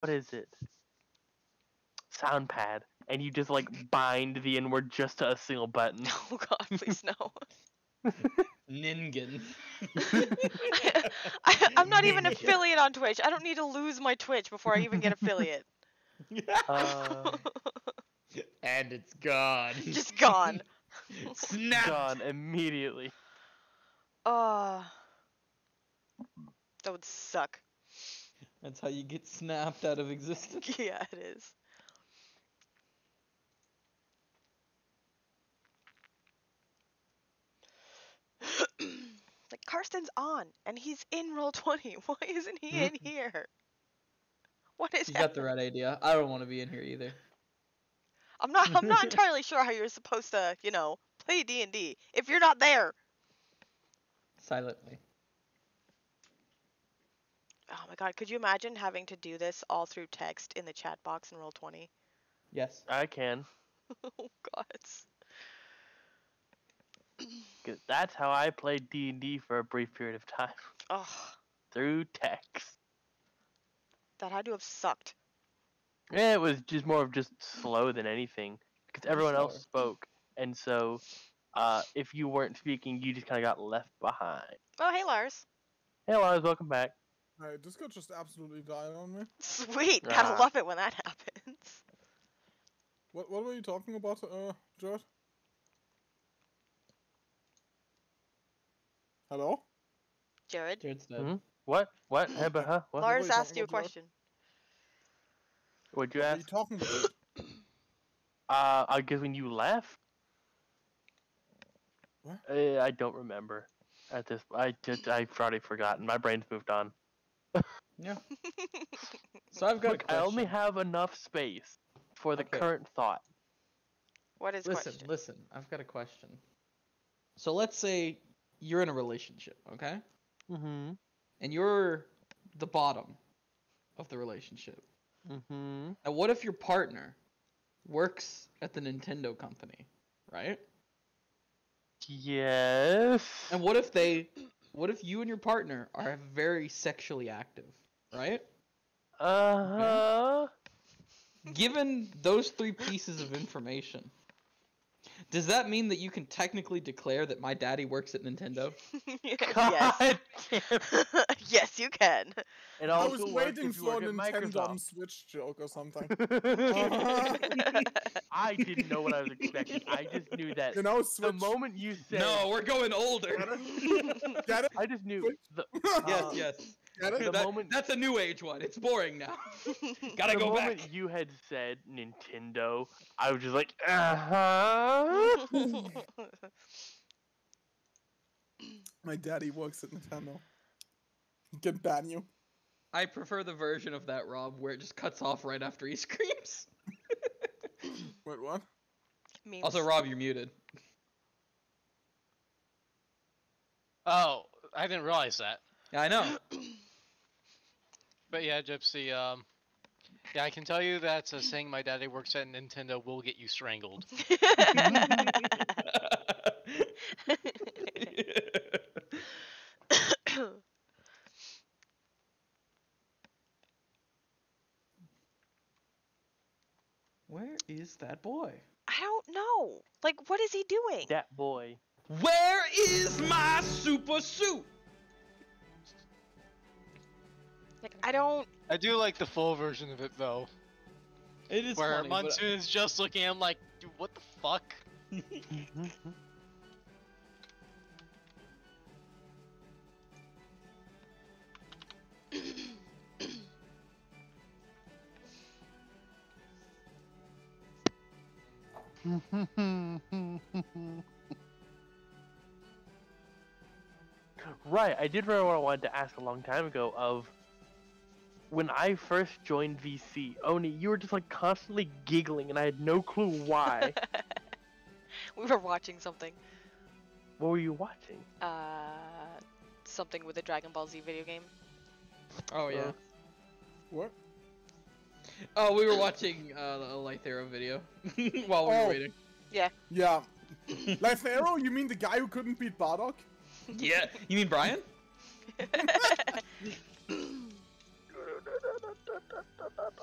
what is it? Sound pad, and you just like bind the inward just to a single button. Oh god, please no. Ningen. I'm not even affiliate on Twitch. I don't need to lose my Twitch before I even get affiliate. And it's gone. Just gone. Snap. Gone immediately. That would suck. That's how you get snapped out of existence. Yeah, it is. Like, Karsten's on, and he's in Roll20. Why isn't he in here? What is You happening? got the right idea. I don't want to be in here either. I'm not entirely sure how you're supposed to, you know, play D&D if you're not there. Silently. Oh my god, could you imagine having to do this all through text in the chat box in Roll20? Yes. I can. Oh god. 'Cause that's how I played D&D for a brief period of time. Oh, Through text. that had to have sucked. Yeah, it was just more of just slow than anything. Because everyone else Slower. spoke. And so, if you weren't speaking, you just kind of got left behind. Oh, hey Lars. Hey, Lars, welcome back. Alright, Discord just absolutely died on me. Sweet, gotta love it when that happens. What were you talking about, Jared? Hello? Jared, Jared's dead. Hmm? What? What? Hey, but, huh? What? Lars were you asked talking you a about, Jared? question. What'd you What were ask? you talking about? I guess when you left? What? I don't remember. At this, I've already forgotten. My brain's moved on. Yeah. So I've got Look, a I only question. have enough space for the Okay. current thought. What is Listen, question? listen. I've got a question. So let's say you're in a relationship, okay? Mm-hmm. And you're the bottom of the relationship. Mm-hmm. Now, what if your partner works at the Nintendo company, right? Yes. And what if you and your partner are very sexually active, right? Uh-huh. Given those three pieces of information, does that mean that you can technically declare that my daddy works at Nintendo? Yes. God damn. Yes, you can. It I also was works waiting if you for a work at Nintendo Microsoft. Switch joke or something. I didn't know what I was expecting. I just knew that You know, the Switch. moment you said, No, we're going older. Get it? I just knew. Switch. The, Yes, uh, yes. Get it? The moment- That's a new age one. It's boring now. Gotta the go moment back. you had said Nintendo, I was just like, uh-huh. My daddy works at Nintendo. He can ban you. I prefer the version of that, Rob, where it just cuts off right after he screams. Wait, what? Memes. Also, Rob, you're muted. Oh, I didn't realize that. Yeah, I know. But yeah, Gypsy, yeah, I can tell you that saying my daddy works at Nintendo will get you strangled. Where is that boy? I don't know. Like, what is he doing? That boy. Where is my super suit? Like, I don't. I do like the full version of it though, It is where funny, but- Monsoon is just looking at him like, dude, what the fuck? Right, I did remember what I wanted to ask a long time ago of when I first joined VC, Oni, you were just like constantly giggling and I had no clue why. We were watching something. What were you watching? Something with a Dragon Ball Z video game. Oh, yeah. What? Oh, we were watching a Light Arrow video while we were Oh. waiting. Yeah. Life Arrow? You mean the guy who couldn't beat Bardock? Yeah. You mean Brian?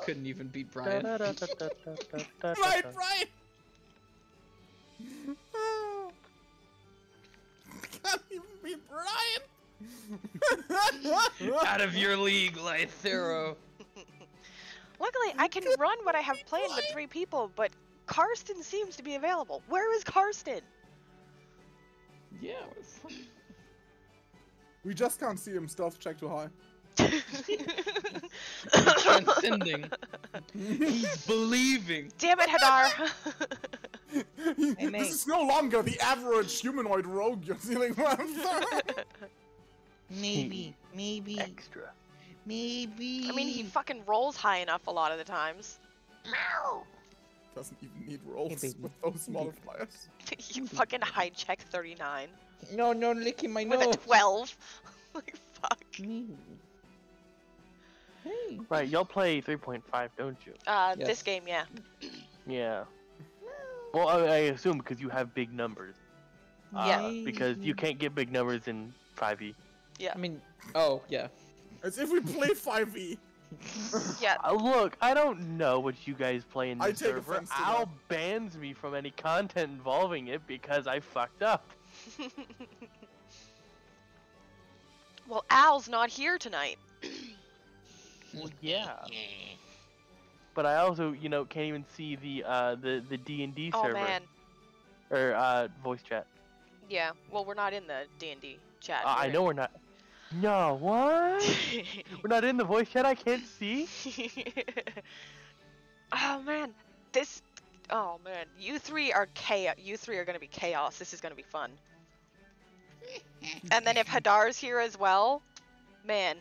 couldn't even beat Brian. Right, Brian! Can't even beat Brian! Out of your league, Lythero. Luckily, I can run what I have planned with 3 people, but Carsten seems to be available. Where is Carsten? Yeah. What the fuck? We just can't see him. Stealth check too high. He's transcending. He's believing. Damn it, Hadar. This is no longer the average humanoid rogue you're dealing with. Maybe. Extra. Maybe. I mean, he fucking rolls high enough a lot of the times. Doesn't even need rolls baby. with those modifiers. You fucking high check 39 No, licking my with nose. a 12. Like, fuck. Hey. Right, y'all play 3.5, don't you? This Yes. game, yeah. Yeah. Well, I assume because you have big numbers. Yeah. Because you can't get big numbers in 5e. I mean, oh yeah. As if we play 5e. Yeah. Look, I don't know what you guys play in I this take server. offense to Al that. bans me from any content involving it because I fucked up. Well, Al's not here tonight. Well, yeah. But I also, you know, can't even see the D&D Oh server man. or voice chat. Yeah. Well, we're not in the D&D chat. I know we're not. No, what? We're not in the voice chat. I can't see. Oh man, this. Oh man, you three are chaos. You three are gonna be chaos. This is gonna be fun. And then if Hadar's here as well, man.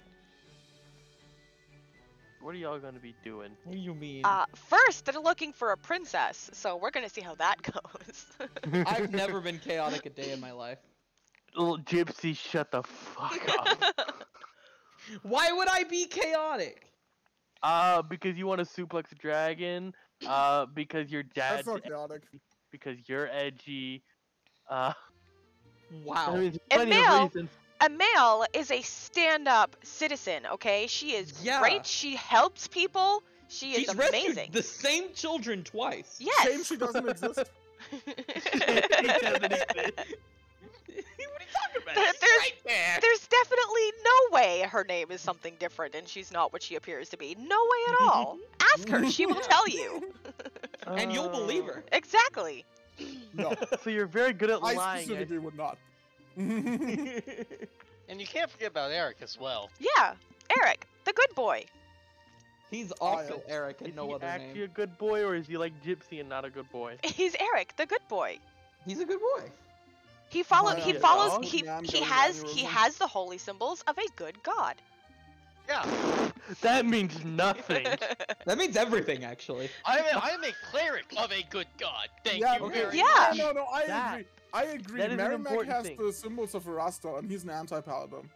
What are y'all gonna be doing? What do you mean? First they're looking for a princess, so we're gonna see how that goes. I've never been chaotic a day in my life. Little gypsy, shut the fuck up. Why would I be chaotic? Because you want to suplex a dragon. Because your dad's That's not chaotic. because you're edgy. Wow. I mean, there's plenty of Iimeyl, reasons. Iimeyl is a stand-up citizen. Okay, she is Yeah. great. She helps people. She is She's amazing. rescued the same children twice. Yes. Shame she doesn't exist. It doesn't exist. What are you talking about? There- She's there's- right there. There's definitely no way her name is something different and she's not what she appears to be. No way at all. Ask her, she will tell you. And you'll believe her. Exactly. No, So you're very good at I lying. specifically would not. And you can't forget about Eric as well. Yeah, Eric, the good boy. He's also Kyle. Eric and Is no he other actually name. a good boy, or is he like Gypsy and not a good boy? He's Eric, the good boy. He's a good boy. He Why follows not? he Yeah, I'm he going has down he your has the holy symbols of a good god. Yeah, That means nothing. That means everything, actually. I am a cleric of a good god. Thank Yeah, you okay. very Yeah. much. No, I That- agree. I agree. that is an Merrimack important has thing. the symbols of Erasta, and he's an anti-paladin.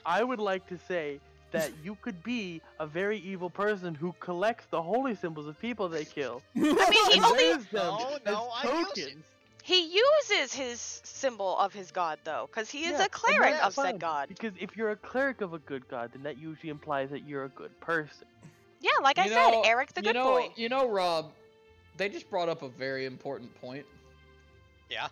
I would like to say that you could be a very evil person who collects the holy symbols of people they kill. I mean, he and only wears them No, as I use it. tokens. he uses his symbol of his god though, because he is Yeah, a and cleric that's of said fine, god. Because if you're a cleric of a good god, then that usually implies that you're a good person. Yeah, like I You said, know- Eric the good boy. You know, Rob, they just brought up a very important point. Yeah.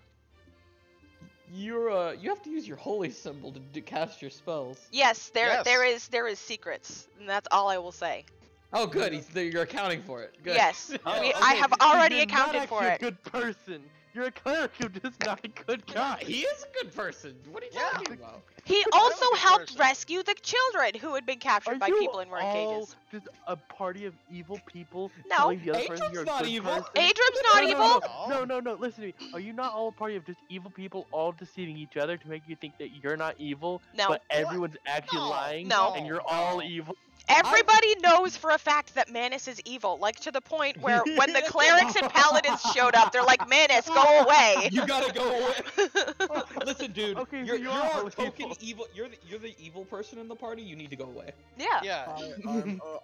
You have to use your holy symbol to cast your spells. Yes, Yes. there is secrets, and that's all I will say. Oh, good. You're accounting for it. Good. Yes, Oh, I have already You're not accounted for actually it. a good person. You're a cleric who's just not a good guy. He is a good person. What are you Yeah. talking about? He I'm also a good helped person. rescue the children who had been captured Are by you people in worm all cages. just a party of evil people No. telling the other person Adrian's you're a not good evil. person? Adrian's not evil. No, listen to me. Are you not all a party of just evil people all deceiving each other to make you think that you're not evil, No. but everyone's actually No. lying, No. and you're all evil? Everybody knows for a fact that Manus is evil, like to the point where when the clerics and paladins showed up, they're like, Manus, go away. You gotta go away. Listen, dude. Okay, so you're you our are token evil. evil. You're the evil person in the party. You need to go away. Yeah. Yeah.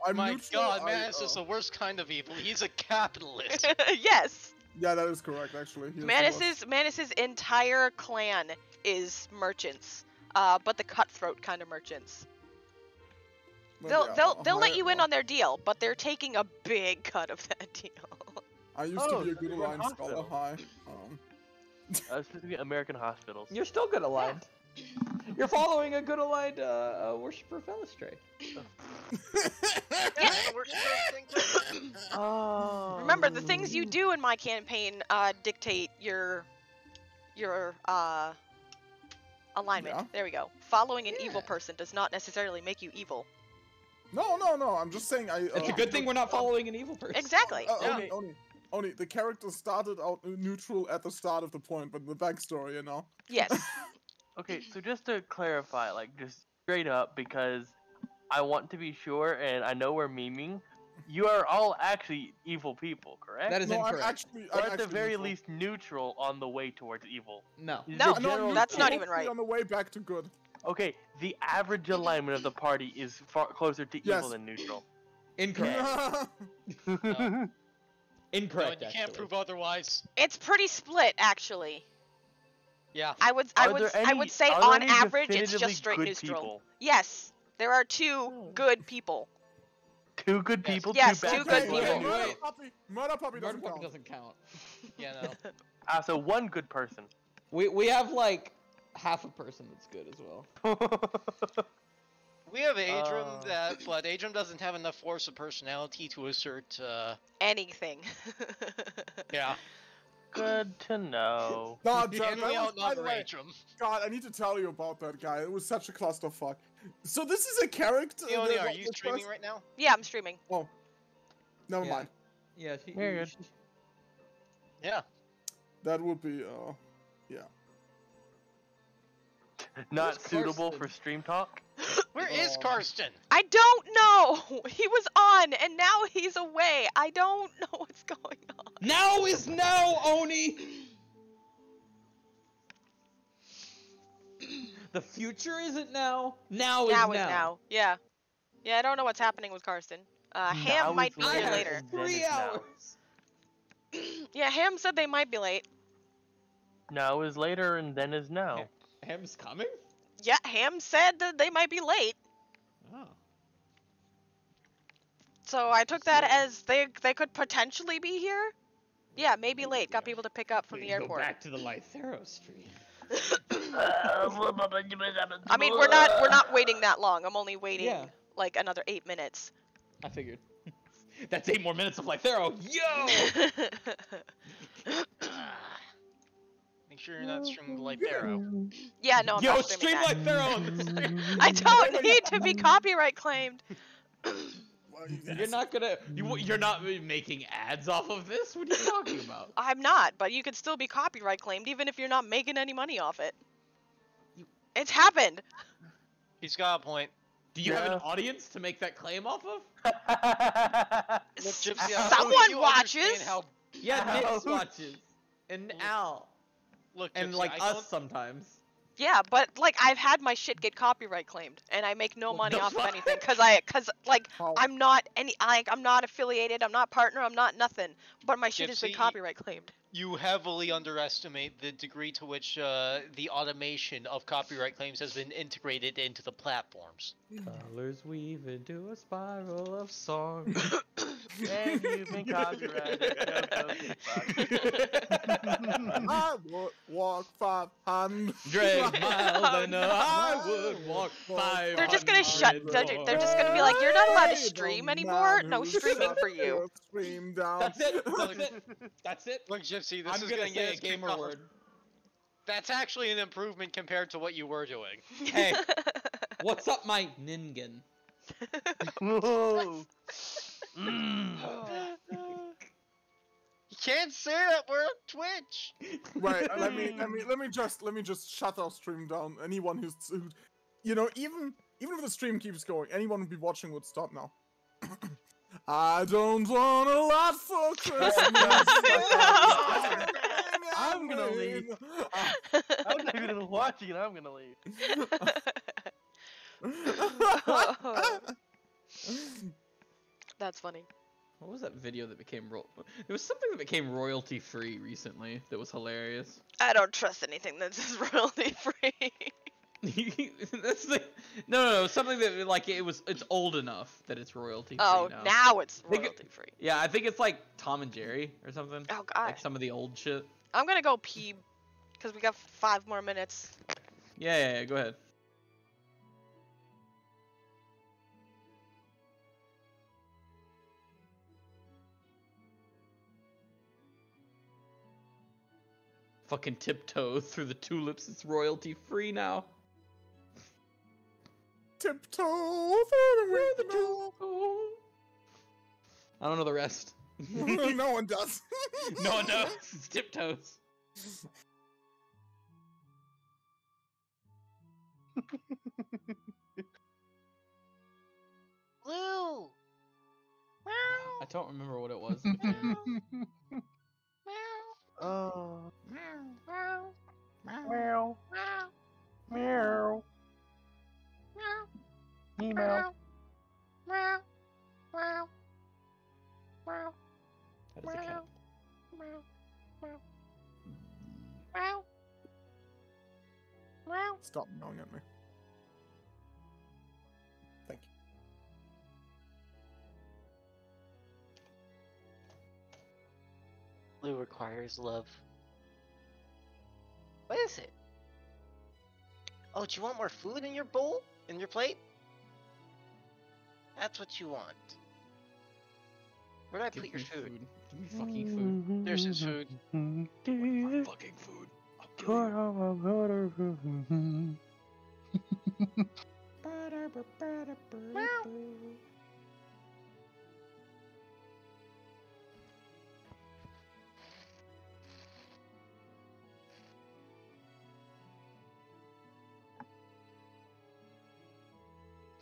I'm My neutral, god, I, Manus is the worst kind of evil. He's a capitalist. Yes. Yeah, that is correct, actually. He is the worst. Manus's entire clan is merchants, but the cutthroat kind of merchants. They'll let you in on their deal, but they're taking a big cut of that deal. I used to be a good aligned scholar. Hi. Specifically American hospitals. You're still good aligned. You're following a good aligned worshiper of Elistray. Oh. Remember, the things you do in my campaign dictate your alignment. Yeah. There we go. Following an evil person does not necessarily make you evil. No. I'm just saying. It's a good thing we're not following an evil person. Exactly. Only the character started out neutral at the start of the point, but the backstory, you know. Yes. Okay, so just to clarify, like, just straight up, because I want to be sure, and I know we're memeing, you are all actually evil people, correct? That is incorrect. Or at the very least neutral on the way towards evil. No. No, that's not even right. On the way back to good. Okay, the average alignment of the party is far closer to evil than neutral. Incorrect. Incorrect. No, you can't prove otherwise. It's pretty split, actually. Yeah. I would say on average it's just straight neutral. People? Yes, there are two good people. Two good people. Yes, two bad two good people. people. Murder puppy Murder doesn't puppy count. doesn't count. Yeah, no. So one good person. We have like half a person that's good as well. We have Adryem, but Adryem doesn't have enough force of personality to assert. Anything. Yeah. Good to know. No, And we outnumber Adryem. God, I need to tell you about that guy. It was such a clusterfuck. So this is a character. Leonie, are you streaming right now? Yeah, I'm streaming. Oh, never mind. Yeah. Yeah. That would be yeah. Not suitable for stream talk. Where is Carsten? I don't know. He was on, and now he's away. I don't know what's going on. Now is now, Oni. The future isn't now. Now is now. Yeah. Yeah, I don't know what's happening with Carsten. Ham might be here later. 3 hours. Yeah, Ham said they might be late. Now is later and then is now. Ham's coming? Yeah, Ham said that they might be late. Oh. So I took that as they could potentially be here. Yeah, maybe late. Got people to pick up from the airport. Go back to the Lythero Street. I mean, we're not waiting that long. I'm only waiting like another 8 minutes. I figured. That's 8 more minutes of Lythero. Yo! Make sure you're not streaming Lythero. Yeah, no, I'm Yo, not streaming stream Lythero on the stream. I don't need to be copyright claimed. You're not gonna. You're not making ads off of this. What are you talking about? I'm not, but you could still be copyright claimed even if you're not making any money off it. It's happened. He's got a point. Do you have an audience to make that claim off of? Look, Gypsy, someone watches. Yeah, Nix watches, and Al, look, and Gypsy, like us sometimes. Yeah, but like I've had my shit get copyright claimed, and I make no money off of anything, cause I'm not I'm not affiliated, I'm not partner, I'm not nothing, but my shit has been copyright claimed. You heavily underestimate the degree to which the automation of copyright claims has been integrated into the platforms. Colors weave into a spiral of song. And you've been copyrighted. I would walk 500 miles and I would walk 500. They're just gonna they're just gonna be like, you're not allowed to stream anymore. No streaming for you. That's it. That's it. That's it. Look, Gypsy, this I'm is gonna get say a gamer word. That's actually an improvement compared to what you were doing. Hey, what's up, my ningen? Whoa. You can't say that we're on Twitch. Wait, let me just shut our stream down. Anyone who's you know, even if the stream keeps going, anyone who'd be watching would stop now. I don't want a lot for Christmas. I'm gonna leave. I'm not even watching it. I'm gonna leave. That's funny. What was that video that became there was something that became royalty free recently that was hilarious. I don't trust anything that says royalty free. That's the no, something that like it's old enough that it's royalty free Oh, now. now it's Think it- royalty free. Yeah, I think it's like Tom and Jerry or something. Oh god. Like some of the old shit. I'm gonna go pee because we got 5 more minutes. Yeah, go ahead. Fucking tiptoe through the tulips. It's royalty free now. Tiptoe through the window. I don't know the rest. No one does. No one knows. It's tiptoes. Blue. I don't remember what it was. Oh. Meow. Meow. Meow. Email. That is a cat. Stop yelling at me. Thank you. Blue requires love. What is it? Oh, do you want more food in your bowl? In your plate? That's what you want. Where did I put your food? Give me fucking food. There's his food. My fucking food. I'll kill you.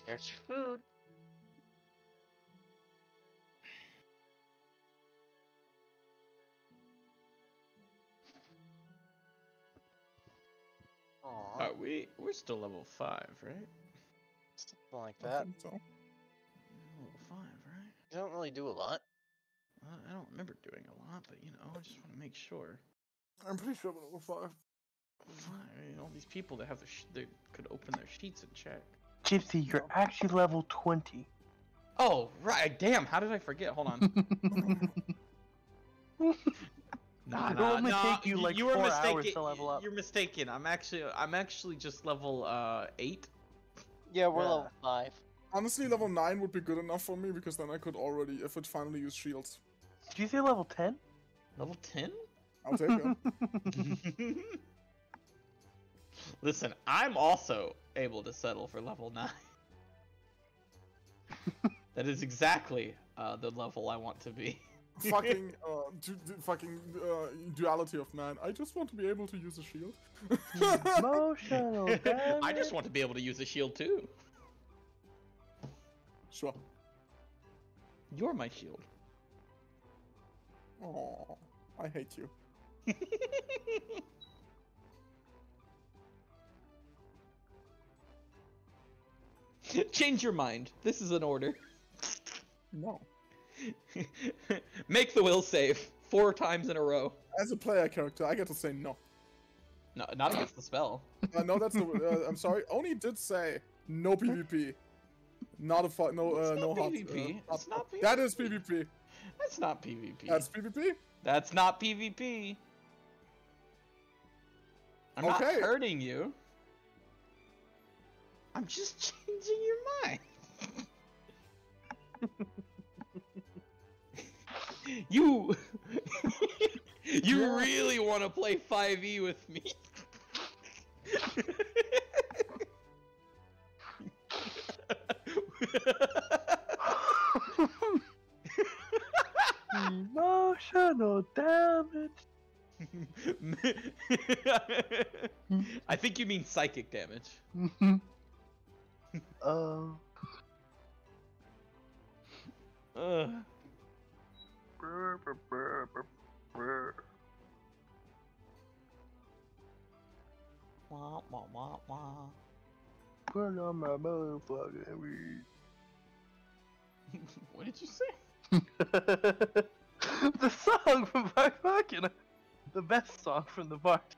There's your food. Aw, We're still level 5, right? something like I that. think so. Level 5, right? You don't really do a lot. I don't remember doing a lot, but you know, I just want to make sure. I'm pretty sure we're level 5. I mean, all these people that have they could open their sheets and check. Gypsy, you're actually level 20. Oh, right. Damn, how did I forget? Hold on. It'll only take you like 4 hours to level up. You're mistaken. I'm actually just level 8. Yeah, we're Yeah. level 5. Honestly, level 9 would be good enough for me because then I could already, if it finally use shields. Did you say level 10? Level 10? I'll take it. Listen, I'm also able to settle for level 9. That is exactly the level I want to be. fucking duality of man. I just want to be able to use a shield. Emotional damage. I just want to be able to use a shield too. Sure. You're my shield. Oh, I hate you. Change your mind. This is an order. No. Make the will save 4 times in a row. As a player character, I get to say no. No, not against the spell. No, that's the. I'm sorry. Oni did say no PvP. Not a fight. No. It's no not hot. PvP. It's not PvP. That is PvP. That's not PvP. That's PvP. That's not PvP. I'm not Okay. hurting you. I'm just changing your mind. You really want to play 5e with me? Emotional damage. I think you mean psychic damage. Oh. Wah, wah, wah, wah. Put on my motherfucking weed. What did you say? The song from fucking the best song from the part.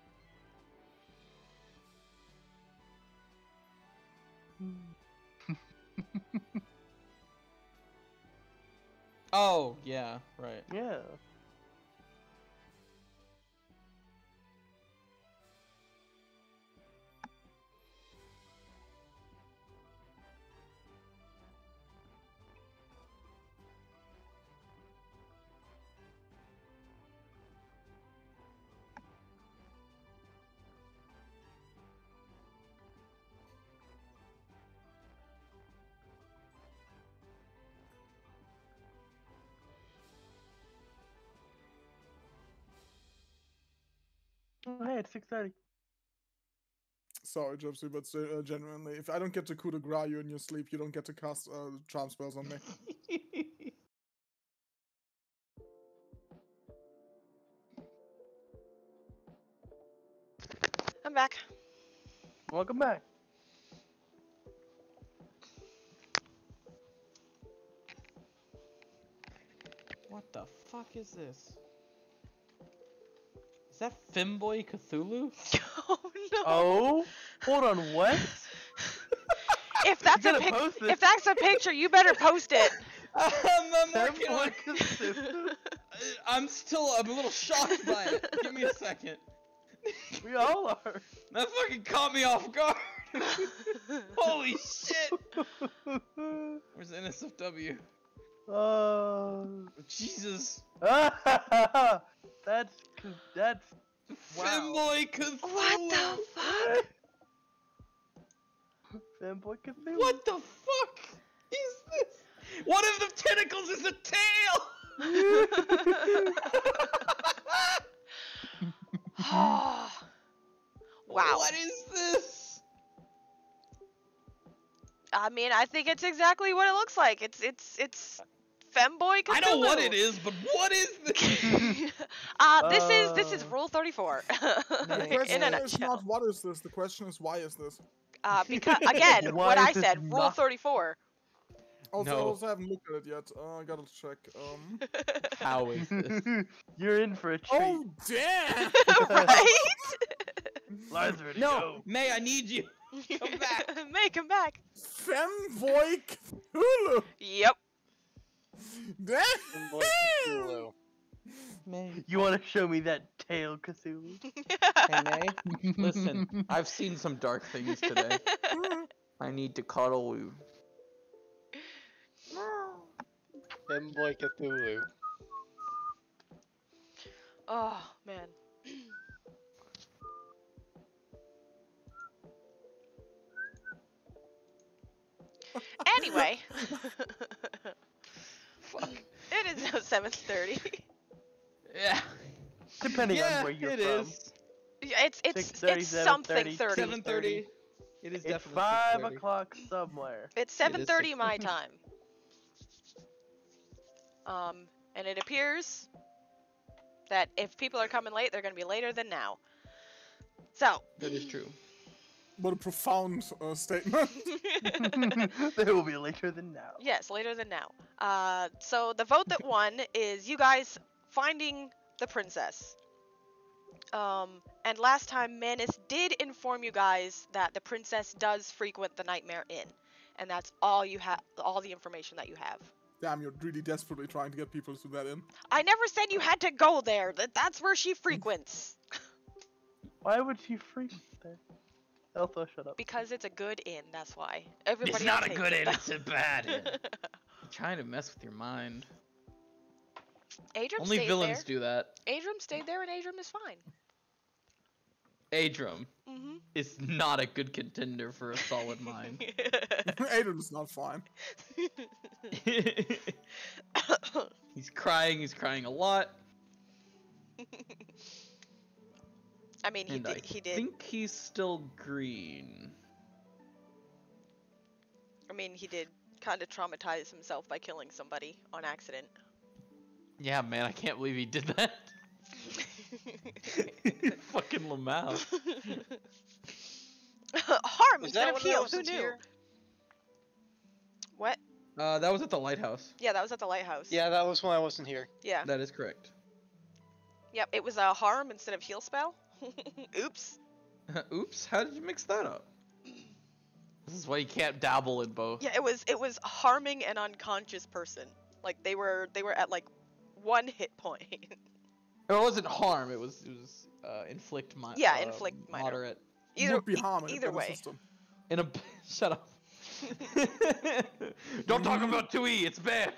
Oh, yeah, right. Yeah. Oh, hey, it's 6:30. Sorry, Gypsy, but genuinely, if I don't get to coup de grace you in your sleep, you don't get to cast charm spells on me. I'm back. Welcome back. What the fuck is this? Is that Femboy Cthulhu? Oh no. Oh, hold on, what? If that's You a gotta post this. if that's a picture, you better post it. I'm working on Femboy I'm a little shocked by it. Give me a second. We all are. That fucking caught me off guard. Holy shit. Where's the NSFW? Jesus. That's wow. Femboy Cthulhu. What the fuck? Femboy Cthulhu. What the fuck is this? One of the tentacles is a tail! Wow. What is this? I mean, I think it's exactly what it looks like. It's Femboy Cthulhu. I know what it is, but what is this? This is Rule 34. The question In a is nutshell. not what is this, the question is why is this? Because again, Why what is I this said, Rule not- 34. Also, No. I also haven't looked at it yet. I gotta check. How is this? You're in for a treat. Oh, damn! Right? Lazarus, No, go. May, I need you. Come back. Make him back. Femboy Cthulhu! Yep. Damn! Femboy Cthulhu. May. You want to show me that tail, Cthulhu? Hey, May. Listen, I've seen some dark things today. I need to cuddle you. Femboy Cthulhu. Oh man. Anyway. Fuck. It is now 7:30. Yeah. Depending Yeah, on where you're it from. is. It's 6:30, something 7:30. 30. 7:30. It is It's definitely 5 6:30. o'clock somewhere. It's It is 7:30 my time. And it appears that if people are coming late, they're gonna be later than now. So. That is true. What a profound statement. They will be later than now. Yes, later than now. So the vote that won is you guys finding the princess. And last time Manus did inform you guys that the princess does frequent the Nightmare Inn, and that's all you have, all the information that you have. Damn, you're really desperately trying to get people to that in. I never said you had to go there. That's where she frequents. Why would she freak there? Elsa, shut up. Because it's a good inn. That's why. Everybody It's not else a hates good it, inn, though. it's a bad inn. I'm trying to mess with your mind. Adrian Only stayed villains there. do that. Adrian stayed there, and Adrian is fine. Adrum Mm-hmm. is not a good contender for a solid mind. Aiden's not fine. He's crying a lot. I mean, he And did. I He did. think he's still green. I mean, he did kind of traumatize himself by killing somebody on accident. Yeah, man, I can't believe he did that. Fucking Lamau. Harm Was instead that of when heal. I Who wasn't knew? here? What? That was at the lighthouse. Yeah, that was at the lighthouse. Yeah, that was when I wasn't here. Yeah. That is correct. Yep. It was a harm instead of heal spell. Oops. Oops, how did you mix that up? This is why you can't dabble in both. Yeah, it was harming an unconscious person. Like they were at like 1 hit point. It wasn't harm. It was inflict inflict minor. moderate. Either Would be harm in a either better way. system. In a shut up. Don't talk about 2E. It's bad.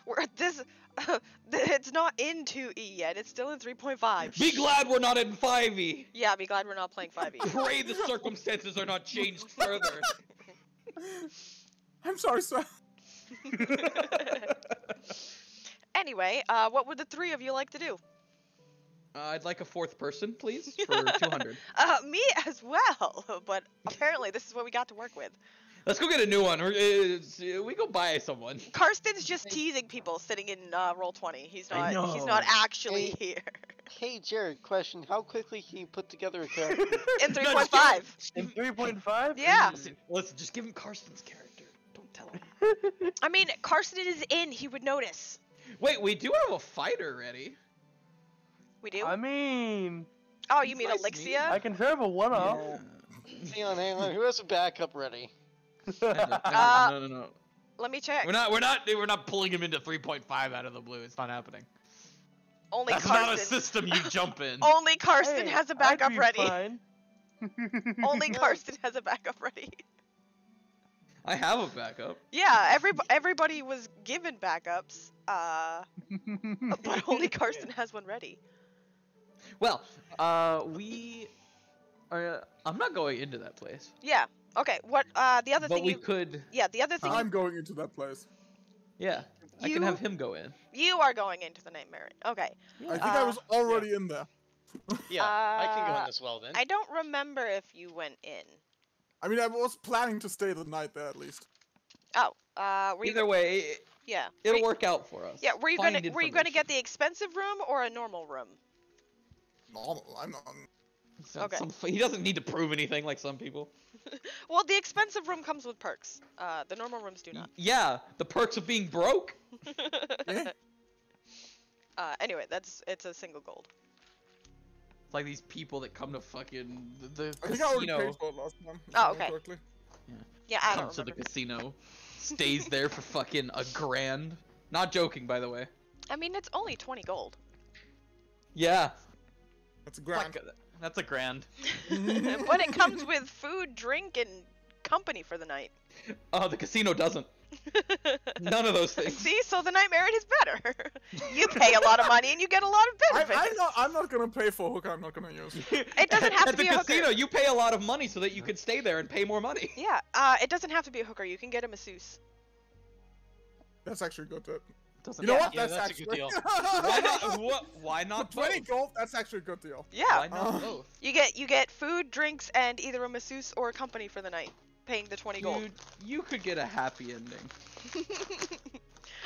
We're at this. It's not in 2E yet. It's still in 3.5. Be glad we're not in 5E. Yeah, be glad we're not playing 5E. Pray the circumstances are not changed further. I'm sorry, sir. Anyway, what would the 3 of you like to do? I'd like a 4th person, please, for 200. Me as well. But apparently, this is what we got to work with. Let's go get a new one. We go buy someone. Karsten's just teasing people sitting in roll 20. He's I not. He's know. not actually Hey. here. Hey, Jared, question. How quickly can you put together a character? In No, 3.5. In 3.5? Yeah. Listen, just give him Karsten's character. Don't tell him. I mean, Karsten is in. He would notice. Wait, we do have a fighter ready. We do. I mean, Oh, you mean nice Ahlyxia? I can serve a one-off. Hang on. Who has a backup ready? No. Let me check. We're not pulling him into 3.5 out of the blue. It's not happening. Only That's Karsten. not a system you jump in. Only Karsten Hey, has a I'd backup be ready. fine. Only Karsten has a backup ready. I have a backup. Yeah, everybody was given backups. But only Karsten has one ready. Well, we are. I'm not going into that place. Yeah. Okay. What? The other But thing we you. could. Yeah. The other thing I'm going into that place. Yeah, I You- can have him go in. you are going into the Nightmare. Okay. I think I was already in there. Yeah, I can go in as well then. I don't remember if you went in. I mean, I was planning to stay the night there at least. Oh. Were you? Either way, Yeah. it'll work out for us. Yeah. Were you Find gonna information. get the expensive room or a normal room? Normal. I'm not. Okay. He doesn't need to prove anything like some people. Well, the expensive room comes with perks. The normal rooms do not. Yeah, the perks of being broke. Eh? Anyway, it's a single gold. It's like these people that come to fucking the I think I already casino. paid for it last time. if Oh, I remember okay. correctly. Yeah, I don't Comes to the remember. casino, stays there for fucking $1,000. Not joking, by the way. I mean, it's only 20 gold. Yeah, That's a it's like grand. that's $1,000. But it comes with food, drink, and company for the night. Oh, the casino doesn't. None of those things. See, so the Night Merit is better. You pay a lot of money and you get a lot of benefits. I'm not gonna pay for a hook I'm not gonna use. It doesn't have At to the be a hooker. casino, you pay a lot of money so that you can stay there and pay more money. Yeah, it doesn't have to be a hooker. You can get a masseuse. That's actually good. Doesn't You know what? Yeah, That's that's a good actually. deal. Why not? Why For not 20 both? gold, that's actually a good deal. Yeah, Why not both? you get food, drinks, and either a masseuse or a company for the night, paying the 20 gold. Dude, you could get a happy ending.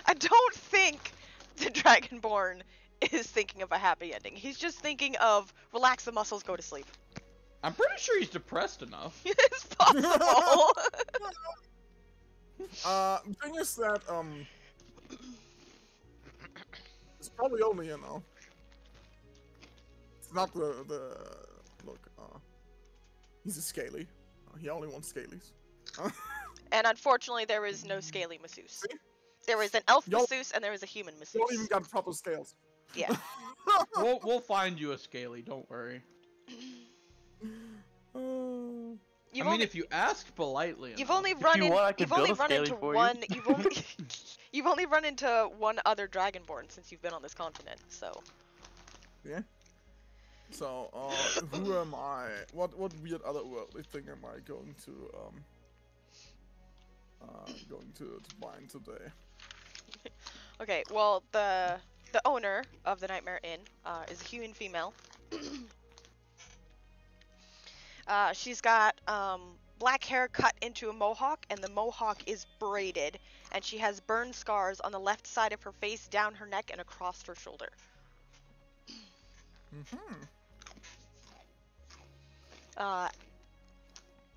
I don't think the Dragonborn is thinking of a happy ending. He's just thinking of relax the muscles, go to sleep. I'm pretty sure he's depressed enough. It's possible. Thing is that it's probably only it's not the look. He's a scaly. He only wants scalies. And unfortunately, there is no scaly masseuse. See? There is an elf Y'all- masseuse and there is a human You don't even masseuse. got proper scales. Yeah. We'll find you a scaly. Don't worry. You've I mean, only, if you ask politely. you've enough. only If run you in, want, I can you've only build a run scaly into for you. one. You've only you've only run into one other Dragonborn since you've been on this continent. So Yeah. So, who am I? What weird otherworldly thing am I going to find today? okay, well the owner of the Nightmare Inn is a human female. She's got black hair cut into a mohawk, and the mohawk is braided, and she has burn scars on the left side of her face, down her neck, and across her shoulder. Mm-hmm.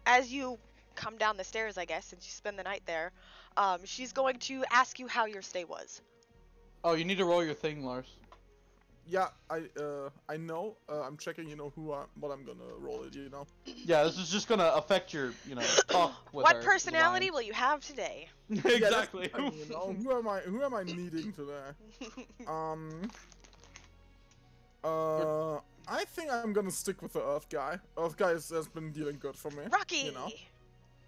As you come down the stairs, I guess, since you spend the night there, she's going to ask you how your stay was. Oh, you need to roll your thing, Lars. yeah, I know. I'm checking, you know, what I'm gonna roll it, you know. Yeah, this is just gonna affect your, talk with What her, personality will you have today? exactly. Yeah, you know, who am I needing today? I think I'm gonna stick with the Earth guy. Earth guy has been dealing good for me. Rocky. You know.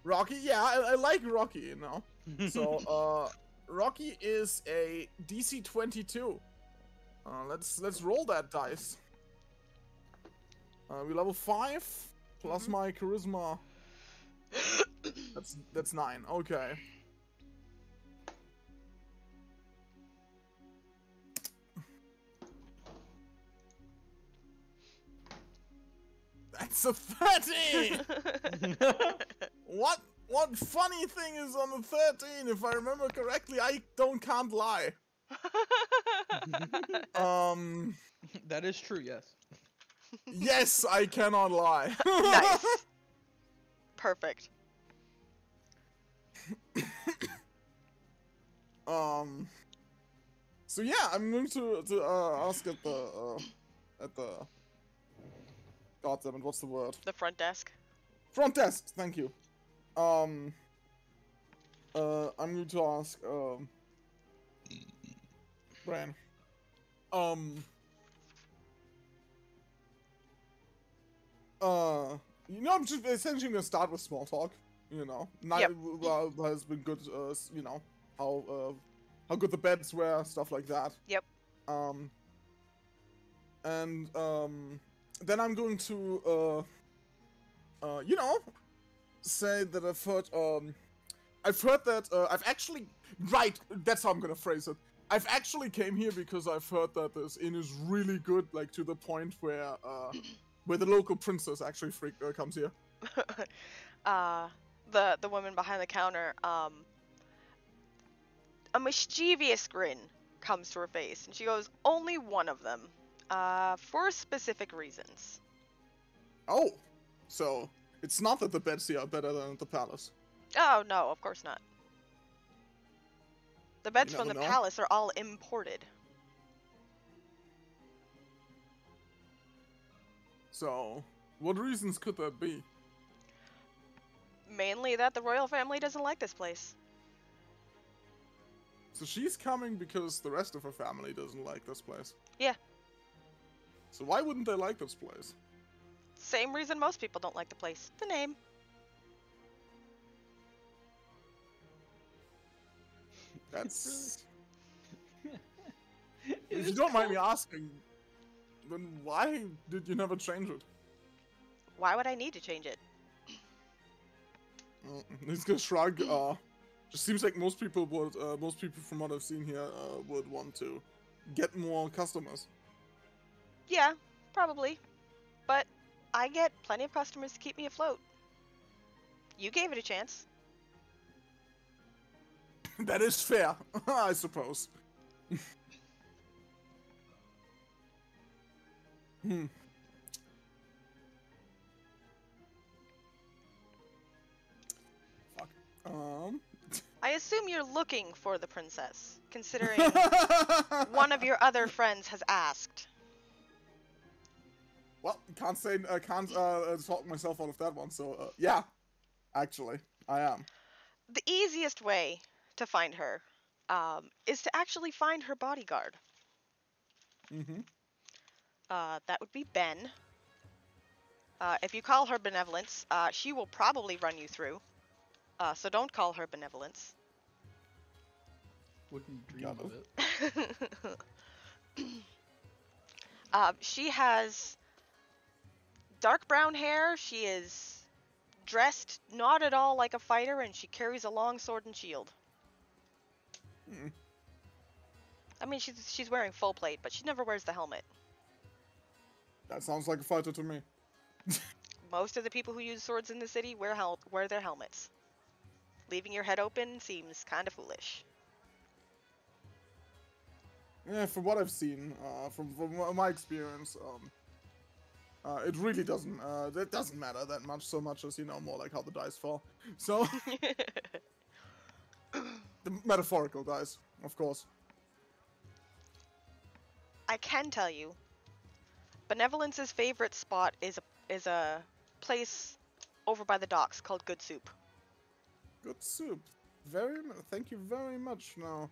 Rocky, yeah, I like Rocky, you know. So, Rocky is a DC 22. Let's roll that dice. We level 5 plus my charisma. That's 9. Okay. That's a 13. What funny thing is on the 13? If I remember correctly, I can't lie. That is true, yes. Yes, I cannot lie. Nice. Perfect. So yeah, I'm going to ask at the God damn it, what's the word? The front desk. Front desk, thank you. I'm going to ask Bran. You know, I'm just essentially gonna start with small talk. You know, Yep. has been good. You know how good the beds were, stuff like that. Yep. And then I'm going to you know, say that I've heard that I've actually that's how I'm gonna phrase it. I've actually came here because I've heard that this inn is really good, like to the point where the local princess actually comes here. The woman behind the counter, a mischievous grin comes to her face, and she goes, "Only one of them, for specific reasons." Oh, so it's not that the beds here are better than at the palace. Oh no, of course not. The beds You from the never know. palace are all imported. So, what reasons could that be? Mainly that the royal family doesn't like this place. So she's coming because the rest of her family doesn't like this place. Yeah. So why wouldn't they like this place? Same reason most people don't like the place. The name. That's... If you don't mind me asking, then why did you never change it? Why would I need to change it? He's gonna shrug. Just seems like most people from what I've seen here would want to get more customers. Yeah, probably. But I get plenty of customers to keep me afloat. You gave it a chance. That is fair, I suppose. Fuck. I assume you're looking for the princess, considering one of your other friends has asked. Well, can't talk myself out of that one. So yeah, actually, I am. The easiest way to find her is to actually find her bodyguard. Mm-hmm. That would be Ben. If you call her Benevolence, she will probably run you through. So don't call her Benevolence. Wouldn't dream Got of it. it. She has dark brown hair. She is dressed not at all like a fighter, and she carries a long sword and shield. Mm. I mean, she's wearing full plate, but she never wears the helmet. That sounds like a fighter to me. Most of the people who use swords in the city wear their helmets. Leaving your head open seems kind of foolish. Yeah, from what I've seen, from my experience, it really doesn't. It doesn't matter that much, so much as, you know, more like how the dice fall. So the metaphorical dice, of course. I I can tell you, Benevolence's favorite spot is a place over by the docks called Good Soup. Good soup. Thank you very much. Now,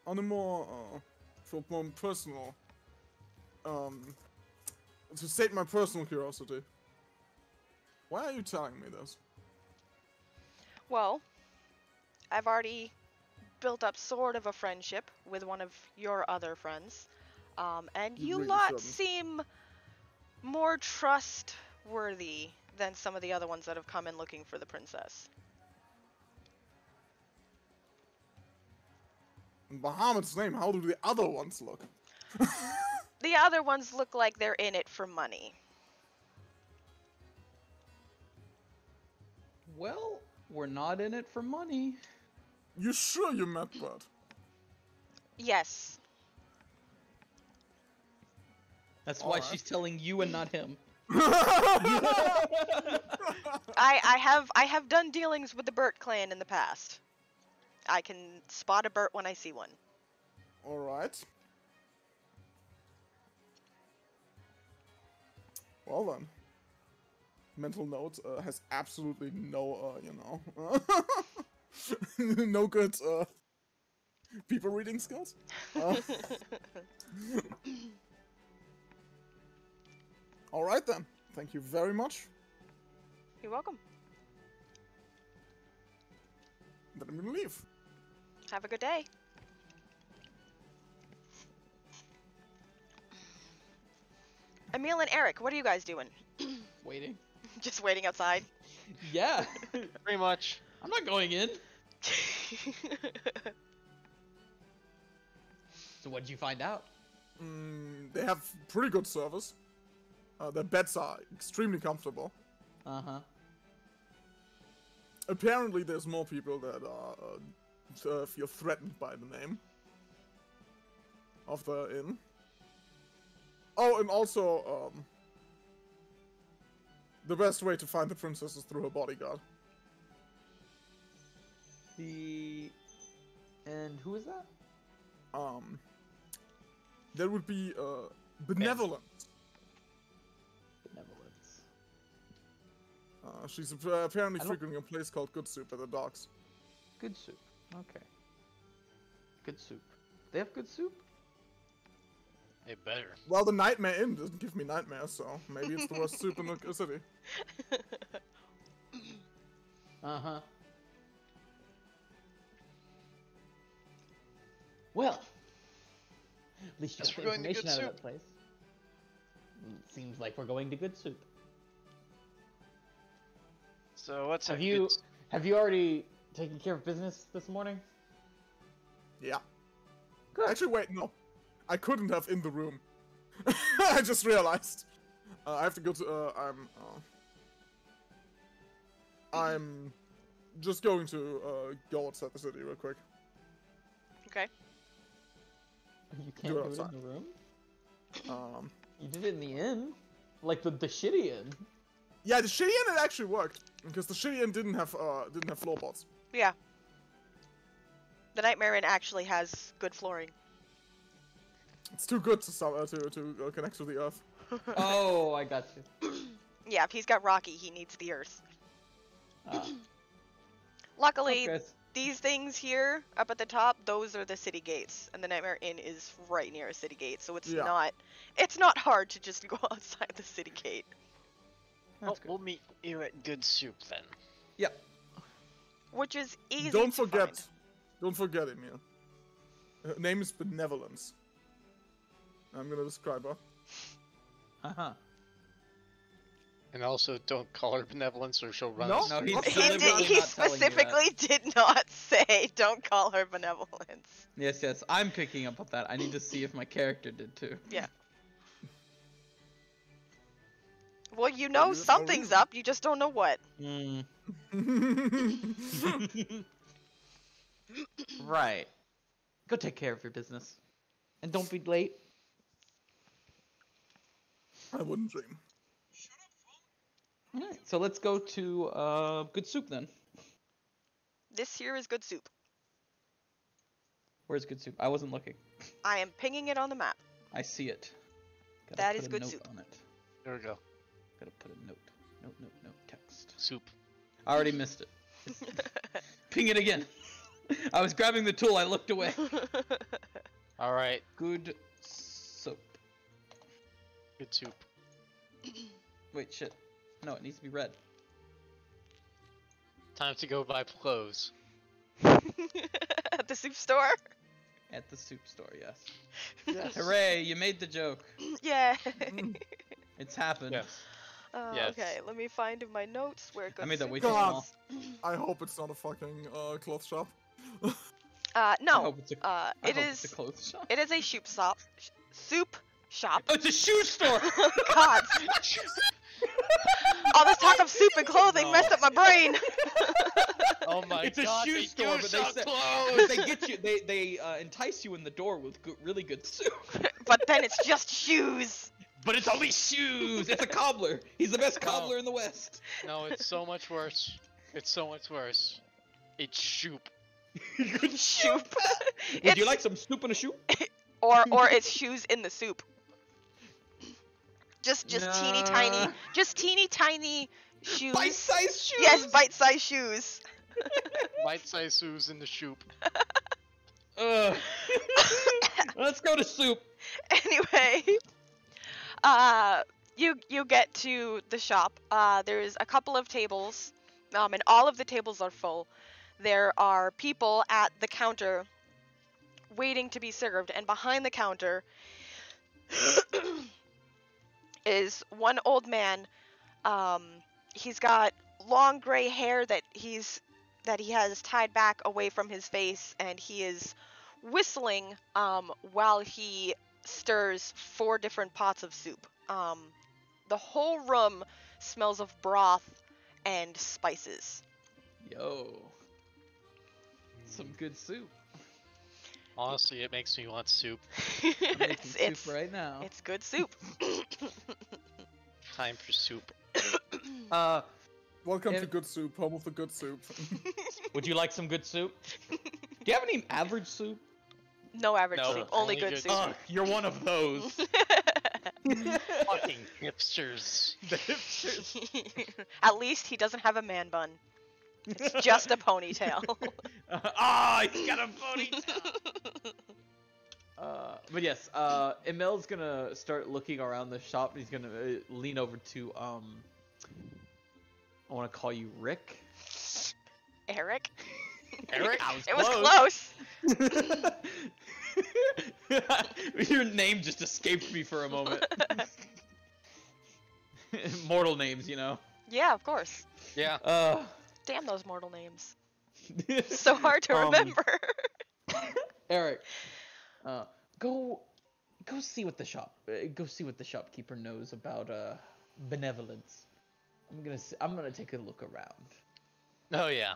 on a more, for more personal, to state my personal curiosity, why are you telling me this? Well, I've already built up sort of a friendship with one of your other friends, and You you really lot shouldn't. seem more trustworthy than some of the other ones that have come in looking for the princess. In Bahamut's name, how do the other ones look? The other ones look like they're in it for money. Well, we're not in it for money. You sure you met Bert? Yes. That's why Alright. she's telling you and not him. I have done dealings with the Burt clan in the past. I can spot a Burt when I see one. Alright. Well then. Mental note has absolutely no, no good, people reading skills. Alright then. Thank you very much. You're welcome. Then I'm gonna leave. Have a good day. Emil and Eric, what are you guys doing? Waiting. Just waiting outside? Yeah. Pretty much. I'm not going in. So what did you find out? They have pretty good service. Their beds are extremely comfortable. Uh-huh. Apparently, there's more people that are feel threatened by the name of the inn. Oh, and also, the best way to find the princess is through her bodyguard. And who is that? There would be benevolent. Benevolence. She's apparently I don't- frequenting a place called Good Soup at the docks. Good soup. Okay. Good soup. They have good soup? They better. Well, the Nightmare Inn doesn't give me nightmares, so maybe it's the worst soup in the city. Uh-huh. Well, at least you Guess got we're the going to information Good out of that place. Seems like we're going to good soup. So what's Have that you good- have you already taken care of business this morning? Yeah. Good. Actually, wait, no. I couldn't have in the room. I just realized. I have to go to, I'm just going to, go outside the city real quick. Okay. You Do can't it do it outside. in the room? Um, You did it in the inn? Like the shitty inn? yeah, the shitty inn, it actually worked. Because the shitty inn didn't have floorboards. Yeah. The Nightmare Inn actually has good flooring. It's too good to connect to the earth. Oh, I got you. Yeah, if he's got Rocky, he needs the earth. Ah. Luckily, Okay. these things here up at the top, those are the city gates, and the Nightmare Inn is right near a city gate, so it's Yeah. not hard to just go outside the city gate. Well, That's good. we'll meet you at Good Soup then. Yep. Which is easy Don't to forget. find. Don't forget, Emil. Her name is Benevolence. I'm gonna describe her. Uh-huh. And also, don't call her Benevolence or she'll run No, us. No, he's Okay. deliberately He not telling you that. specifically did not say, don't call her Benevolence. Yes, yes, I'm picking up on that. I need to see if my character did too. Yeah. Well, you know there's no something's reason. up, you just don't know what. Mm. Right. Go take care of your business. And don't be late. I wouldn't dream. Alright, so let's go to Good Soup then. This here is good soup. Where's good soup? I wasn't looking. I am pinging it on the map. I see it. Gotta That put is a good note soup. on it. There we go. Gotta put a note. Note, text. Soup. I already missed it. Ping it again. I was grabbing the tool, I looked away. All right. Good soap. Good soup. Wait, shit. No, it needs to be red. Time to go buy clothes. At the soup store? At the soup store, yes. Yes. Hooray, you made the joke. Yeah. It's happened. Yes. Yes. Okay, let me find in my notes where good I made that soup way too is. small. I hope it's not a fucking cloth shop. No. I hope it's a It it's is. a clothes shop. It is a soup shop. Soup shop. Oh, it's a shoe store! God. All this talk of soup and clothing messed up my brain. Oh my It's a god, shoe they store, do but sell they clothes! get you. They entice you in the door with really good soup. But then it's just shoes. But it's only shoes. It's a cobbler. He's the best cobbler in the West. No, it's so much worse. It's so much worse. It's soup. Soup. Would you like some soup in a shoe? Or it's shoes in the soup. Just teeny tiny shoes. Bite-sized shoes. Yes, bite-sized shoes. Bite-sized shoes in the soup. Let's go to soup. Anyway, you get to the shop. There's a couple of tables, and all of the tables are full. There are people at the counter waiting to be served, and behind the counter is one old man. He's got long gray hair that he has tied back away from his face, and he is whistling while he stirs 4 different pots of soup. The whole room smells of broth and spices. Yo. Some good soup. Honestly, it makes me want soup. I'm making soup right now. It's good soup. Time for soup. Welcome to Good Soup, home of the good soup. Would you like some good soup? Do you have any average soup? No average No, soup, only only good good soup. soup. You're one of those. Fucking hipsters. The hipsters. At least he doesn't have a man bun. It's just a ponytail. He's got a ponytail. But yes, Iimeyl's gonna start looking around the shop. He's gonna lean over to I want to call you Rick. Eric? Eric? It was close. Your name just escaped me for a moment. Mortal names, you know. Yeah, of course. Yeah. Damn those mortal names. So hard to remember. Eric, go see what the shopkeeper knows about benevolence. I'm gonna take a look around. Oh yeah.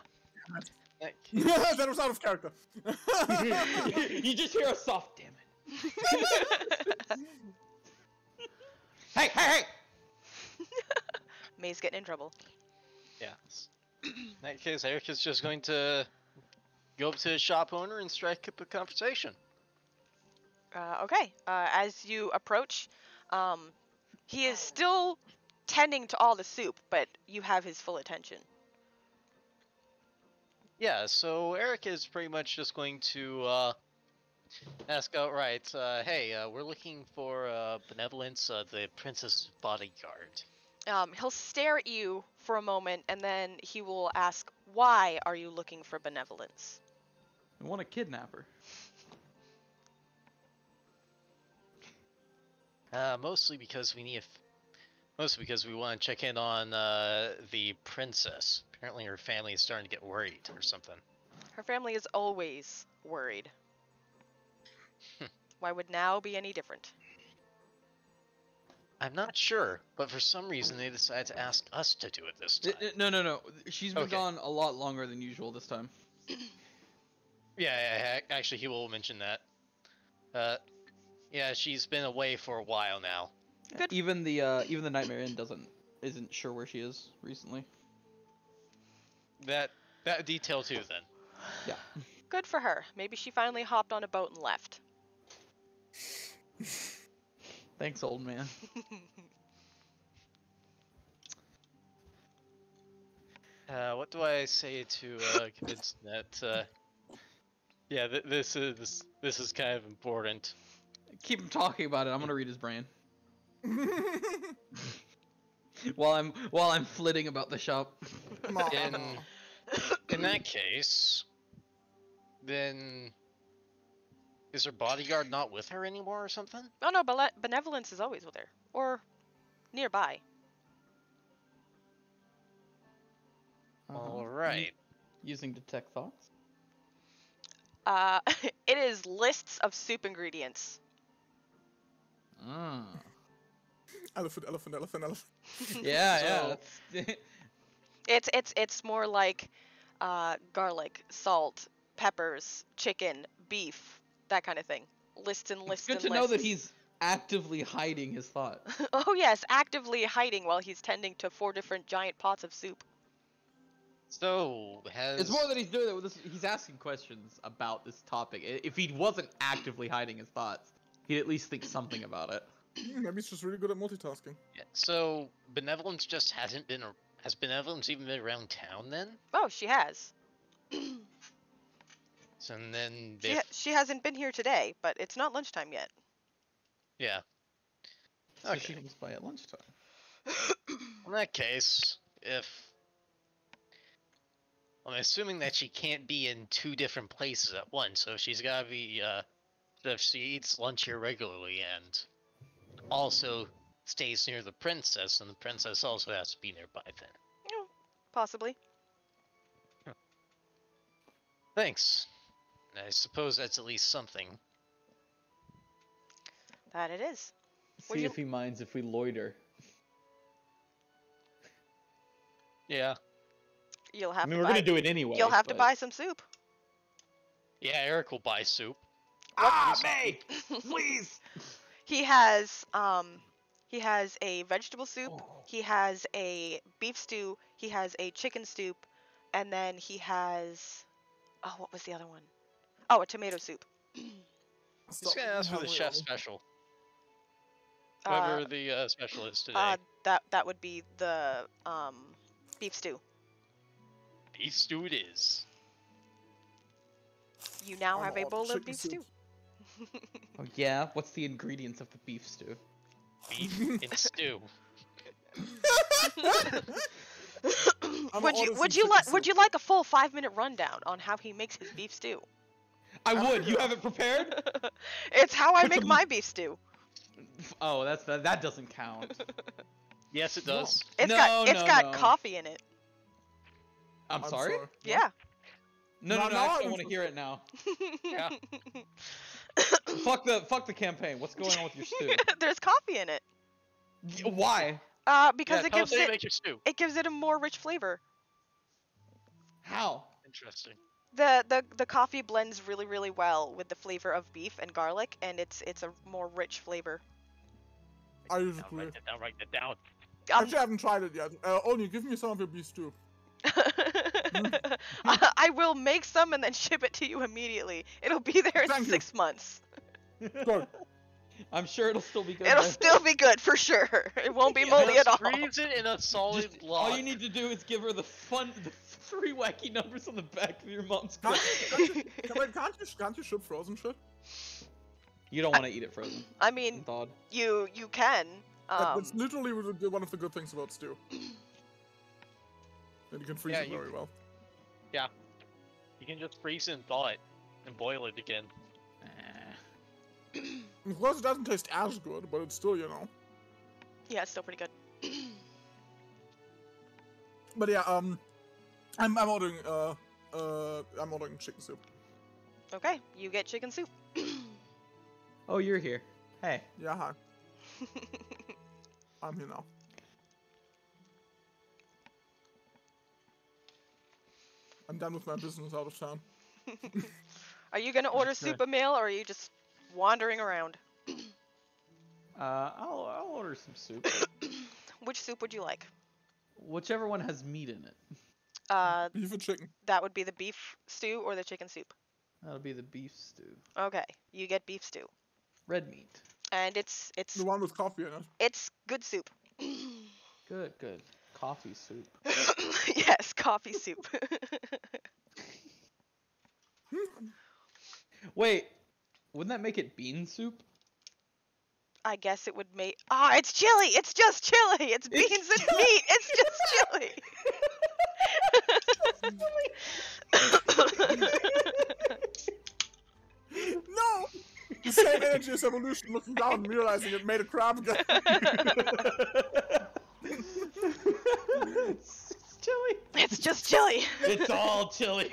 That was out of character. You just hear a soft damn it. Hey! May's getting in trouble. Yes. In that case, Eric is just going to go up to the shop owner and strike up a conversation. Okay. As you approach, he is still tending to all the soup, but you have his full attention. Yeah, so Eric is pretty much just going to ask outright, hey, we're looking for Benevolence, the princess bodyguard. He'll stare at you for a moment, and then he will ask, why are you looking for Benevolence? I want to kidnap her. Mostly because we want to check in on the princess. Apparently her family is starting to get worried or something. Her family is always worried. Why would now be any different? I'm not sure, but for some reason they decided to ask us to do it this time. No. She's been Okay. gone a lot longer than usual this time. Yeah, actually he will mention that. Yeah, she's been away for a while now. Good. Even the Nightmare Inn isn't sure where she is recently. That detail too, then. Yeah. Good for her. Maybe she finally hopped on a boat and left. Thanks, old man. What do I say to convince that? Yeah, this is kind of important. Keep him talking about it. I'm gonna read his brain. while I'm flitting about the shop. In that case, then is her bodyguard not with her anymore or something? Oh no, Benevolence is always with her. Or nearby. All right. Using detect thoughts. It is lists of soup ingredients. Ah. Elephant. Yeah. It's more like garlic, salt, peppers, chicken, beef, that kind of thing. Lists and lists and It's good to know that he's actively hiding his thought. Oh yes, actively hiding while he's tending to 4 different giant pots of soup. So It's more that he's doing it with this. He's asking questions about this topic. If he wasn't actively hiding his thoughts, he'd at least think something about it. Maybe he's just really good at multitasking. Yeah, so Benevolence just hasn't been. Has Benevolence even been around town then? Oh, she has. So and then She hasn't been here today, but it's not lunchtime yet. Yeah. So Okay. she comes by at lunchtime. In that case, I'm assuming that she can't be in 2 different places at once, so she's gotta be, if she eats lunch here regularly and also stays near the princess, and the princess also has to be nearby then. Oh, possibly. Thanks. I suppose that's at least something. That it is. See if he minds if we loiter. Yeah. You'll have to we're buy, gonna do it anyway. You'll have to buy some soup. Yeah, Eric will buy soup. May! Please! He has a vegetable soup, he has a beef stew, he has a chicken soup, and then he has what was the other one? Oh, a tomato soup. He's gonna ask for the chef special. Whoever the special is today. That would be the beef stew. Beef stew it is. You now have a bowl of beef stew. Oh yeah? What's the ingredients of the beef stew? Beef and stew. Would you like a full 5-minute rundown on how he makes his beef stew? I would. You have it prepared? It's how I make my beef stew. Oh, that doesn't count. Yes, it does. It's got coffee in it. I'm sorry? Yeah. No, I don't want to hear it now. Yeah. Fuck the campaign. What's going on with your stew? There's coffee in it. Why? Because tell us how you make your stew. it gives it a more rich flavor. How? Interesting. The coffee blends really, really well with the flavor of beef and garlic, and it's a more rich flavor. I use Write that down. Actually, I haven't tried it yet. Only give me some of your beef stew. I will make some and then ship it to you immediately. It'll be there in 6 months. Good. I'm sure it'll still be good. It'll still be good for sure. It won't be moldy at all. Freeze it in a solid log. All you need to do is give her the 3 wacky numbers on the back of your mom's Can't credit. you ship frozen shit? You don't want to eat it frozen. I mean, Thawed. you can. That's literally one of the good things about stew. And you can freeze it very well. Yeah. You can just freeze it and thaw it, and boil it again. Of course, it doesn't taste as good, but it's still, Yeah, it's still pretty good. But yeah, I'm ordering chicken soup. Okay, you get chicken soup. Oh, you're here. Hey. Yeah, hi. I'm here now. I'm done with my business out of town. Are you gonna order soup a meal, or are you just wandering around? I'll order some soup. Which soup would you like? Whichever one has meat in it. Beef and chicken. That would be the beef stew or the chicken soup. That'll be the beef stew. Okay, you get beef stew, Red meat. and it's The one with coffee in it. it's good soup. Good, good. Coffee soup. Yes, coffee soup. Wait, wouldn't that make it bean soup? I guess it would make. Ah, it's chili. It's just chili. It's beans and meat. It's just chili. No! The same energy as evolution looking down and realizing it made a crab again. It's chili. It's just chili. It's all chili.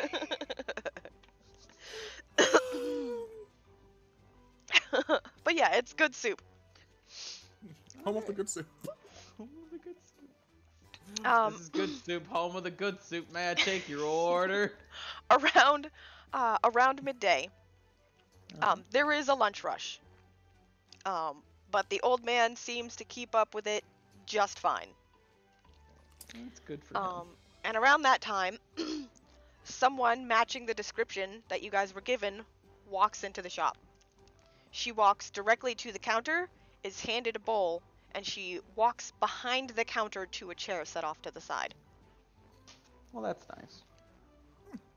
But yeah, it's good soup. Home of the good soup. Home of the good soup. This is good soup. Home of the good soup. May I take your order? Around midday, there is a lunch rush. But the old man seems to keep up with it just fine. That's good for him. And around that time, someone matching the description that you guys were given walks into the shop. She walks directly to the counter, is handed a bowl, and she walks behind the counter to a chair set off to the side. Well, that's nice.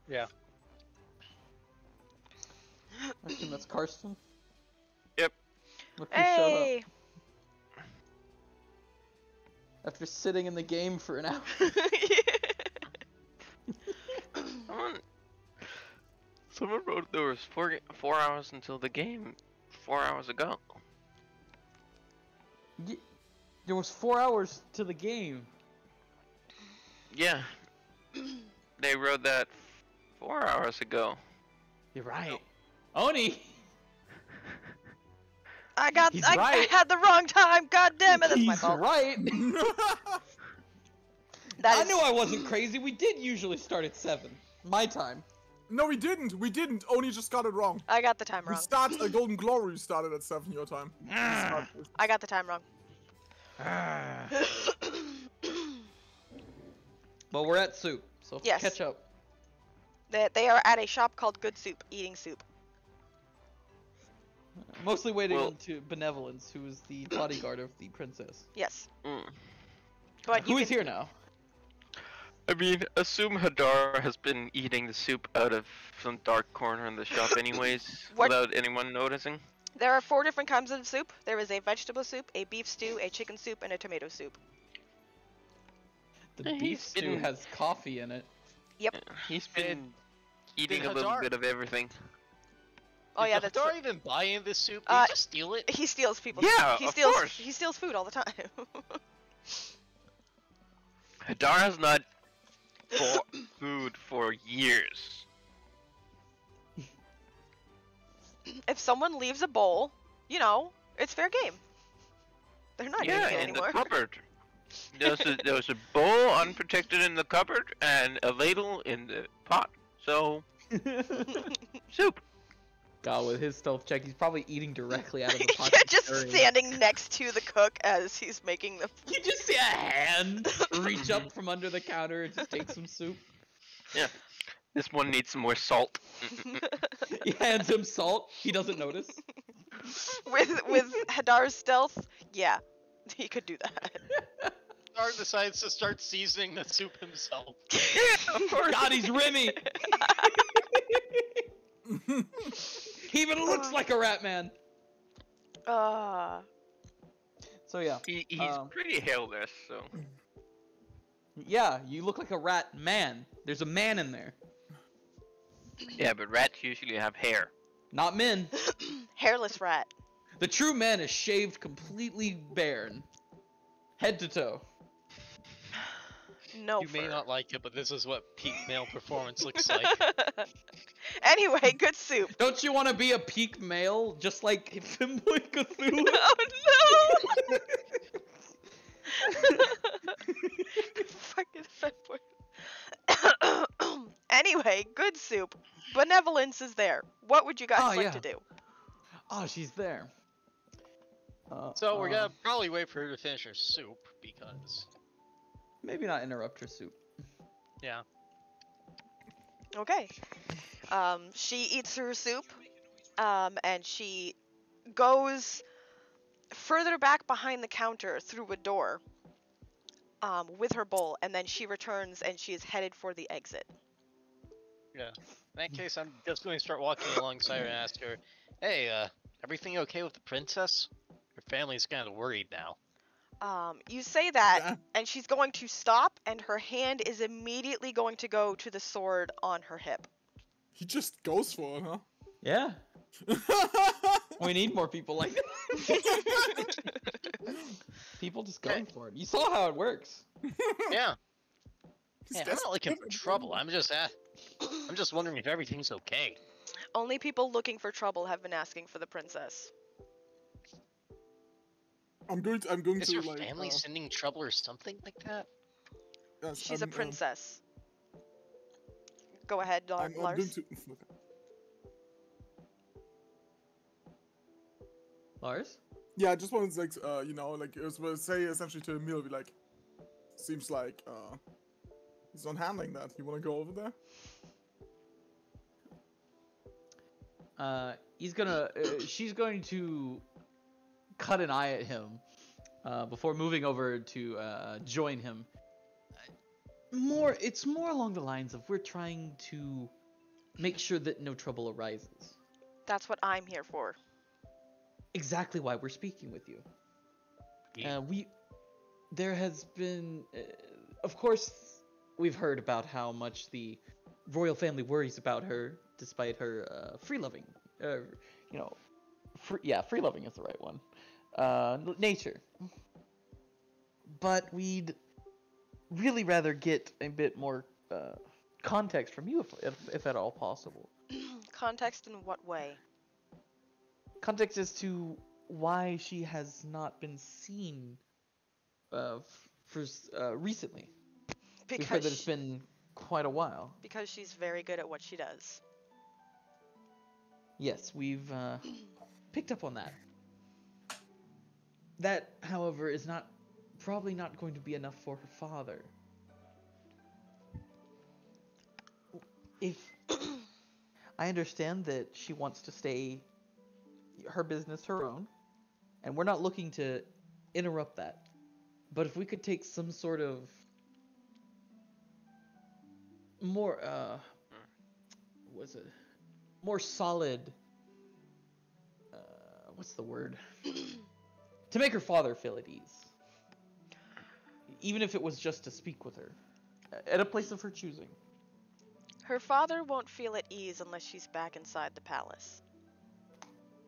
Yeah. I assume that's Carsten? Yep. Look who showed Hey! up. After sitting in the game for an hour. Someone wrote there was 4 hours until the game 4 hours ago. There was 4 hours to the game. Yeah. They wrote that 4 hours ago. You're right. Oni! I right. had the wrong time. God damn it, that's my He's fault. right. That I is- knew I wasn't crazy. We did usually start at 7. My time. No, we didn't. We didn't. Oni just got it wrong. I got the time We wrong. start a Golden Glory started at 7 your time. I got the time wrong. Well, we're at soup, so Yes. catch up. They are at a shop called Good Soup, eating soup. Mostly waiting Well- on to Benevolence, who is the bodyguard of the princess. Yes. Mm. But you Who is can- here now? I mean, assume Hadar has been eating the soup out of some dark corner in the shop anyways, What- without anyone noticing. There are 4 different kinds of soup. There is a vegetable soup, a beef stew, a chicken soup, and a tomato soup. The He's beef stew been- has coffee in it. Yep. He's been eating did a little Hadar- bit of everything. Oh yeah, Did that's Hadar even buy in this soup? Did Uh, he just steal it? he steals people's Yeah, he of steals course. he steals food all the time. Hadar has not bought food for years. If someone leaves a bowl, you know, it's fair game. They're not Yeah, eating it in anymore. the cupboard. There was a bowl unprotected in the cupboard and a ladle in the pot. So, soup. God, with his stealth check, he's probably eating directly out of the pot. Yeah, he's just stirring. standing next to the cook as he's making the. You just see a hand reach up from under the counter and just take some soup. Yeah. This one needs some more salt. He hands him salt. He doesn't notice. with Hadar's stealth, yeah, he could do that. Hadar decides to start seasoning the soup himself. Yeah, of course. God, he's Remy. He even looks like a rat man. So yeah. He's Um, pretty hairless, so. Yeah, you look like a rat man. There's a man in there. Yeah, but rats usually have hair. Not men. Hairless rat. The true man is shaved completely bare. Head to toe. No You may fur. not like it, but this is what peak male performance looks like. Anyway, good soup. Don't you want to be a peak male, just like Femboy Cthulhu? Oh no! Fucking fat boy. Anyway, good soup. Benevolence is there. What would you guys Oh, like yeah. to do? Oh, she's there. So we're gonna probably wait for her to finish her soup, because... Maybe not interrupt her soup. Yeah. Okay. She eats her soup, and she goes further back behind the counter through a door, with her bowl, and then she returns and she is headed for the exit. Yeah. In that case, I'm just going to start walking alongside her and ask her, "Hey, everything okay with the princess? Her family's kind of worried now." You say that, Yeah. and she's going to stop, and her hand is immediately going to go to the sword on her hip. He just goes for it, Yeah. huh? We need more people like that. People just going for it. You saw how it works. Yeah. He's Yeah, I'm not looking for desperate. trouble. I'm just wondering if everything's okay. Only people looking for trouble have been asking for the princess. I'm going Is to your like. family sending trouble or something like that? Yes, She's a princess. Go ahead, I'm Lars. going to. Lars? Yeah, I just wanted to like like it was say essentially to Emil, be like, seems like he's not handling that. You want to go over there? She's going to cut an eye at him before moving over to join him. It's more along the lines of we're trying to make sure that no trouble arises. That's what I'm here for. Exactly why we're speaking with you. Yeah. There has been, of course, we've heard about how much the royal family worries about her, despite her free-loving, free-loving is the right one, nature. But we'd really rather get a bit more context from you, if at all possible. Context in what way? Context as to why she has not been seen recently. We've heard that it's been quite a while. Because she's very good at what she does. Yes, we've picked up on that. That, however, is probably not going to be enough for her father. If I understand that she wants to stay her business her own, and we're not looking to interrupt that. But if we could take some sort of more more solid what's the word? To make her father feel at ease. Even if it was just to speak with her at a place of her choosing. Her father won't feel at ease unless she's back inside the palace.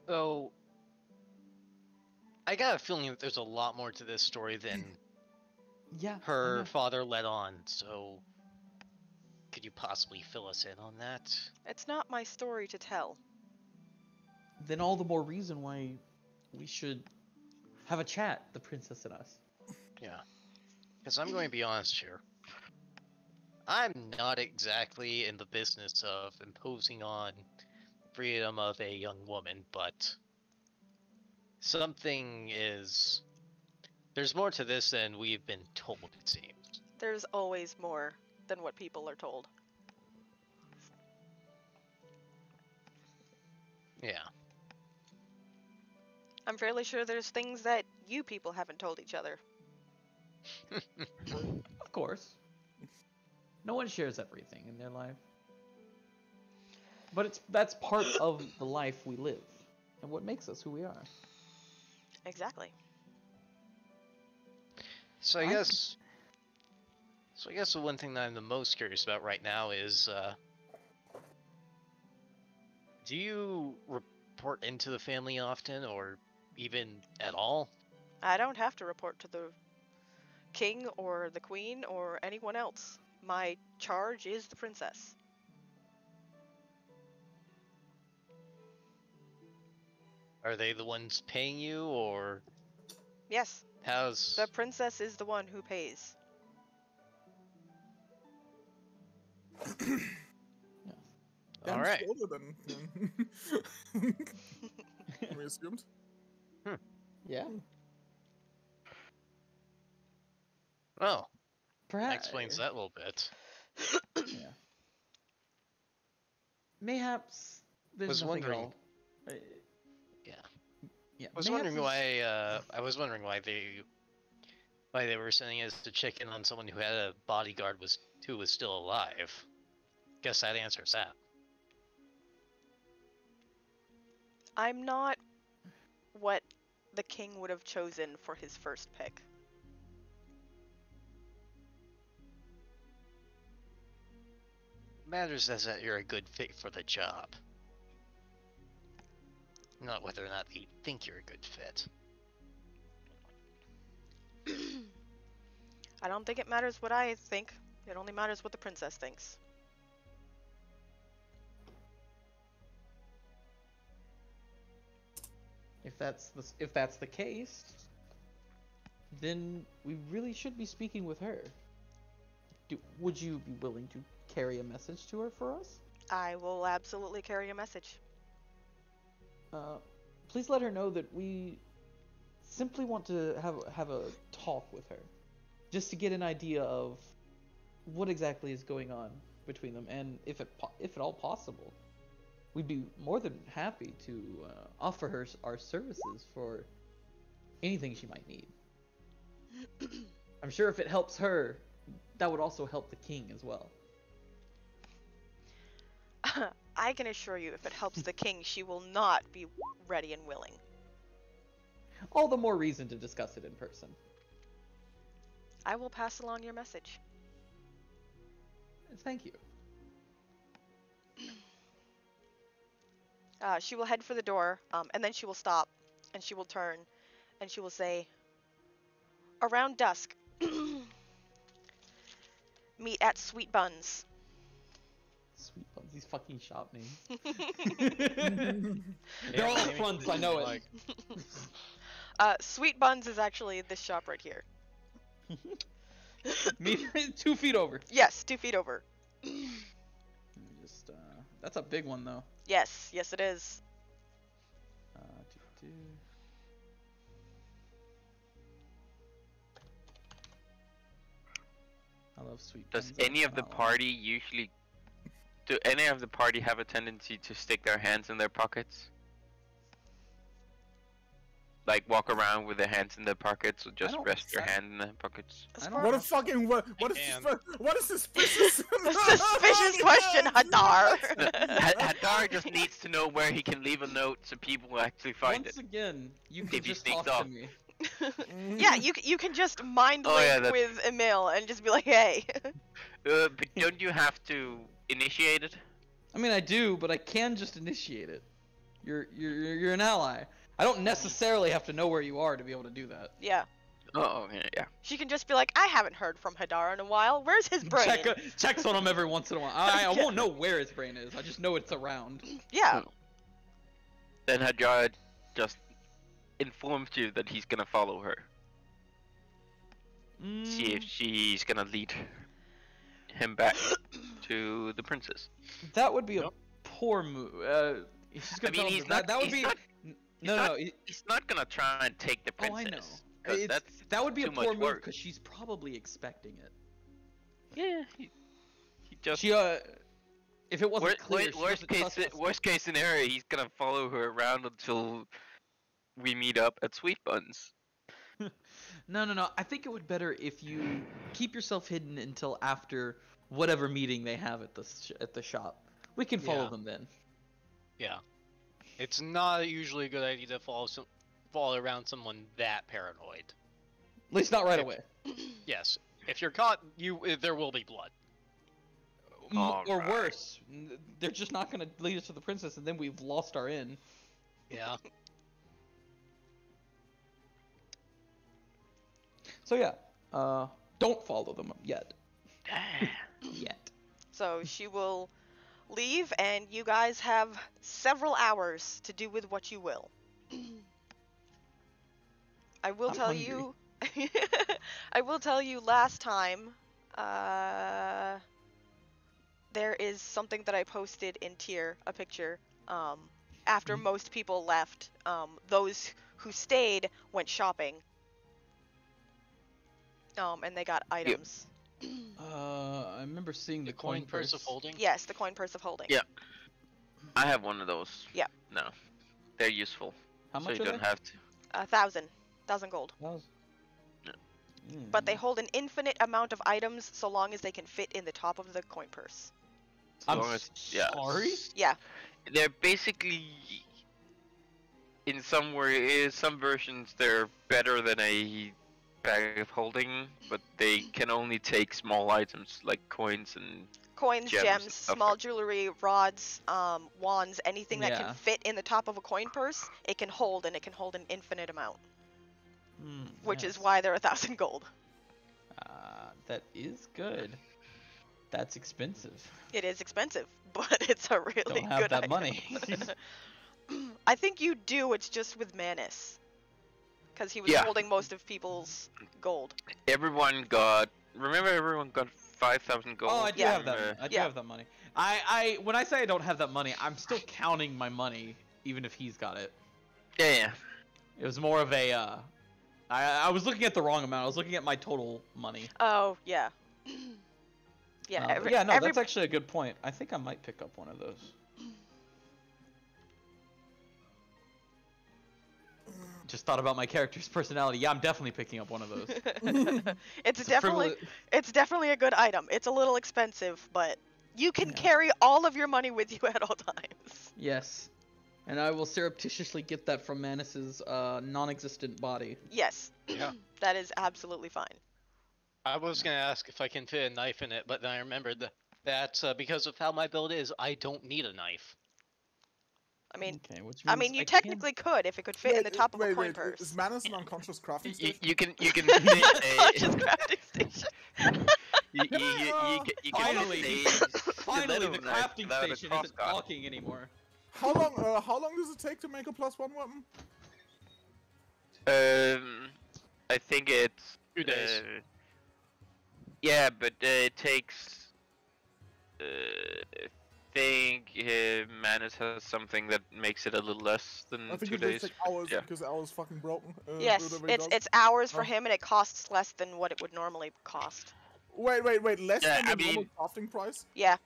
So, I got a feeling that there's a lot more to this story than her father let on, so could you possibly fill us in on that? It's not my story to tell. Then all the more reason why we should have a chat, the princess and us. Yeah. Because I'm going to be honest here. I'm not exactly in the business of imposing on freedom of a young woman, but there's more to this than we've been told, it seems. There's always more than what people are told. Yeah. I'm fairly sure there's things that you people haven't told each other. Of course. No one shares everything in their life. But that's part of the life we live, and what makes us who we are. Exactly. So I guess the one thing that I'm the most curious about right now is, do you report into the family often, or even at all? I don't have to report to the king or the queen or anyone else. My charge is the princess. Are they the ones paying you, or? Yes. How's... The princess is the one who pays. All right. We assumed. Yeah. Oh. Perhaps That explains that a little bit. Yeah. mayhaps there's Was nothing wondering- at all. Yeah. Yeah. I was mayhaps wondering there's- why. I was wondering why they were sending us to check in on someone who had a bodyguard who was still alive. Guess that answers that. I'm not what the king would have chosen for his first pick. Matters is that you're a good fit for the job. Not whether or not they think you're a good fit. I don't think it matters what I think. It only matters what the princess thinks. If that's the case, then we really should be speaking with her. Would you be willing to carry a message to her for us? I will absolutely carry a message. Please let her know that we simply want to have a talk with her, just to get an idea of what exactly is going on between them, and if at all possible, we'd be more than happy to offer her our services for anything she might need. I'm sure if it helps her, that would also help the king as well. I can assure you, if it helps the king, she will not be ready and willing. All the more reason to discuss it in person. I will pass along your message. Thank you. She will head for the door, and then she will stop, and she will turn, and she will say, "Around dusk, meet at Sweet Buns." Sweet Buns, these fucking shop names. Yeah, They're all maybe- fronts, I know it. Sweet Buns is actually this shop right here. Me 2 feet over. Yes, 2 feet over. Just that's a big one though. Yes, yes it is. Doo-doo. I love Sweet Does Buns. any of the party usually... Do any of the party have a tendency to stick their hands in their pockets? Like walk around with their hands in their pockets, or just don't- rest their hand in their pockets? As I far don't- What a fucking what is can. what is suspicious? Suspicious question, Hadar. Hadar just needs to know where he can leave a note so people will actually find Once it. again, you If can he just sneaks talk off. to me. Yeah, you can just mind Oh, link yeah, that's- with Iimeyl and just be like, hey. But don't you have to initiate it? I mean, I do, but I can just initiate it. You're an ally. I don't necessarily have to know where you are to be able to do that. Yeah. Oh, okay, yeah. She can just be like, I haven't heard from Hadar in a while. Where's his brain? Checks on him every once in a while. I won't know where his brain is. I just know it's around. Yeah. Then Hadar just informs you that he's gonna follow her. See if she's gonna lead him back to the princess. That would be Nope. a poor move. He's I gonna mean, tell him he's that. not. That would he's be. not- No, not- no. He's not gonna try and take the Oh, I princess. know. 'cause That's That would be a too poor much move work. because she's probably expecting it. Yeah. He just. She if it wasn't clear, she worst doesn't trust us. worst case scenario, he's gonna follow her around until we meet up at Sweet Buns. No. I think it would better if you keep yourself hidden until after whatever meeting they have at the shop. We can follow Yeah. them then. Yeah. It's not usually a good idea to follow around someone that paranoid. At least not right If- away. Yes. If you're caught, there will be blood. Or Alright. worse, they're just not going to lead us to the princess, and then we've lost our inn. Yeah. So yeah, don't follow them yet. Yet. So she will leave, and you guys have several hours to do with what you will. I will I'm tell hungry. you. I will tell you. Last time, there is something that I posted in tier, a picture. After most people left, those who stayed went shopping. And they got items. I remember seeing The coin purse of holding? Yes, the coin purse of holding. Yeah. I have one of those. Yeah. No, they're useful. How much so are you don't they? have to. 1,000 gold. Yeah. But they hold an infinite amount of items so long as they can fit in the top of the coin purse. As I'm long as, yeah. sorry? Yeah. They're basically, in some versions, they're better than a bag of holding, but they can only take small items like coins and Coins, Gems, gems, stuff small like- jewelry, rods, wands, anything that Yeah. can fit in the top of a coin purse, it can hold, and it can hold an infinite amount. Which is yes. why they're 1,000 gold. That is good. That's expensive. It is expensive, but it's a really Don't have good that item. money. I think you do, it's just with Manus. Because he was Yeah. holding most of people's gold. everyone got. Remember, everyone got 5,000 gold. Oh, I do Yeah. have that. I do Yeah. have that money. When I say I don't have that money, I'm still counting my money, even if he's got it. Yeah. It was more of a. I was looking at the wrong amount. I was looking at my total money. Oh, yeah. Yeah, But yeah, no, that's actually a good point. I think I might pick up one of those. Just thought about my character's personality. Yeah, I'm definitely picking up one of those. it's a definitely frivolo- it's definitely a good item. It's a little expensive, but you can Yeah. carry all of your money with you at all times. Yes. And I will surreptitiously get that from Manus's non-existent body. Yes. Yeah. That is absolutely fine. I was gonna ask if I can fit a knife in it, but then I remembered that because of how my build is, I don't need a knife. I mean, Okay, which I means mean, you can- technically could if it could fit in the top of a coin purse. Is Manus an unconscious crafting You station? can fit Unconscious a. crafting station. You can Finally. fit a Finally, the stiletto knife crafting without a station cross isn't guard. talking anymore. How long does it take to make a +1 weapon? I think it's 2 days. Yeah, but it takes. I think Manus has something that makes it a little less than I think 2 it takes days. like hours Yeah. because hours fucking broken. Yes, whatever he does. it's hours for Oh. him, and it costs less than what it would normally cost. Wait, less Yeah, than the I normal mean- crafting price? Yeah.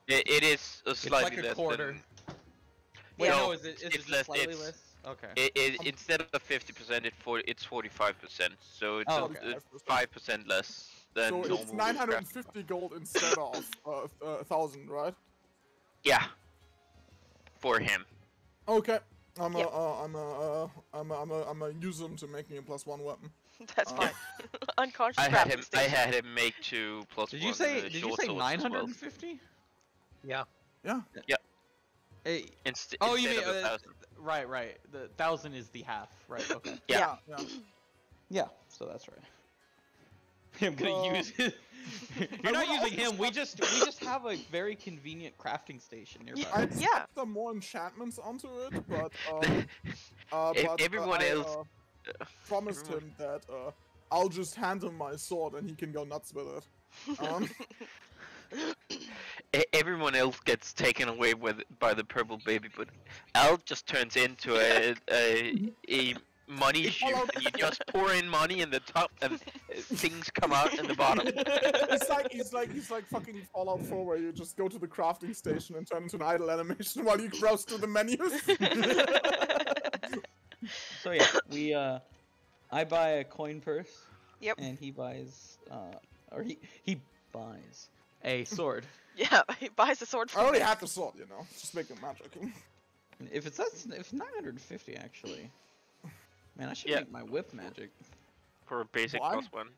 It is a It's slightly like a less quarter. than. Wait, No, no, is it it's just less- slightly it's- less? Okay. Instead of 50%, it's 45%. So it's Oh, okay. 5% less than So normal. it's 950 gold instead of 1,000, right? Yeah. For him. Okay. I'm Yep. a use them to make me a +1 weapon. That's Oh. fine. Unconscious I crafting I station. had him make 2 +1. Did you say short swords as well. 950? Yeah. Yeah. Hey, Instead oh, you of mean 1,000. right. The 1,000 is the half. Right. Okay. Yeah. Yeah. Yeah. So that's right. I'm gonna use it. You're not using him. We just have a very convenient crafting station nearby. I'd Yeah. slap some more enchantments onto it, but Everyone I, else- promised him that I'll just hand him my sword and he can go nuts with it. Everyone else gets taken away by the purple baby, but Al just turns into a money chute, and you just pour in money in the top, and things come out in the bottom. He's like fucking Fallout 4, where you just go to the crafting station and turn into an idle animation while you browse through the menus. So yeah, I buy a coin purse. Yep. And he buys, he buys a sword. Yeah, he buys a sword I from already me. had the sword, just make it magic. If it's 950 actually. Man, I should Yeah. make my whip magic. For a basic Why? +1.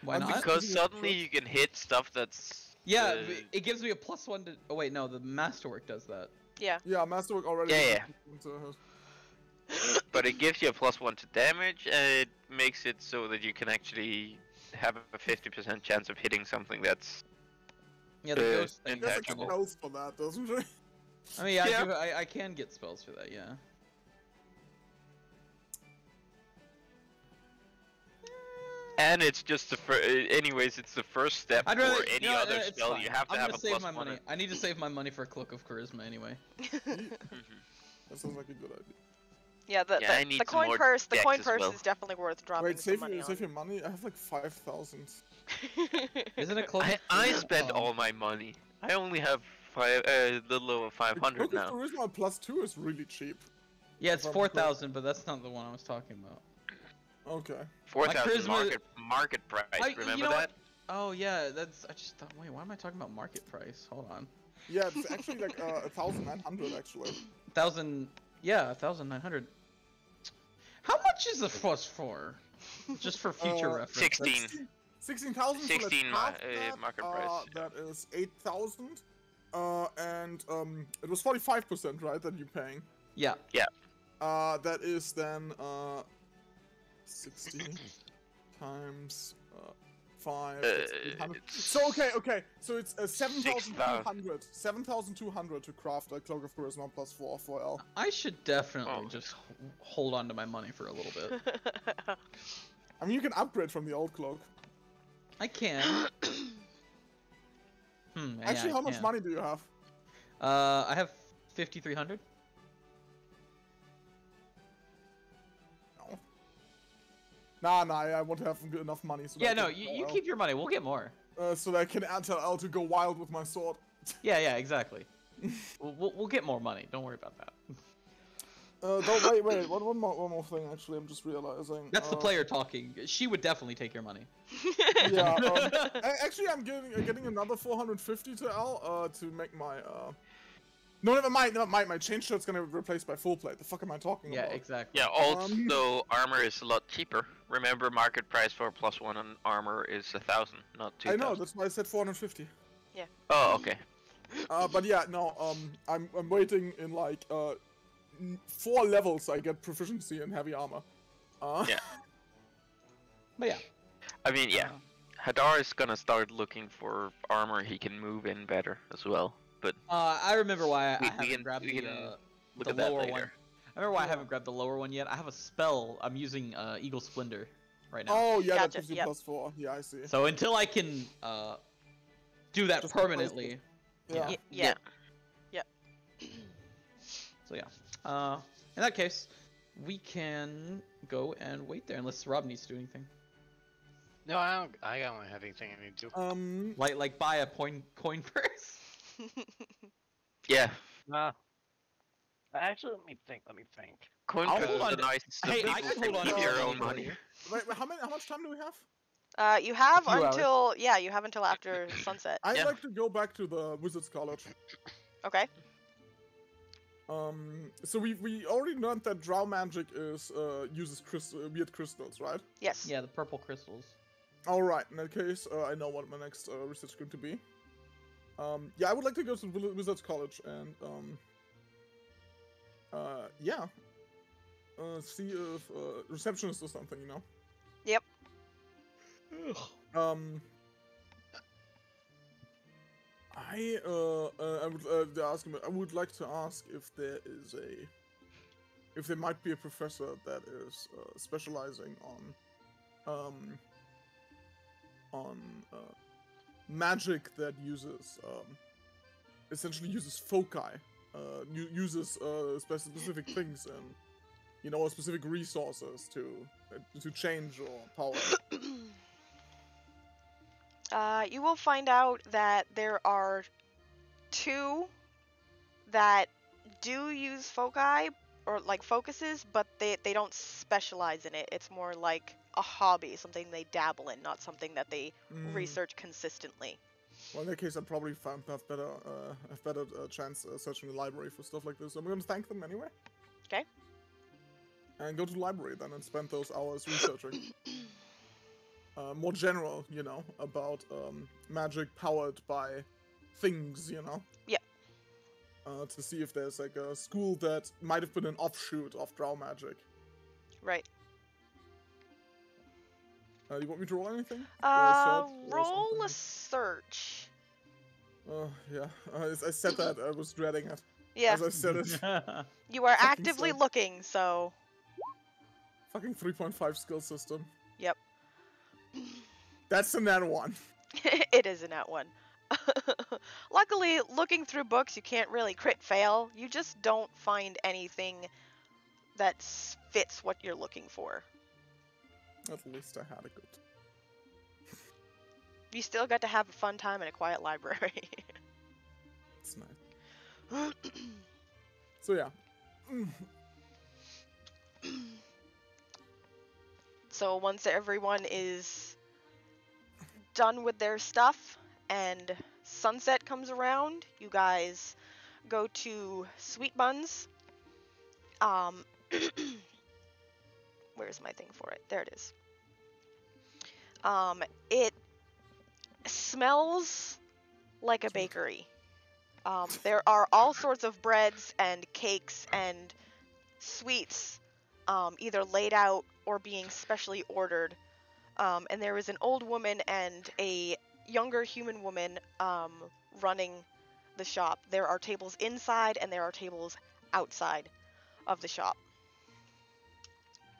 Why I'm not? Because Thinking of suddenly you can hit stuff that's. Yeah, it gives me a +1 to. Oh wait, no, the masterwork does that. Yeah. Yeah, Masterwork already. Yeah. But it gives you a +1 to damage, and it makes it so that you can actually have a 50% chance of hitting something that's. Yeah, the ghost thing. There's a Intangible. spells for that, doesn't she? I mean, Yeah. I can get spells for that, yeah. And it's just the anyways, it's the first step I'd rather, for any you know, other it's spell. fine. You have to I'm have gonna a save my +1. money. I need to save my money for a cloak of charisma anyway. That sounds like a good idea. Yeah, Yeah, I need the some coin more purse, the decks coin as purse well. is definitely worth dropping Wait, some money save your money? I have like 5,000. Isn't it close? I spend all my money. I only have little over 500 Cloak of now. Charisma +2 is really cheap. Yeah, it's If I'm 4,000, but that's not the one I was talking about. Okay. 4,000 charisma- market price. Remember you know that? what? Oh yeah, that's. I just thought. Wait, why am I talking about market price? Hold on. Yeah, it's actually like 1,900 actually. 1,000. Yeah, 1,900. How much is the +4? Just for future reference. 16. 16,000. 16 market price. That is 8,000. And it was 45%, right? That you're paying. Yeah. That is then 60 times 5. That's 800. So okay. So it's 7,200. 7,200 to craft a Cloak of Charisma +4 for L. I should definitely Oh. just hold on to my money for a little bit. I mean, you can upgrade from the old cloak. I can. Actually, how much money do you have? I have 5,300. No. Nah, I won't have enough money. So Yeah, that I no, can you tell keep your money. We'll get more. L, so that I can tell L to go wild with my sword. Yeah, exactly. we'll get more money. Don't worry about that. Wait. One more thing. Actually, I'm just realizing. That's the player talking. She would definitely take your money. Yeah. Actually, I'm getting another 450 to L to make my No, never mind. My chain shirt's gonna be replaced by full plate. The fuck am I talking Yeah, about? exactly. Yeah, also armor is a lot cheaper. Remember, market price for +1 on armor is 1,000, not 2,000. I know. That's why I said 450. Oh, okay. But yeah, no. I'm waiting in like 4 levels. I get proficiency in heavy armor. Yeah. But yeah. I mean, yeah. Hadar is gonna start looking for armor he can move in better as well. But I remember why I we haven't can- grabbed we the can look at that lower later. one. I remember why I haven't grabbed the lower one yet. I have a spell. I'm using Eagle Splendor right now. Oh yeah, that Gotcha, gives you yep. +4. Yeah, I see. So until I can do that Just replace permanently. Yeah. Yeah. So yeah. In that case, we can go and wait there unless Rob needs to do anything. No, I don't have anything I need to do. Like buy a coin purse. Yeah. Actually, let me think. Coin I'll purse hold is on a to- nice Hey, simple I can thing hold on to to your your own money. money. Wait, how much time do we have? You have few hours. until you have until after sunset. I'd Yeah. like to go back to the Wizards College. Okay. So we already learned that drow magic is uses weird crystals, right? Yes. Yeah, the purple crystals. All right. In that case, I know what my next research is going to be. Yeah, I would like to go to Wizards College and yeah, see if receptionist or something, you know. Yep. I would like to ask if there is if there might be a professor that is specializing on magic that uses essentially uses foci, uses specific things and specific resources to change or power. You will find out that there are 2 that do use foci or like focuses, but they don't specialize in it. It's more like a hobby, something they dabble in, not something that they research consistently. Well, in that case, I probably have better chance searching the library for stuff like this. I'm going to thank them anyway. Okay. And go to the library then and spend those hours researching. More general, about magic powered by things, Yeah. To see if there's like a school that might have been an offshoot of drow magic. Right. You want me to roll anything? Or Roll something? a search. Yeah. I said that. I was dreading it. Yeah. As I said it. You are fucking actively search. looking, so. Fucking 3.5 skill system. Yep. That's a nat 1. It is a nat 1. Luckily, looking through books, you can't really crit fail. You just don't find anything that fits what you're looking for. At least I had a good. You still got to have a fun time in a quiet library. That's nice. So yeah. So once everyone is done with their stuff and sunset comes around, you guys go to Sweet Buns. Where's my thing for it? There it is. It smells like a bakery. There are all sorts of breads and cakes and sweets, either laid out or being specially ordered. And there is an old woman and a younger human woman running the shop. There are tables inside and there are tables outside of the shop.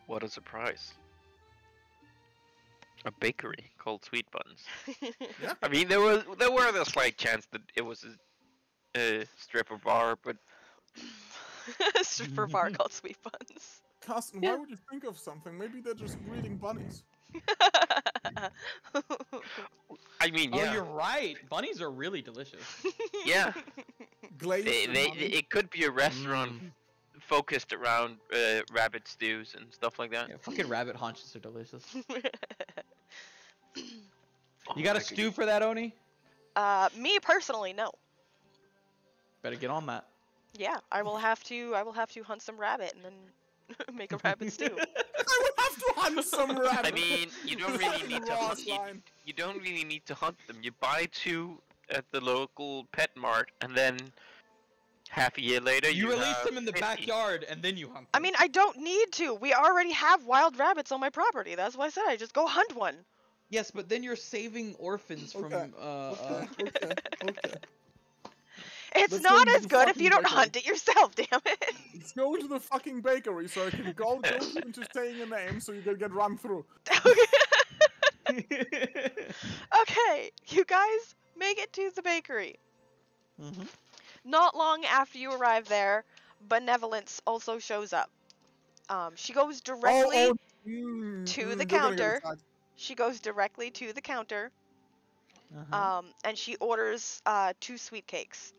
What a surprise. A bakery called Sweet Buns. Yeah. I mean, there were a slight chance that it was a stripper bar, but Stripper bar called Sweet Buns. Carsten, why would you think of something? Maybe they're just breeding bunnies. I mean, yeah, Oh, you're right. Bunnies are really delicious. yeah. Glazed and honey. It could be a restaurant focused around rabbit stews and stuff like that. Yeah, fucking rabbit haunches are delicious. Oh You got a my stew for that, Oni? Me personally, no. Better get on that. Yeah, I will have to hunt some rabbit and then make a rabbit stew. I would have to hunt some rabbits. I mean, you don't really need to Raw hunt. slime. You don't really need to hunt them. You buy 2 at the local pet mart, and then half a year later You release have them in the 50. backyard and then you hunt them. I mean, I don't need to. We already have wild rabbits on my property. That's why I said I just go hunt one. Yes, but then you're saving orphans from Okay. Okay. It's Let's not go to as the good if you fucking don't hunt it yourself, damn it. Let's go to the fucking bakery so I can go into saying a name so you can get run through. Okay, you guys make it to the bakery. Mm-hmm. Not long after you arrive there, Benevolence also shows up. She goes directly to the counter. She goes directly to the counter, and she orders 2 sweet cakes,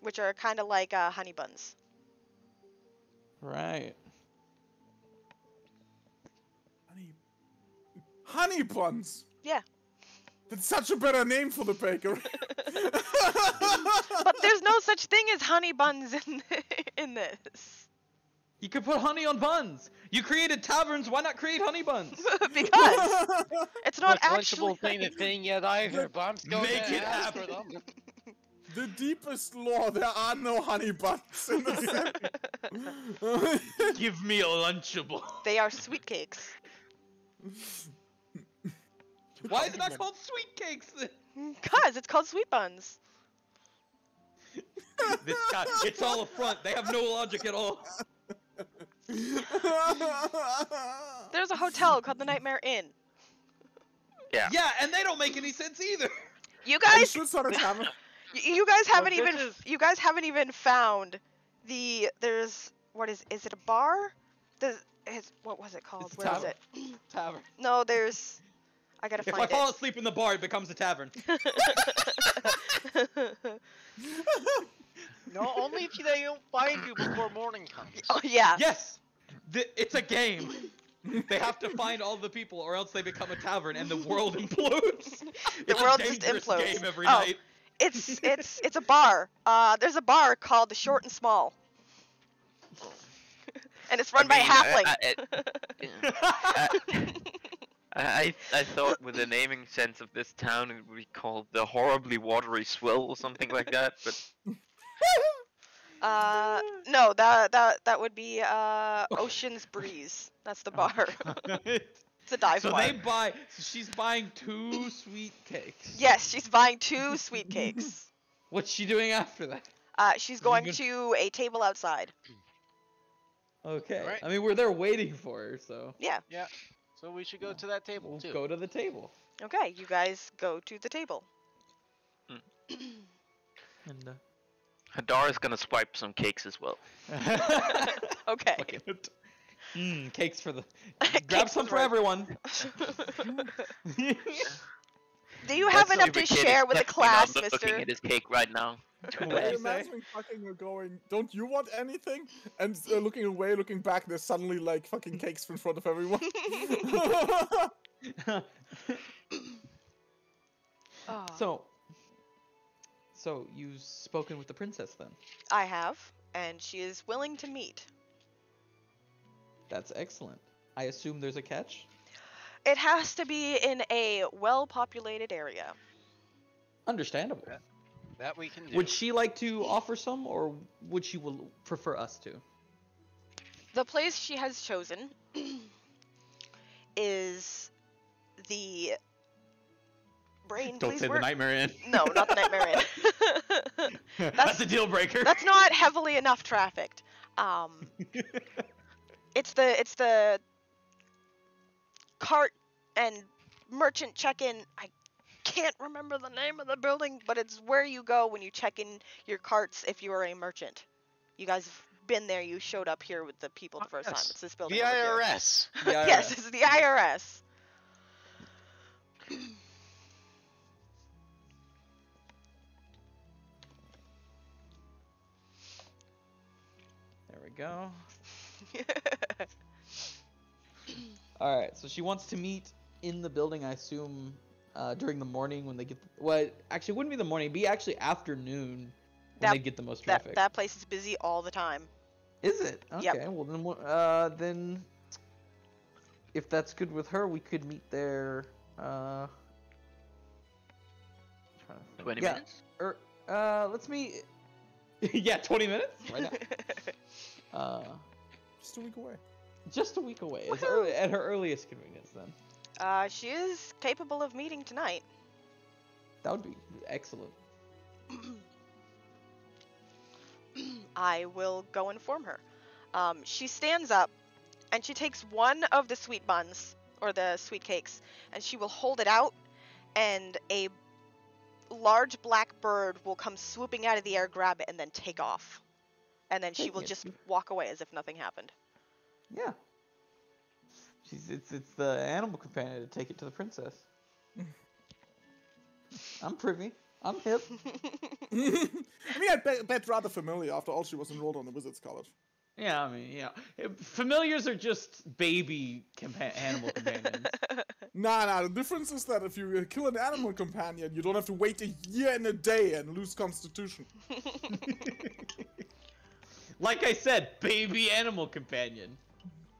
which are kind of like honey buns. Right. Honey buns. Yeah. That's such a better name for the bakery. But there's no such thing as honey buns in this. You could put honey on buns. You created taverns. Why not create honey buns? Because it's not Lunchable actually. thing a thing yet either, but I'm still Make gonna it ask for happen. them. The deepest lore, there are no honey buns in the set. Give me a Lunchable. They are sweet cakes. Why is it not called sweet cakes then? Cause it's called sweet buns. This guy, it's all a front. They have no logic at all. There's a hotel called the Nightmare Inn. Yeah. Yeah, and they don't make any sense either. You I guys, should sort of have you guys haven't this even is- you guys haven't even found there's what is it a bar? What was it called? It's a Where is tavern. it? Tavern. No, there's. I gotta If I find fall asleep in the bar, it becomes a tavern. it. No, only if they don't find you before morning comes. Oh yeah. Yes! It's a game. They have to find all the people, or else they become a tavern, and the world implodes. It's world a just dangerous implodes. game every Oh. night. It's a bar. There's a bar called the Short and Small. And it's run by a halfling. I thought with the naming sense of this town it would be called the Horribly Watery Swill or something like that, but No, that would be Ocean's Breeze. That's the bar. It's a dive So bar. she's buying 2 sweet cakes. Yes, she's buying 2 sweet cakes. What's she doing after that? She's going to a table outside. Okay. Alright. I mean, we're there waiting for her, so Yeah. Yeah, so we should go to that table we'll too. go to the table. Okay, you guys go to the table. And Hadar is gonna swipe some cakes as well. Okay. Cakes for the. Cakes Grab some for for- everyone. Do you have enough to share with the class, looking mister? at his cake right now. Hey, imagine fucking going, don't you want anything? And looking away, looking back, there's suddenly like fucking cakes in front of everyone. Oh. So you've spoken with the princess then? I have, and she is willing to meet. That's excellent. I assume there's a catch? It has to be in a well-populated area. Understandable. That we can do. Would she like to offer some, or would she prefer us to? The place she has chosen is the brain. Don't please say the work. Nightmare Inn. No, not the Nightmare Inn. That's a deal breaker. That's not heavily enough trafficked. It's the cart and merchant check-in. I can't remember the name of the building, but it's where you go when you check in your carts if you are a merchant. You guys have been there. You showed up here with the people the first time. It's this building. The over here. IRS. The IRS. Yes, it's the IRS. There we go. Alright, so she wants to meet in the building, I assume, during the morning when they get... Well, actually, it wouldn't be the morning. It'd be actually afternoon when they get the most traffic. That place is busy all the time. Is it? Okay, Yep. well then if that's good with her, we could meet there, 20 yeah, minutes? let's meet... yeah, 20 minutes? Right now. Just a week away. Just a week away. It's Woohoo! early, at her earliest convenience, then. She is capable of meeting tonight. That would be excellent. I will go inform her. She stands up, and she takes one of the sweet buns, or the sweet cakes, and she will hold it out, and a large black bird will come swooping out of the air, grab it, and then take off. And then she will just walk away as if nothing happened. Yeah. It's the animal companion to take it to the princess. I'm privy. I'm hip. I mean, I bet rather familiar. After all, she was enrolled on the Wizards College. Yeah, I mean, yeah. Familiars are just baby animal companions. Nah, the difference is that if you kill an animal companion, you don't have to wait a year and a day and lose constitution. Like I said, baby animal companion.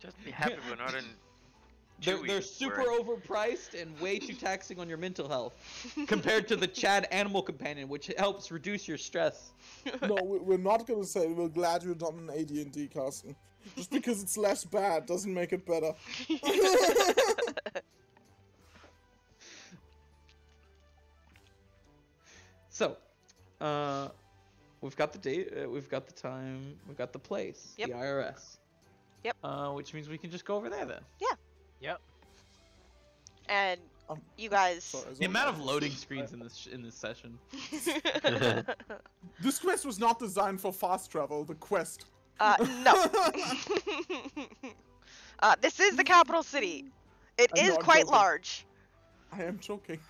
Just be happy we're not in. They're super overpriced and way too taxing on your mental health compared to the Chad animal companion, which helps reduce your stress. No, we're not gonna say we're glad you're not an AD&D, Carsten. Just because it's less bad doesn't make it better. So, we've got the date, we've got the time, we've got the place, Yep. the IRS. Yep. Which means we can just go over there then. Yep. And you guys... Sorry, The amount of loading screens in this session. This quest was not designed for fast travel, the quest. No. This is the capital city. It I know, is I'm quite joking. large. I am joking.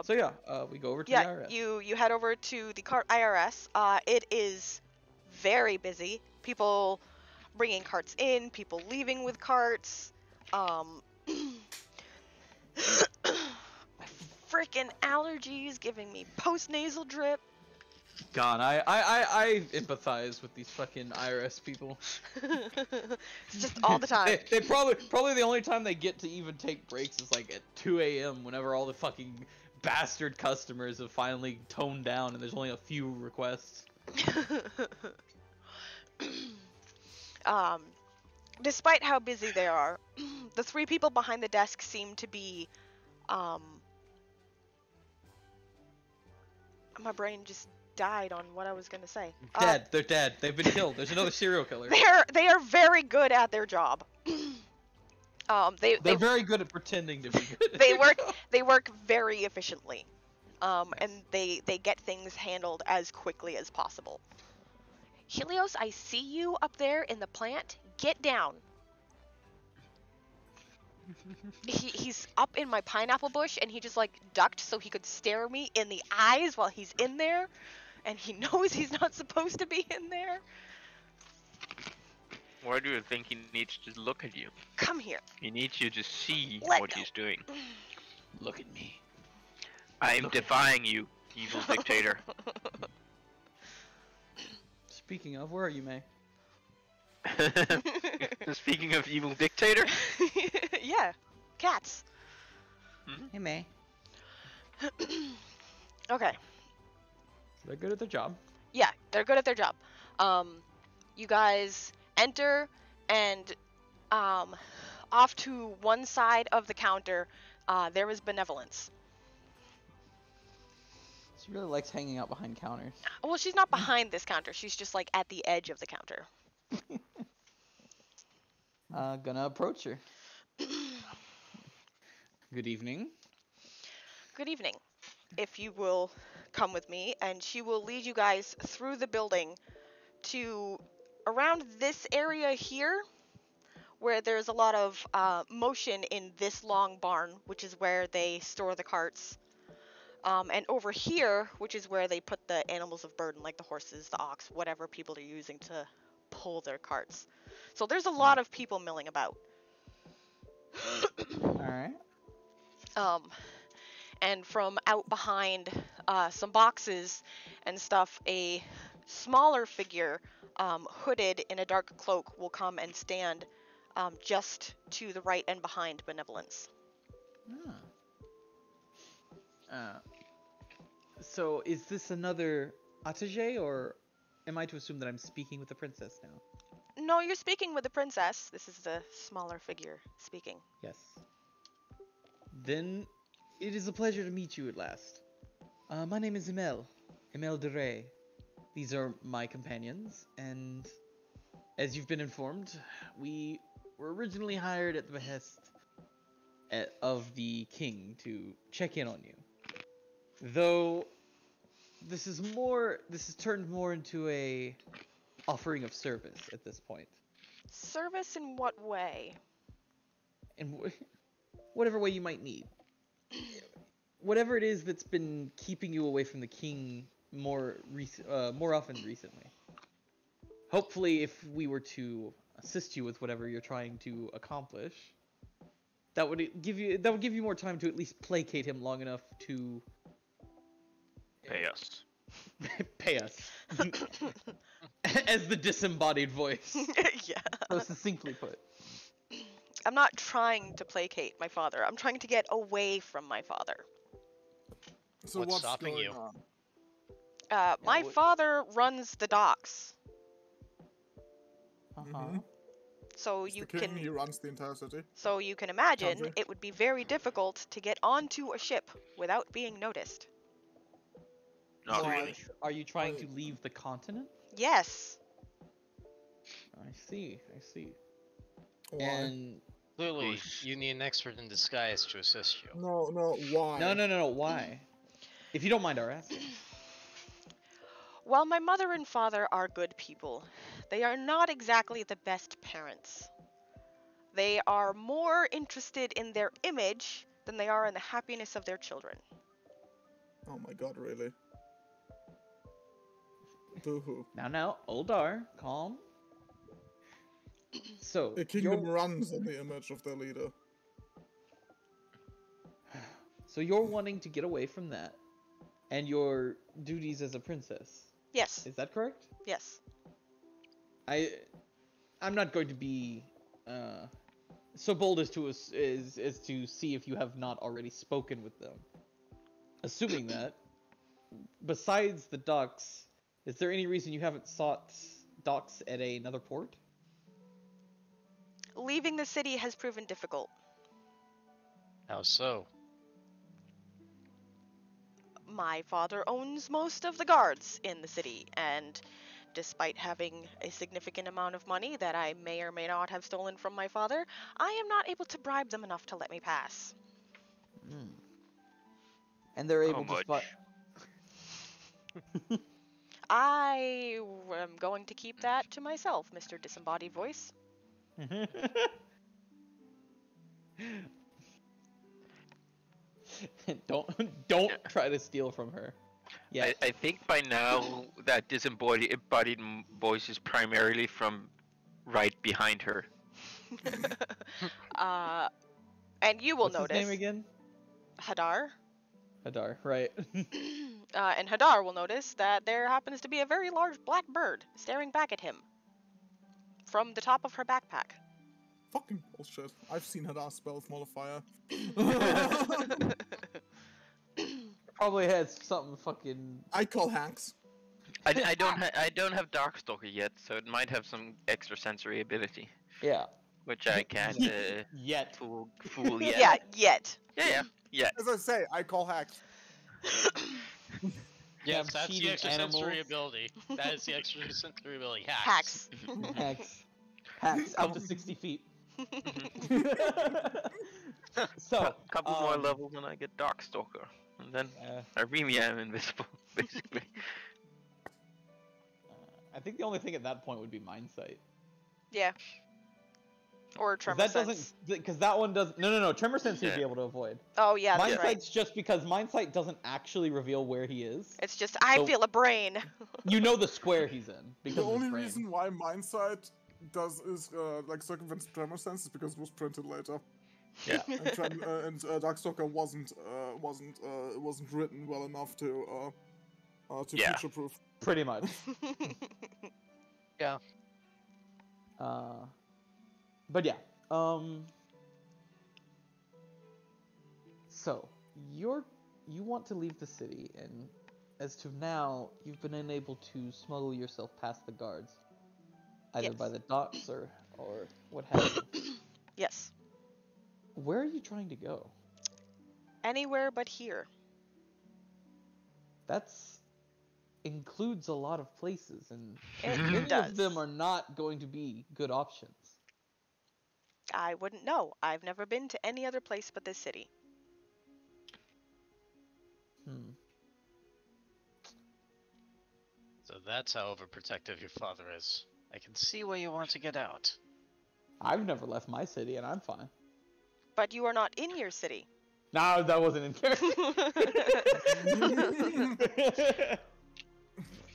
So yeah, we go over to the Yeah, IRS. you head over to the IRS. It is very busy. People bringing carts in, people leaving with carts. My freaking allergies giving me post-nasal drip. God, I empathize with these fucking IRS people. It's just all the time. They probably the only time they get to even take breaks is like at 2 a.m. whenever all the fucking bastard customers have finally toned down and there's only a few requests. Despite how busy they are, the three people behind the desk seem to be, my brain just died on what I was gonna say. Dead. They're dead. They've been killed. There's another serial killer. They are very good at their job. They're very good at pretending to be good. They work very efficiently, and they get things handled as quickly as possible. Helios, I see you up there in the plant. Get down. he's up in my pineapple bush, and he just like ducked so he could stare me in the eyes while he's in there, and he knows he's not supposed to be in there. Why do you think he needs to look at you? Come here. He needs you to see Let what go. he's doing. Look at me. I am defying you, evil dictator. Speaking of, where are you, May? Speaking of evil dictator, Yeah, cats. Hey, May. Okay. They're good at their job. Yeah, they're good at their job. You guys enter, and off to one side of the counter, there is benevolence. She really likes hanging out behind counters. Well, she's not behind this counter. She's just like at the edge of the counter. Gonna approach her. Good evening. Good evening. If you will come with me, and she will lead you guys through the building to around this area here, where there's a lot of motion in this long barn, which is where they store the carts. And over here, which is where they put the animals of burden, like the horses, the ox, whatever people are using to pull their carts. So there's a lot of people milling about. Alright. And from out behind some boxes and stuff, a smaller figure, hooded in a dark cloak, will come and stand just to the right and behind Benevolence. So is this another attaché, or am I to assume that I'm speaking with the princess now? No, you're speaking with the princess. This is the smaller figure speaking. Yes. Then it is a pleasure to meet you at last. My name is Iimeyl de Rey. These are my companions, and as you've been informed, we were originally hired at the behest of the king to check in on you. Though this is turned more into a offering of service at this point. Service in what way? In whatever way you might need. Whatever it is that's been keeping you away from the king more often recently. Hopefully, if we were to assist you with whatever you're trying to accomplish, that would give you more time to at least placate him long enough to pay us. Pay us. As the disembodied voice. Yeah. So succinctly put. I'm not trying to placate my father. I'm trying to get away from my father. So What's what's stopping going you? on? My father runs the docks, Uh-huh. so He's you the king, can he runs the entire city. so you can imagine Country. it would be very difficult to get onto a ship without being noticed. Not Why? really. Are you trying to leave the continent? Yes. I see. Why? And Clearly, Whoosh. you need an expert in disguise to assist you. No, why? no. Why? If you don't mind our asking. While my mother and father are good people, they are not exactly the best parents. They are more interested in their image than they are in the happiness of their children. Oh my god, really? Boo-hoo. Now, Oldar, calm. So, A kingdom runs on the image of their leader. you're wanting to get away from that and your duties as a princess. Yes. Is that correct? Yes. I'm not going to be so bold as to see if you have not already spoken with them. Assuming that, besides the docks, is there any reason you haven't sought docks at another port? Leaving the city has proven difficult. How so? My father owns most of the guards in the city, and despite having a significant amount of money that I may or may not have stolen from my father, I am not able to bribe them enough to let me pass. And they're How able to much? spot. I am going to keep that to myself, Mr. Disembodied Voice. don't try to steal from her. Yeah. I think by now that disembodied voice is primarily from right behind her. And you will What's notice his name again? Hadar. Hadar, right. And Hadar will notice that there happens to be a very large black bird staring back at him from the top of her backpack. Fucking bullshit. I've seen Hadar spell Small of Fire. Probably has something fucking. I call hacks. I don't have Darkstalker yet, so it might have some extrasensory ability, Yeah. which I can't Yet. fool yet. Yeah, yet. Yeah. As I say, I call hacks. Yes, Have that's the cheating extrasensory animals. ability. That is the extrasensory ability. Hacks. Hacks. Hacks up to 60 feet. So, Couple more levels and I get Darkstalker, and then Iimeyl am invisible, basically. I think the only thing at that point would be Mind Sight. Yeah. Or Tremor That Sense. doesn't, because that one does. No. Tremor Sense you'd Yeah. be able to avoid. Oh yeah, that's Mind right. Sight's just because Mind Sight doesn't actually reveal where he is. It's just I So- feel a brain. You know the square he's in because The of his only brain. reason why Mindsight is like circumvents Tremor Sense is because it was printed later. Yeah. And Darkstalker wasn't written well enough to Yeah. future proof. Pretty much. Yeah. But yeah. So you want to leave the city, and as to now, you've been unable to smuggle yourself past the guards, either Yes. by the docks or what have you. Yes. Where are you trying to go? Anywhere but here. That's includes a lot of places, and It many does. of them are not going to be good options. I wouldn't know. I've never been to any other place but this city. So that's how overprotective your father is. I can see why you want to get out. I've never left my city, and I'm fine. But you are not in your city. No, that wasn't in character.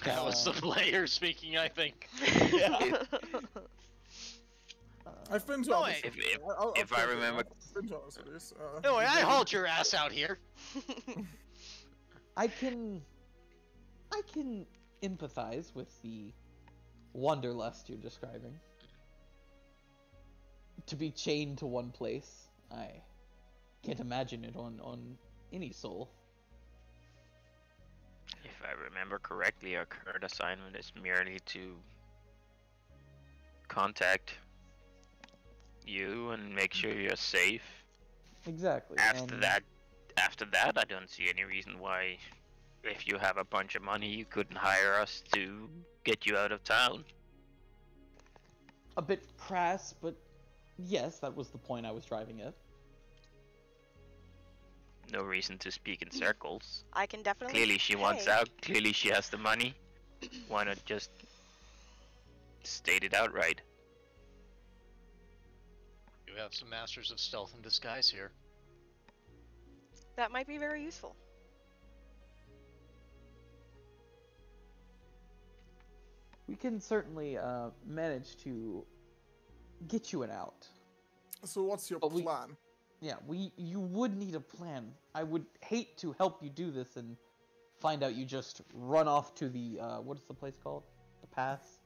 That was the player speaking, I think. Yeah. I've been to No, other I- cities. if I remember- I've been to other cities. No, I hauled your ass out here. I can empathize with the wanderlust you're describing. To be chained to one place, I can't imagine it on any soul. If I remember correctly, our current assignment is merely to contact you and make sure you're safe. Exactly. After and that, I don't see any reason why, if you have a bunch of money, you couldn't hire us to get you out of town. a bit crass, but yes, that was the point I was driving at. No reason to speak in circles. I can definitely. Clearly she wants pay. out, clearly she has the money. Why not just state it outright? You have some masters of stealth and disguise here. That might be very useful. We can certainly manage to get you an out. So what's your But we- plan? Yeah, you would need a plan. I would hate to help you do this and find out you just run off to the what is the place called? The pass?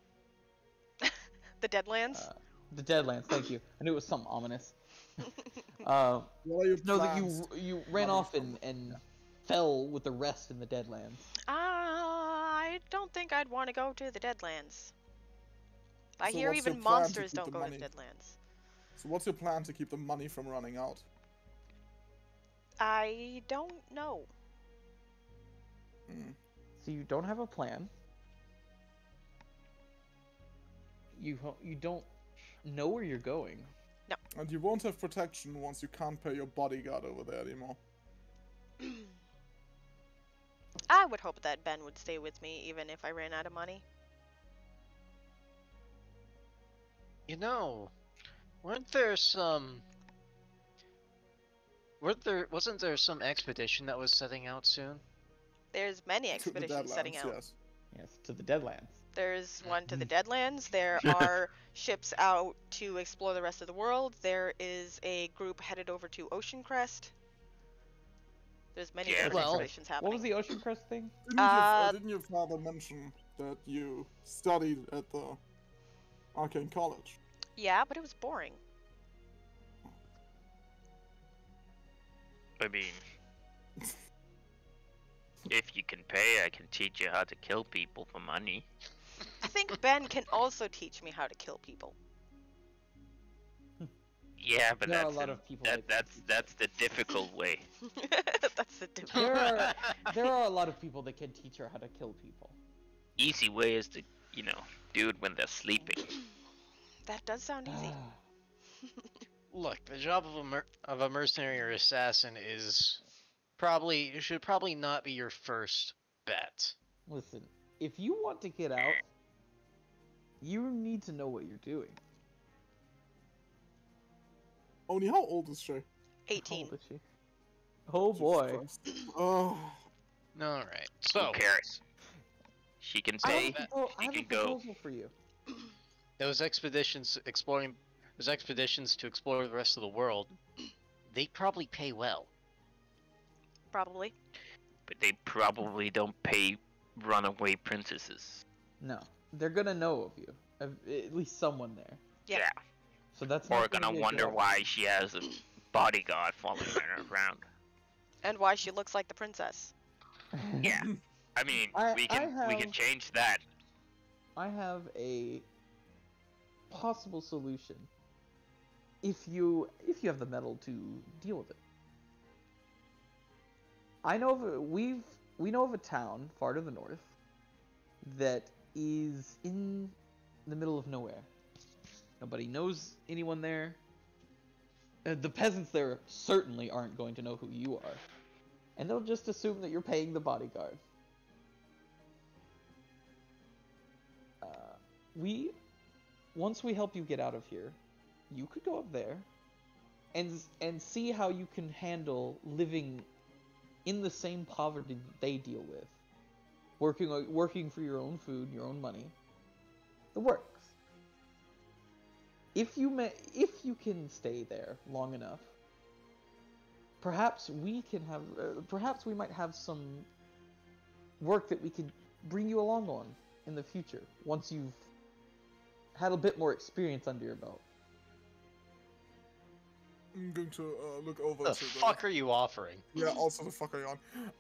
The Deadlands. The Deadlands. Thank you. I knew it was something ominous. What are your No, that plans? you ran off and fell with the rest in the Deadlands. I don't think I'd want to go to the Deadlands. I So hear what's your even plan to monsters keep don't the go to money? the Deadlands. So what's your plan to keep the money from running out? I don't know. Hmm. So you don't have a plan. You don't know where you're going. And you won't have protection once you can't pay your bodyguard over there anymore. I would hope that Ben would stay with me even if I ran out of money. You know, weren't there some Wasn't there some expedition that was setting out soon? There's many To the expeditions setting Deadlands, out. yes. Yes, to the Deadlands. There's one to the Deadlands. There are ships out to explore the rest of the world. There is a group headed over to Ocean Crest. There's many Yeah. different Well, expeditions happening. What was the Ocean Crest thing? Didn't your father mention that you studied at the Arcane College? Yeah, but it was boring. I mean, if you can pay, I can teach you how to kill people for money. I think Ben can also teach me how to kill people. Yeah, but There are a that's lot of people that, that that's the difficult way. That's the difference. there are a lot of people that can teach her how to kill people. Easy way is to, do it when they're sleeping. That does sound easy. Look, the job of a mercenary or assassin should probably not be your first bet. Listen, if you want to get out, you need to know what you're doing. Oni, how old is she? How 18. old is she? Oh boy. Oh, Alright, so Who cares? She can I say, have she a can go. proposal for you. those expeditions to explore the rest of the world, they probably pay well. Probably. But they probably don't pay runaway princesses. No, they're gonna know of you. At least someone there. Yeah. So that's Or not gonna be a wonder good why she has a bodyguard following her around. And why she looks like the princess. option. Yeah. I mean, we can change that. I have a possible solution. If you have the metal to deal with it. We know of a town far to the north that is in the middle of nowhere. Nobody knows anyone there. The peasants there certainly aren't going to know who you are. And they'll just assume that you're paying the bodyguard. Once we help you get out of here, you could go up there and see how you can handle living in the same poverty they deal with. Working for your own food, your own money. The works. If you can stay there long enough, perhaps we might have some work that we could bring you along on in the future once you've had a bit more experience under your belt. I'm going to look over The to fuck are you offering? Yeah, also the fuck are you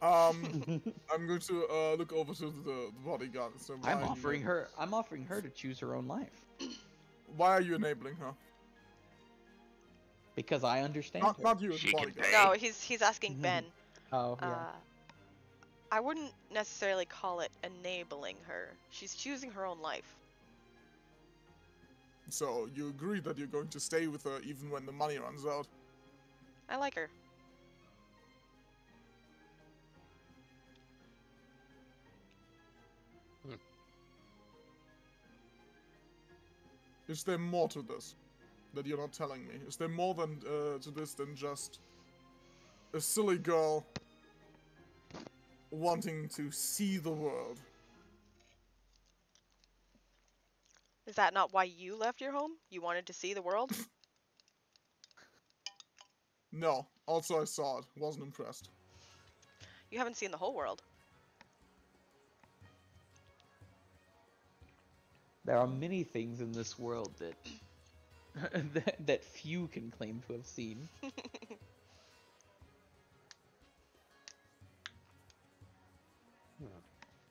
on? I'm going to look over to the bodyguard. So I'm offering her to choose her own life Why are you enabling her? because I understand her. Not you, as She the can bodyguard. pay. No, he's asking Ben. Oh yeah. I wouldn't necessarily call it enabling her. She's choosing her own life. So you agree that you're going to stay with her even when the money runs out? I like her. Is there more to this that you're not telling me? Is there more than to this than just a silly girl wanting to see the world? Is that not why you left your home? You wanted to see the world? No. Also, I saw it. Wasn't impressed. You haven't seen the whole world. There are many things in this world that that few can claim to have seen.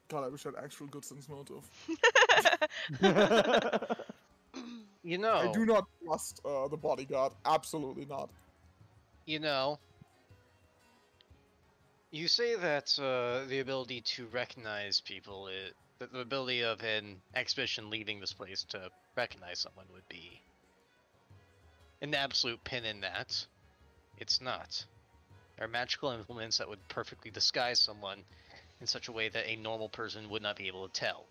God, I wish I had actual good sense motive. You know, I do not trust the bodyguard. Absolutely not. you know, you say that the ability to recognize people, that the ability of an expedition leaving this place to recognize someone would be an absolute pin in that. It's not. There are magical implements that would perfectly disguise someone in such a way that a normal person would not be able to tell.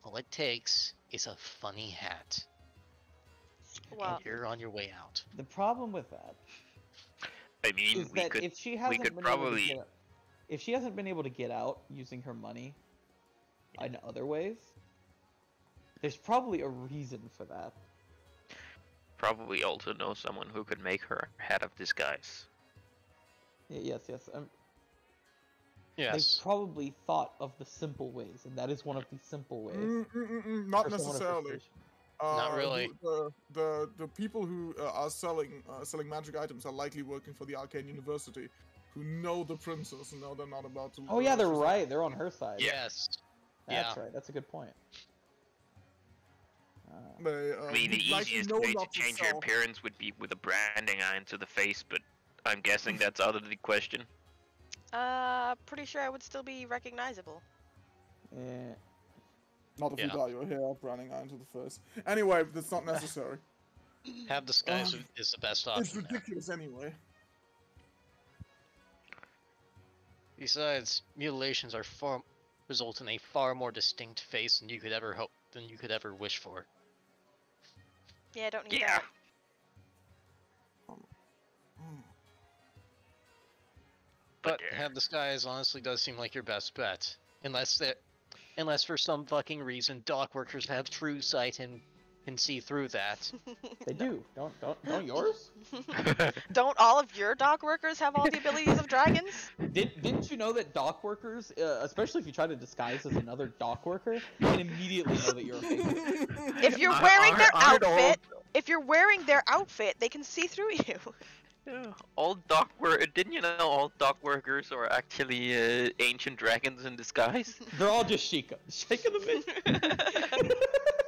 All it takes is a funny hat. Well, and you're on your way out. The problem with that I mean, is that if she hasn't could been probably- able to if she hasn't been able to get out using her money in other ways, there's probably a reason for that. probably also know someone who could make her head of disguise. Yes. They Yes. probably thought of the simple ways, and that is one of the simple ways. Not for someone of necessarily. persuasion. Not really. The people who are selling magic items are likely working for the Arcane University, who know the princess and know they're not about to. Oh yeah, they're she's- right. They're on her side. Yes. That's yeah. right. That's a good point. They, I mean, the likely easiest know way to not change your sell. appearance would be with a branding iron to the face, but I'm guessing that's out of the question. pretty sure I would still be recognizable. Yeah. Not if you Yeah. dye your hair branding iron to the face. Anyway, that's not necessary. Have disguise is the best It's option there. ridiculous anyway. Besides, mutilations result in a far more distinct face than you could ever wish for. Yeah, I don't need Yeah. that. But have disguise honestly does seem like your best bet, unless for some fucking reason dock workers have true sight and can see through that. They do. Don't yours? Don't all of your dock workers have all the abilities of dragons? Didn't you know that dock workers, especially if you try to disguise as another dock worker, can immediately know that you're a fake? If you're I- wearing I- their I don't- outfit, if you're wearing their outfit, they can see through you. Yeah, didn't you know all dock workers are actually ancient dragons in disguise? They're all just Sheikah. Sheikah the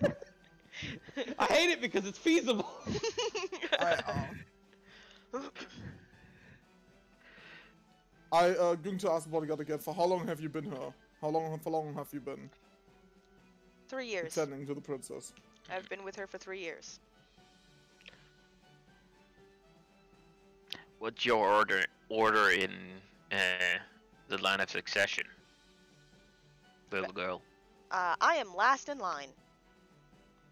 Mist. I hate it because it's feasible. I going to ask the bodyguard again. For how long have you been here? How long have you been 3 years. tending to the princess? I've been with her for 3 years. What's your order in the line of succession, little girl? I am last in line.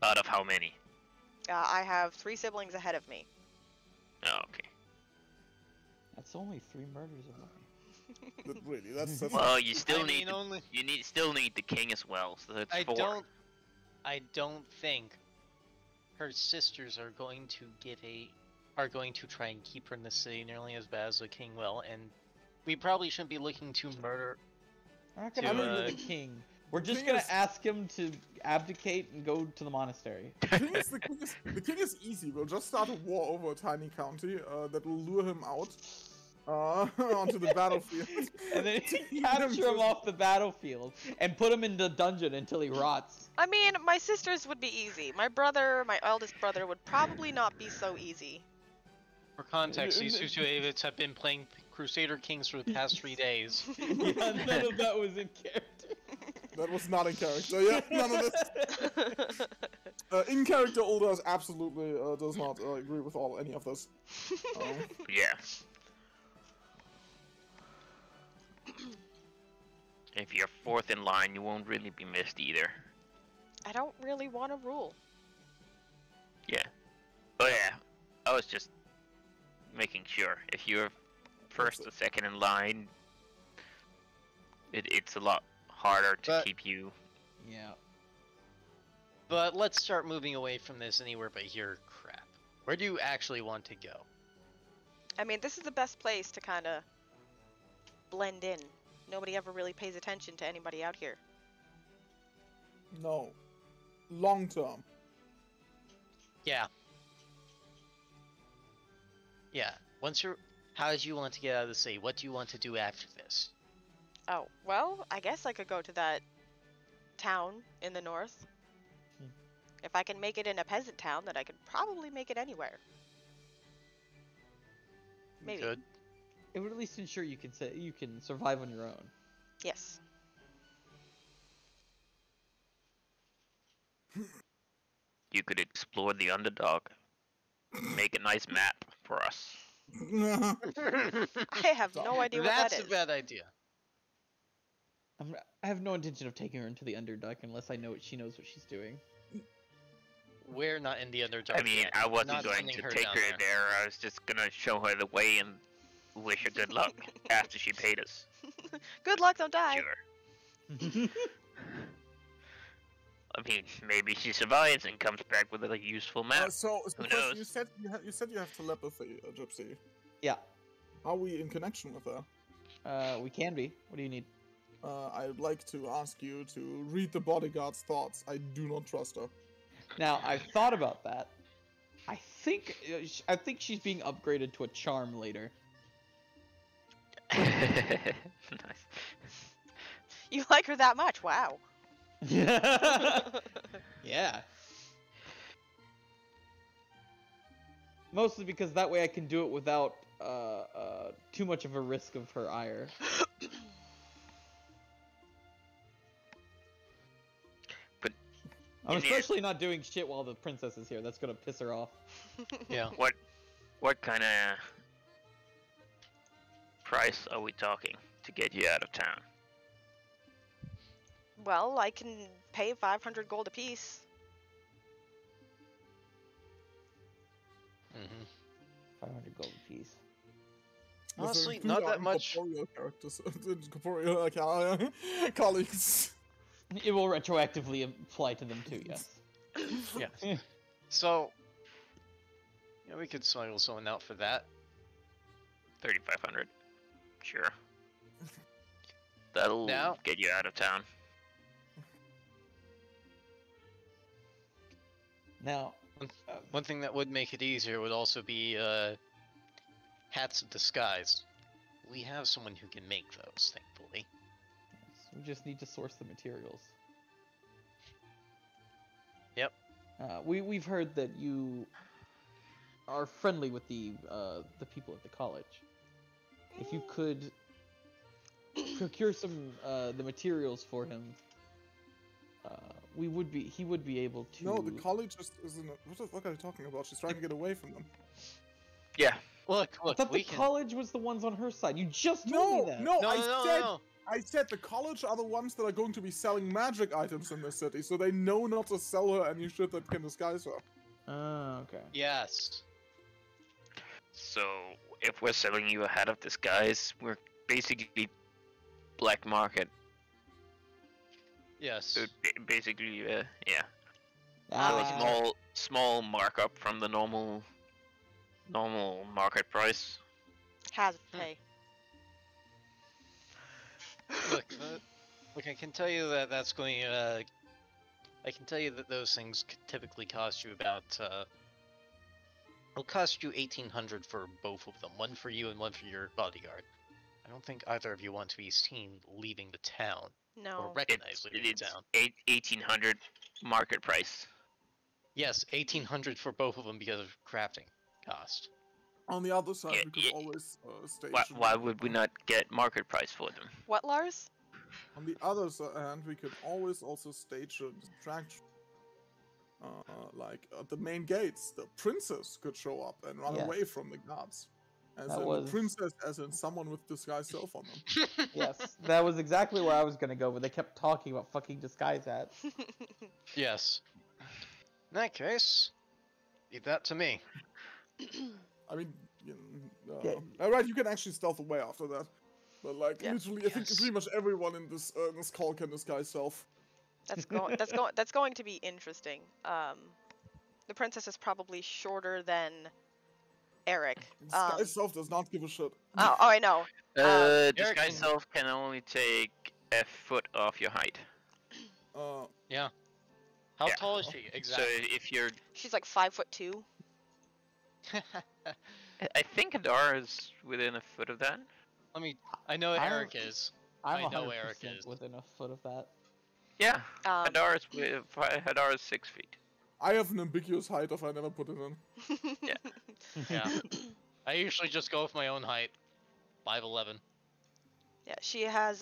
Out of how many? I have 3 siblings ahead of me. Oh, okay. That's only 3 murders away. But really, that's Well, you still I need mean, still need the king as well, so that's 4. I don't think her sisters are going to try and keep her in the city nearly as bad as the king will, and we probably shouldn't be looking to murder. We're not gonna To, murder the king. We're just king gonna is- ask him to abdicate and go to the monastery. the king is easy. We'll just start a war over a tiny county that will lure him out onto the battlefield. And then capture him off the battlefield and put him in the dungeon until he rots. I mean, my sisters would be easy. My eldest brother, would probably not be so easy. For context, these two Avids have been playing Crusader Kings for the past 3 days. Yeah, none of that was in character. That was not in character. Yeah, none of this. In character, Uldas absolutely does not agree with any of this. Yeah. If you're 4th in line, you won't really be missed either. I don't really want to rule. Yeah. Oh yeah. I was just making sure. If you're 1st or 2nd in line, it's a lot harder to But- keep you. Yeah. But let's start moving away from this anywhere but here crap. Where do you actually want to go? I mean, this is the best place to kind of blend in. Nobody ever really pays attention to anybody out here. No. Long term. Yeah. Yeah. How did you want to get out of the city? What do you want to do after this? Oh, well, I guess I could go to that town in the north. If I can make it in a peasant town, then I could probably make it anywhere. Maybe. Good. It would at least ensure you can survive on your own. Yes. You could explore the underdog. Make a nice map for us. I have no idea what That's that a is. bad idea. I have no intention of taking her into the Underdark unless I know she knows what she's doing. We're not in the Underdark I mean, yet. I wasn't Not going sending to her take down her there. there. I was just gonna show her the way and wish her good luck after she paid us. Good luck, don't die. Sure. I mean, maybe she survives and comes back with a useful map. So Who question, knows? you said you have telepathy, Gypsy. Yeah. Are we in connection with her? We can be. What do you need? I'd like to ask you to read the bodyguard's thoughts. I do not trust her. Now, I've thought about that. I think she's being upgraded to a charm later. Nice. You like her that much? Wow. Yeah. Mostly because that way I can do it without too much of a risk of her ire. But I'm in the- especially not doing shit while the princess is here. That's gonna piss her off. Yeah. What kind of price are we talking to get you out of town? Well, I can pay 500 gold apiece. Mm-hmm. 500 gold apiece. Honestly, With not our that much. incorporeal characters, incorporeal colleagues. It will retroactively apply to them too, yes. Yeah. So, yeah, we could smuggle someone out for that. 3,500. Sure. That'll Now- get you out of town. Now, One thing that would make it easier would also be hats of disguise. We have someone who can make those, thankfully. we just need to source the materials. Yep. We've heard that you are friendly with the people at the college. If you could procure some the materials for him, he would be able to. No, the college isn't. What the fuck are you talking about? She's trying to get away from them. Yeah. Look, I thought we the can. college was the ones on her side. You just told me that. No, No, I said the college are the ones that are going to be selling magic items in the city, so they know not to sell her any shit that can disguise her. Oh, okay. Yes. So, if we're selling you a hat of disguise, we're basically black market. Yes. So basically, yeah. So Ah, a small markup from the normal market price. Has pay. Look, look, I can tell you that that's going. I can tell you that those things typically cost you about. It'll cost you 1,800 for both of them. One for you and one for your bodyguard. I don't think either of you want to be seen leaving the town or No. recognized leaving It's the town. 1,800 market price. Yes, 1,800 for both of them because of crafting cost. On the other side, Yeah, we could yeah. always stage. Why would we not get market price for them? What, Lars? On the other hand, we could always also stage a distraction. Like at the main gates, the princess could show up and run Yeah. away from the guards. As That in was- the princess, as in someone with disguised self on them. yes, that was exactly where I was gonna go, but they kept talking about fucking disguise hats. Yes. In that case, leave that to me. I mean, Yeah. alright, you can actually stealth away after that. But like, Yeah. literally, I think Yes. pretty much everyone in this call can disguise self. That's going to be interesting. The princess is probably shorter than Eric. Disguise self does not give a shit. Oh, I know. Eric Disguise can- self can only take a foot off your height. Yeah. How Yeah. tall is she? So Exactly. if you're, She's like 5'2". I think Hadar is within a foot of that. I know I'm- Eric is. I'm I know 100% Eric is. within a foot of that. Yeah, Um, Hadar is 6 feet. I have an ambiguous height if I never put it in. Yeah. I usually just go with my own height. 5'11". Yeah, she has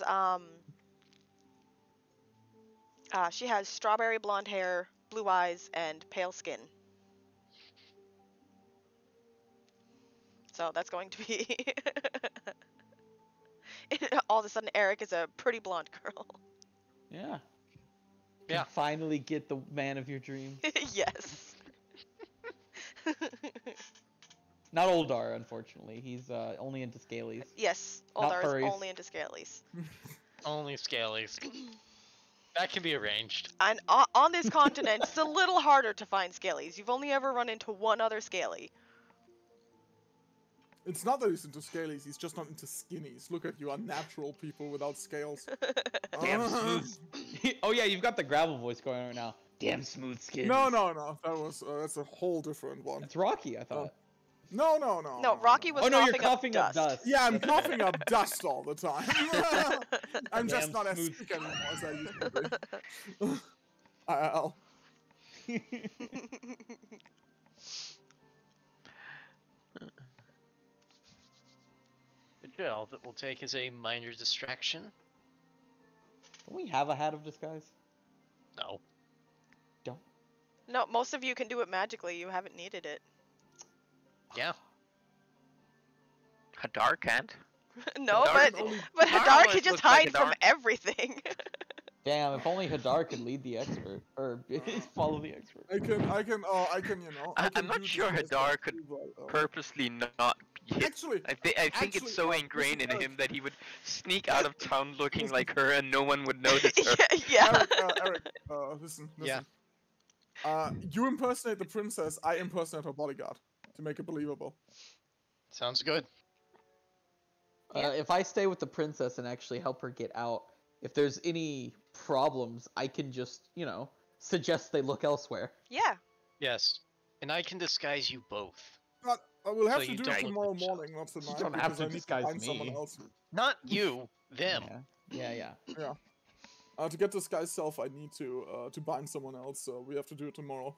strawberry blonde hair, blue eyes, and pale skin. So that's going to be all of a sudden Eric is a pretty blonde girl. Yeah. Yeah. Finally get the man of your dreams. Yes. Not Oldar, unfortunately. He's only into scalies. Yes, Not Oldar is furries. only into scalies. Only scalies. That can be arranged. And on this continent, it's a little harder to find scalies. You've only ever run into one other scaly. It's not that he's into scalies, he's just not into skinnies. Look at you unnatural people without scales. Damn smooth. Oh yeah, you've got the gravel voice going on right now. Damn smooth skin. No. That was that's a whole different one. It's Rocky, I thought. No. No, Rocky was Oh no, you're coughing coughing up dust. Yeah, I'm coughing up dust all the time. I'm just Damn not as smooth. sick anymore as I used to be. IL. But yeah, all that will take is a minor distraction. Don't we have a hat of disguise? No. Don't. No, most of you can do it magically. You haven't needed it. Yeah. Hadar can't. No, Hadar but Hadar Hadar always can just looks like hide from Hadar. everything. Damn, if only Hadar could lead the expert or follow the expert. I can, you know. I'm not sure Hadar could purposely not be hit. Actually, I think it's so ingrained in him that he would sneak out of town looking like her and no one would notice her. Yeah. Eric, listen. Yeah. You impersonate the princess, I impersonate her bodyguard to make it believable. Sounds good. If I stay with the princess and actually help her get out, if there's any problems, I can just, you know, suggest they look elsewhere. Yeah. Yes. And I can disguise you both. But we'll have So to you do don't it look tomorrow like Shadow. morning, not tonight. don't have because to I need disguise find someone me. else. Not you, them. Yeah. To get this guy's self, I need to bind someone else, so we have to do it tomorrow.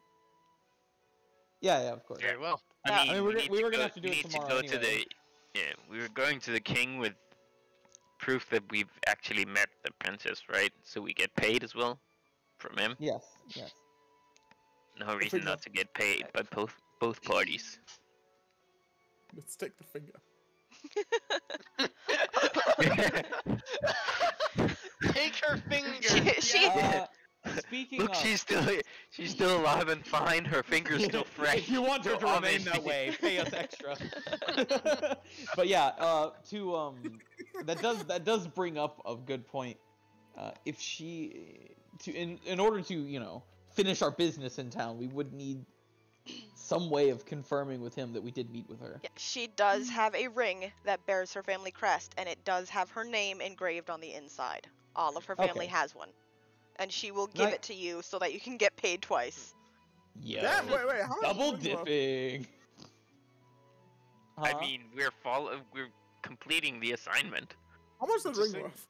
Yeah, of course. Very well. I mean, we were gonna have to do it need tomorrow to go anyway. we were going to the king with proof that we've actually met the princess, right? So we get paid as well from him. Yes. No reason not to get paid by both parties. Let's take the finger. Take her finger. She Speaking Look, of, she's still alive and fine. Her finger's still fresh. if you want her So to remain that obviously- way, pay us extra. But yeah, that does bring up a good point. If she in order to, you know, finish our business in town, we would need some way of confirming with him that we did meet with her. Yeah, she does have a ring that bears her family crest, and it does have her name engraved on the inside. All of her family Okay. has one. And she will give it to you so that you can get paid twice. Yeah. Damn, wait, how much Double is it worth? dipping. I Huh? mean, we're completing the assignment. How much is It's the a ring thing. worth?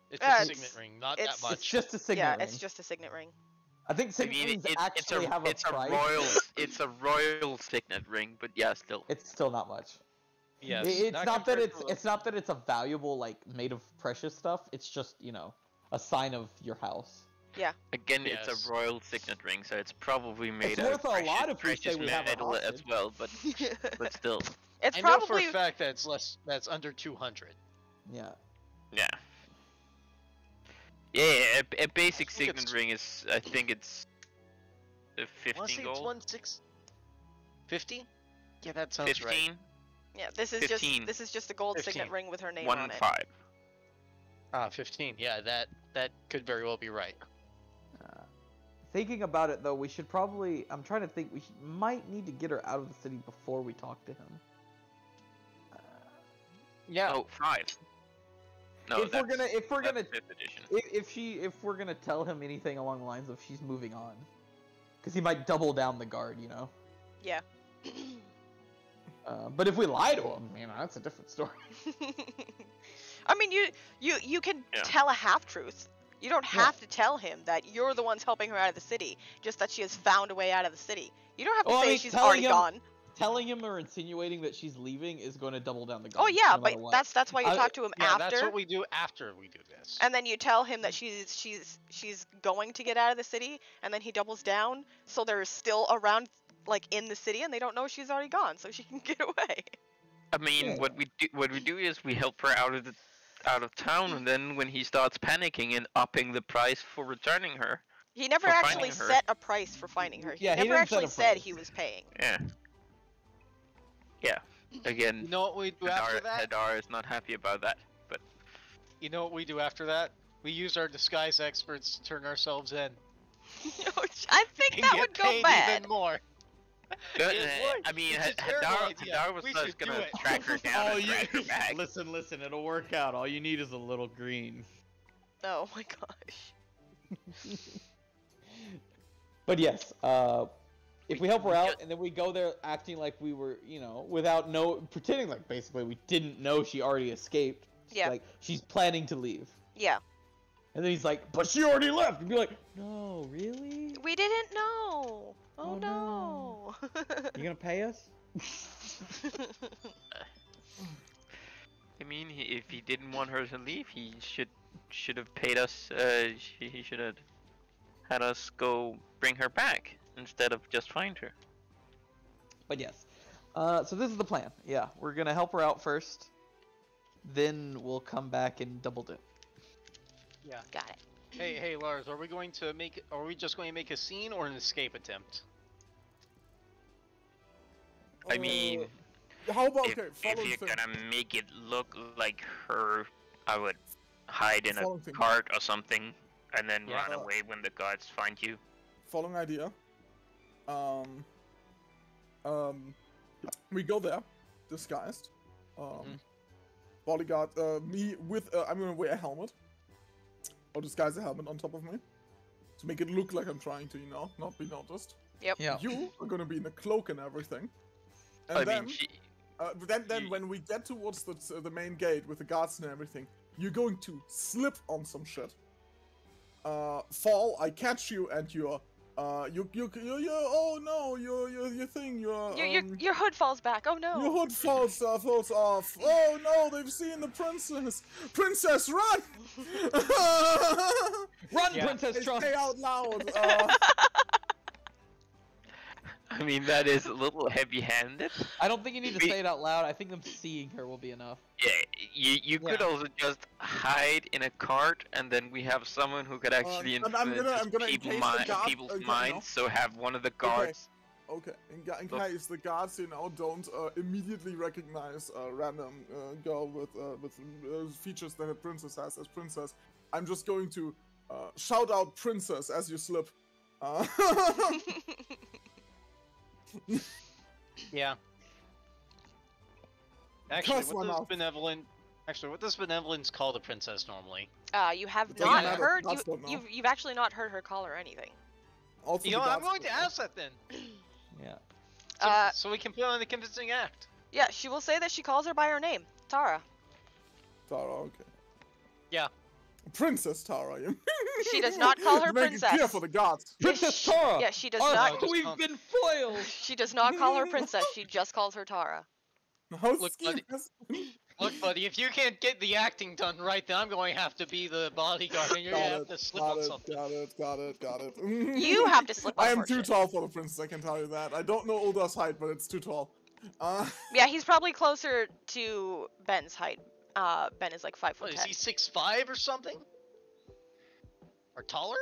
It's Uh, a it's- signet ring, not it's- that much. It's just a signet Yeah, ring. it's just a signet ring. I think I signet mean, rings actually have it's a price. it's a royal signet ring, but yeah, still. It's still not much. Yes. It's not that compared to it's not that it's a valuable, like, made of precious stuff. It's just, you know, a sign of your house. Again, Yes. it's a royal signet ring, so it's probably made It's out worth of a lot if we precious say we have a metal as hostage. well, but still. It's I know for probably a fact that it's less. That's under 200. Yeah. Yeah. Yeah, a basic I think signet it's- ring is, I think it's I wanna 15 say it's gold. 50? Yeah, that sounds 15? Yeah, this is 15. just a gold 15. signet ring with her name on it. 1-5. right. 15. Yeah, that could very well be right. Thinking about it though, we should probably. I'm trying to think. Might need to get her out of the city before we talk to him. Yeah. Oh, 5. No, if we're gonna, that's 5th edition. if we're gonna tell him anything along the lines of she's moving on, because he might double down the guard, you know. Yeah. But if we lie to him, you know, that's a different story. I mean, you can Yeah. tell a half truth. You don't have to tell him that you're the ones helping her out of the city, just that she has found a way out of the city. You don't have to Well, I say mean, she's telling already him- gone. Telling him or insinuating that she's leaving is going to double down the guard. Oh yeah, no matter but what. that's why you I- talk to him Yeah, after, that's what we do after we do this. and then you tell him that she's going to get out of the city, and then he doubles down, so they're still around, like, in the city, and they don't know she's already gone, so she can get away. I mean, Yeah. what we do is we help her out of town, and then when he starts panicking and upping the price for returning her, He never For actually finding her. set a price for finding her. He Yeah, he never didn't set actually a said price. he was paying. Yeah. Yeah. Again, You know what we do after that? Hadar is not happy about that. But You know what we do after that? We use our disguise experts to turn ourselves in. I think And that get would go paid bad. even more. Good, It would. I mean, It's a terrible idea. Hadar was We just should do gonna it. track her down Oh, and drag her back. listen, it'll work out. All you need is a little green. Oh my gosh. But yes, if we help her out and then we go there acting like we were, without pretending like basically we didn't know she already escaped. Yeah. Like she's planning to leave. Yeah. And then he's like, but she already left. And be like, no, really? We didn't know. Oh, Oh, no. You gonna pay us? I mean, if he didn't want her to leave, he should have paid us. He should have had us go bring her back instead of just find her. But yes. So this is the plan. Yeah, we're gonna help her out first. Then we'll come back and double dip. Yeah. Got it. Hey, Lars, are we just going to make a scene or an escape attempt? I mean, how about if follow you're thing. gonna make it look like her, I would hide in a Follow thing. cart or something, and then Yeah. run away when the guards find you. Following idea. We go there, disguised. Bodyguard, me with, I'm gonna wear a helmet. Or disguise a helmet on top of me. To make it look like I'm trying to, not be noticed. Yep. Yeah. You are gonna be in a cloak and everything. And I then, mean, then when we get towards the main gate with the guards and everything, you're going to slip on some shit. Fall, I catch you, and you're oh no, your thing, Your hood falls back. Oh no. your hood falls off. Oh no, they've seen the princess. Princess, run! Run, Yeah. Princess They Trump! say out loud. I mean, that is a little heavy-handed. I don't think you need to say it out loud. I think them seeing her will be enough. Yeah, you could Yeah. also just hide in a cart, and then we have someone who could actually I'm gonna- influence I'm gonna people's encase the guard- people's okay, minds. So have one of the guards. Okay, in case the guards, don't immediately recognize a random girl with features that a princess has as princess, I'm just going to shout out princess as you slip. Yeah. Actually, Curse my mouth. what does benevolence call the princess normally? You have It doesn't not matter. heard. That's what now. You've actually not heard her call her anything. Also, You know, the I'm guards going to don't know. ask that then. Yeah. So we can put on the convincing act. Yeah, she will say that she calls her by her name, Tara. Tara, okay. Yeah. Princess Tara. You She does not call her make princess. it clear for the gods. Princess Tara! Yeah, she does Our not. We've been foiled! She does not call her princess. She just calls her Tara. How Look, scheme buddy. has- Look, buddy, if you can't get the acting done right, then I'm going to have to be the bodyguard, and you're going to have to slip on something. Got it. You have to slip on I am more too shit. tall for the princess, I can tell you that. I don't know Uldar's height, but it's too tall. Yeah, he's probably closer to Ben's height. Ben is like 5'10". What, is he 6'5" or something? Or taller?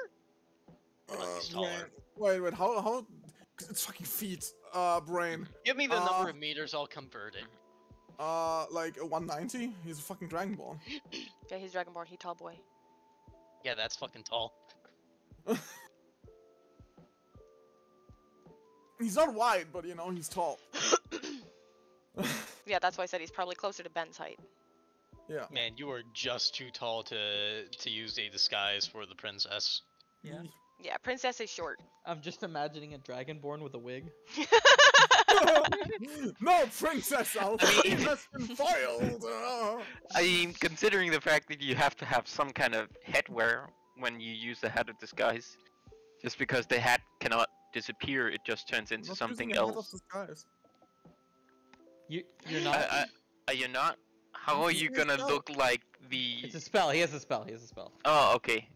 He's taller. Wait, how? It's fucking feet, brain. Give me the number of meters, I'll convert it. Like 190? He's a fucking Dragonborn. Yeah, he's Dragonborn. He tall boy. Yeah, that's fucking tall. He's not wide, but he's tall. Yeah, that's why I said he's probably closer to Ben's height. Yeah. Man, you are just too tall to use a disguise for the princess. Yeah. Yeah, princess is short. I'm just imagining a dragonborn with a wig. No, princess, I mean- has been foiled. I mean, considering the fact that you have to have some kind of headwear when you use the hat of disguise, just because the hat cannot disappear, it just turns into Not something using a hat of else. disguise. You're not. Are you not? How I'm are you using a gonna spell. look like the? It's a spell. He has a spell. Oh, okay.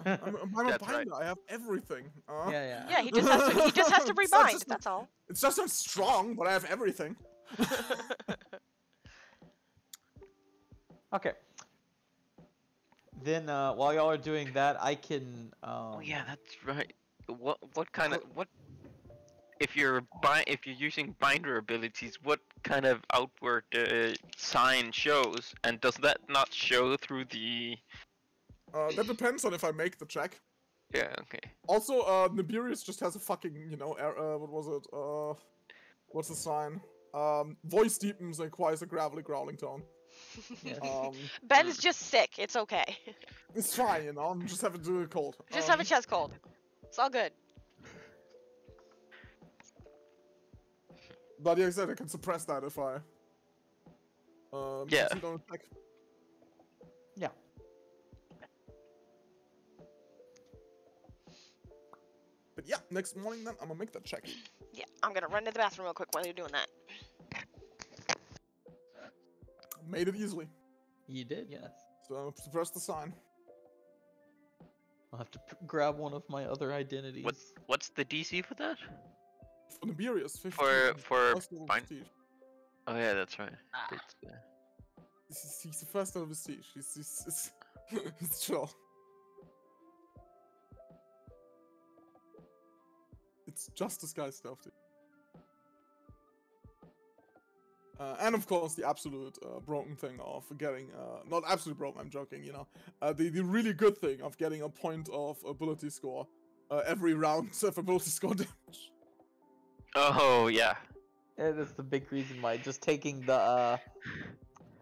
I'm a That's right. binder. I have everything. Yeah. Yeah, he just has to. He just has to It's not rebind. just- That's all. It's just not strong, but I have everything. Okay. Then while y'all are doing that, I can. Oh yeah, that's right. What kind of what? If you're using binder abilities, what kind of outward sign shows, and does that not show through the? That depends on if I make the check. Yeah. Okay. Also, Nibirius just has a fucking, you know, what was it? What's the sign? Voice deepens and acquires a gravelly growling tone. Ben is just sick. It's okay. It's fine, you know. I'm just having to do a cold. Just have a chest cold. It's all good. But yeah, I said I can suppress that if I. Yeah. succeed on a check. Yeah. But yeah, next morning then I'm gonna make that check. Yeah, I'm gonna run to the bathroom real quick while you're doing that. Made it easily. You did, yes. So suppress the sign. I'll have to grab one of my other identities. What's the DC for that? For Nibirius, 15. For First level bind- prestige. Oh yeah, that's right. He's the first level prestige. He's it's chill. It's just disguise stuff, dude. And of course, the absolute broken thing of getting, not absolutely broken, I'm joking, you know. The really good thing of getting a point of ability score every round of ability score damage. Oh yeah. Yeah, that's the big reason why. Just taking the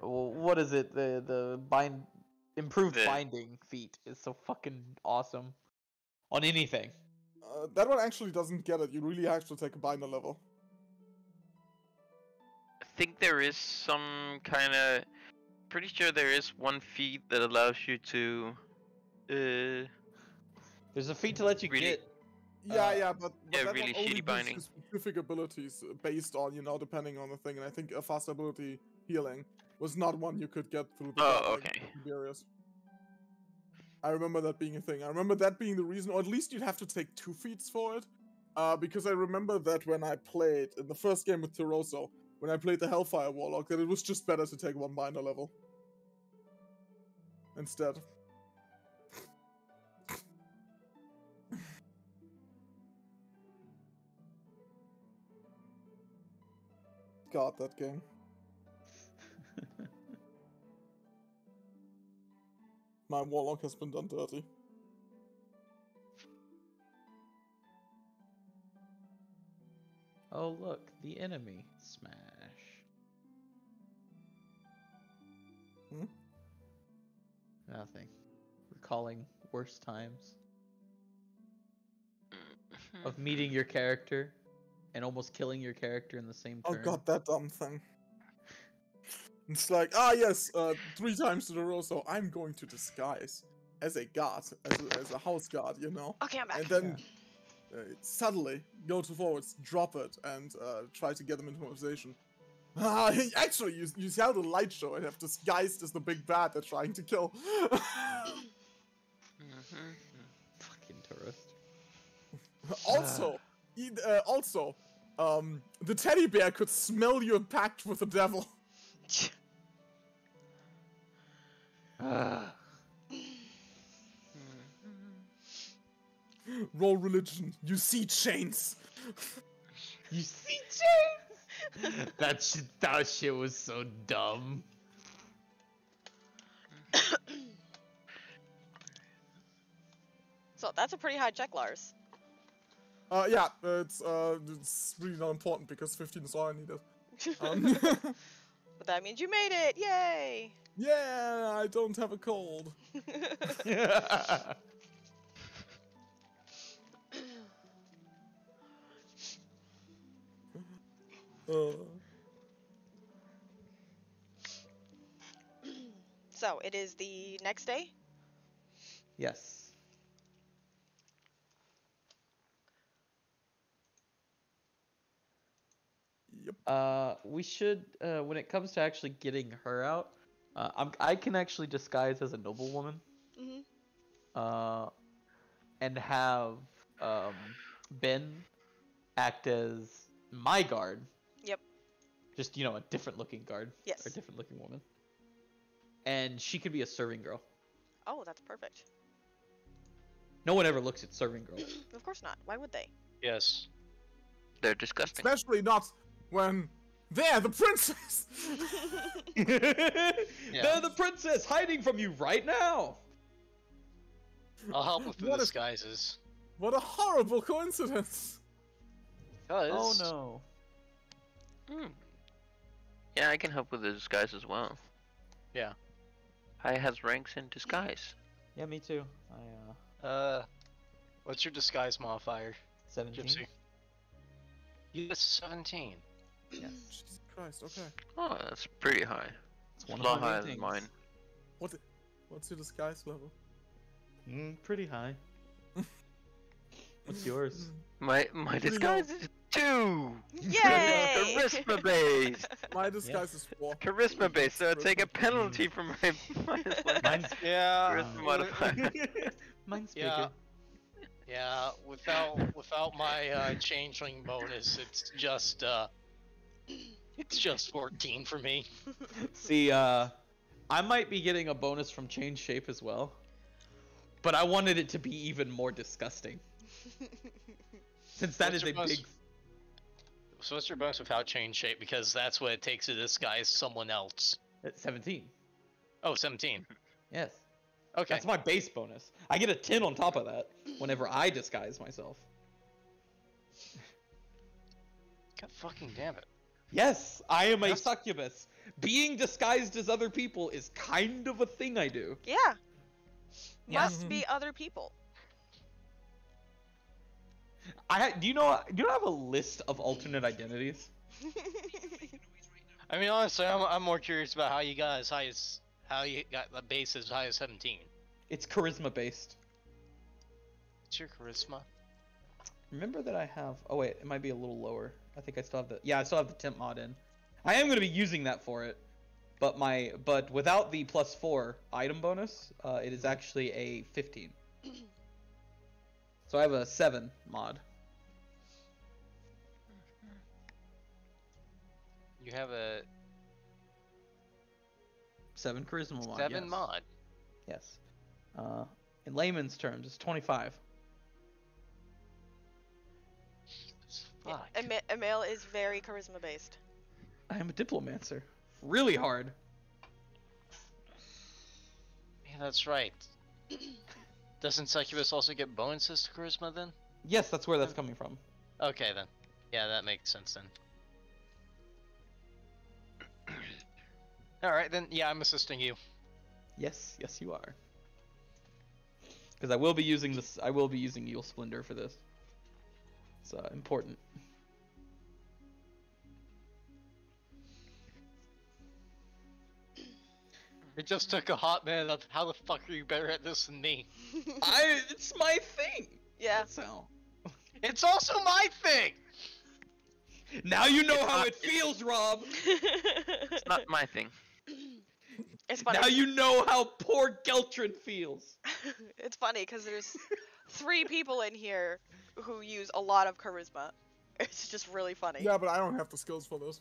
what is it? The improved binding feat is so fucking awesome on anything. That one actually doesn't get it. You really have to take a binder level. I think there is some kind of. Pretty sure there is one feat that allows you to. There's a feat to let you really- get. Yeah, but yeah, that really one only shitty gives binding. you specific abilities based on, you know, depending on the thing. And I think a fast ability healing was not one you could get through the Oh, okay. barriers. I remember that being a thing. I remember that being the reason, or at least you'd have to take 2 feats for it. Because I remember that when I played in the first game with Tiroso, when I played the Hellfire Warlock, that it was just better to take 1 binder level instead. God, that game. My Warlock has been done dirty. Oh look, the enemy smash. Hmm? Nothing. Recalling worst times of meeting your character and almost killing your character in the same Oh turn. god, that dumb thing. It's like, ah yes, 3 times in a row, so I'm going to disguise as a guard, as a house guard, you know? Okay, I'm back. And then suddenly go to forwards, drop it, and try to get them into conversation. Actually, you held a light show and have disguised as the big bad they're trying to kill. Fucking tourist. Also, the teddy bear could smell your pact with the devil. Roll religion. You see chains. You see, James? that shit was so dumb. So that's a pretty high check, Lars. Yeah, it's really not important because 15 is all I needed. But that means you made it! Yay! Yeah, I don't have a cold. So it is the next day? Yes. Yep. We should, when it comes to actually getting her out, I can actually disguise as a noblewoman. Mm-hmm. And have, Ben act as my guard. Yep. Just, you know, a different looking guard. Yes. Or a different looking woman. And she could be a serving girl. Oh, that's perfect. No one ever looks at serving girls. Of course not. Why would they? Yes. They're disgusting. Especially not when they're the princess. They're the princess hiding from you right now. I'll help with the What if- disguises. What a horrible coincidence. Oh no. Yeah, I can help with the disguise as well. Yeah. I has ranks in disguise. Yeah, me too. What's your disguise modifier, 17. Gypsy? You have 17. Jesus Christ, okay. Oh, that's pretty high. It's A one lot of my higher main than mine. things. What's your disguise level? Pretty high. What's yours? My disguise is 2! Yay! Charisma based! My disguise is 4. Charisma based, so I take a penalty from my minus 1 Mine's Yeah. charisma modifier. Mine's Yeah. bigger. Yeah. Without my changeling bonus, it's just 14 for me. See, I might be getting a bonus from change shape as well. But I wanted it to be even more disgusting. Since that What's is your a bonus? big... So what's your bonus without change shape? Because that's what it takes to disguise someone else. 17. Oh, 17. Yes. Okay. That's my base bonus. I get a 10 on top of that whenever I disguise myself. God fucking damn it. Yes, I am a That's- succubus. Being disguised as other people is kind of a thing I do. Yeah. Yeah. Must be other people. Do you know I have a list of alternate identities? I mean, honestly, I'm more curious about how you got how you got the base as high as 17. It's charisma based. What's your charisma? Remember that I have... Oh wait, it might be a little lower. I think I still have the... Yeah, I still have the temp mod in. I am going to be using that for it. But without the +4 item bonus, it is actually a 15. So I have a 7 mod. You have a 7 charisma mod. 7 yes. mod. Yes. In layman's terms, it's 25. Fuck. Iimeyl is very charisma based. I am a diplomancer. Really hard. Yeah, that's right. Doesn't Succubus also get bonuses to charisma then? Yes, that's where that's coming from. Okay then. Yeah, that makes sense then. Alright then, yeah, I'm assisting you. Yes, yes you are. Because I will be using this. I will be using Yule Splendor for this. It's important. It just took a hot minute of how the fuck are you better at this than me? It's my thing. Yeah. That's how. It's also my thing! Now you know how it feels, Rob. It's not my thing. It's funny. Now you know how poor Geltrin feels. It's funny because there's 3 people in here who use a lot of charisma. It's just really funny. Yeah, but I don't have the skills for this.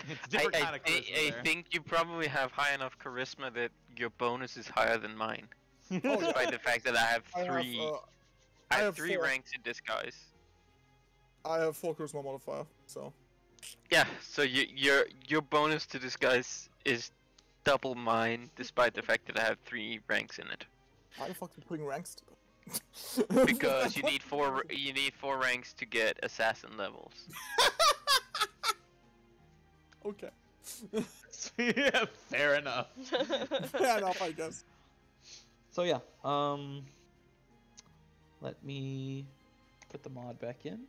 It's different kind of charisma I there. think you probably have high enough charisma that your bonus is higher than mine. Oh, Despite the fact that I have three, I I have have 3 4. ranks in disguise. I have 4 charisma modifier, so. Yeah, so your bonus to disguise is double mine, despite the fact that I have 3 ranks in it. Why the fuck are you putting ranks to Because you need 4 ranks to get assassin levels. Okay. Yeah, fair enough. Fair enough, I guess. So yeah, let me put the mod back in.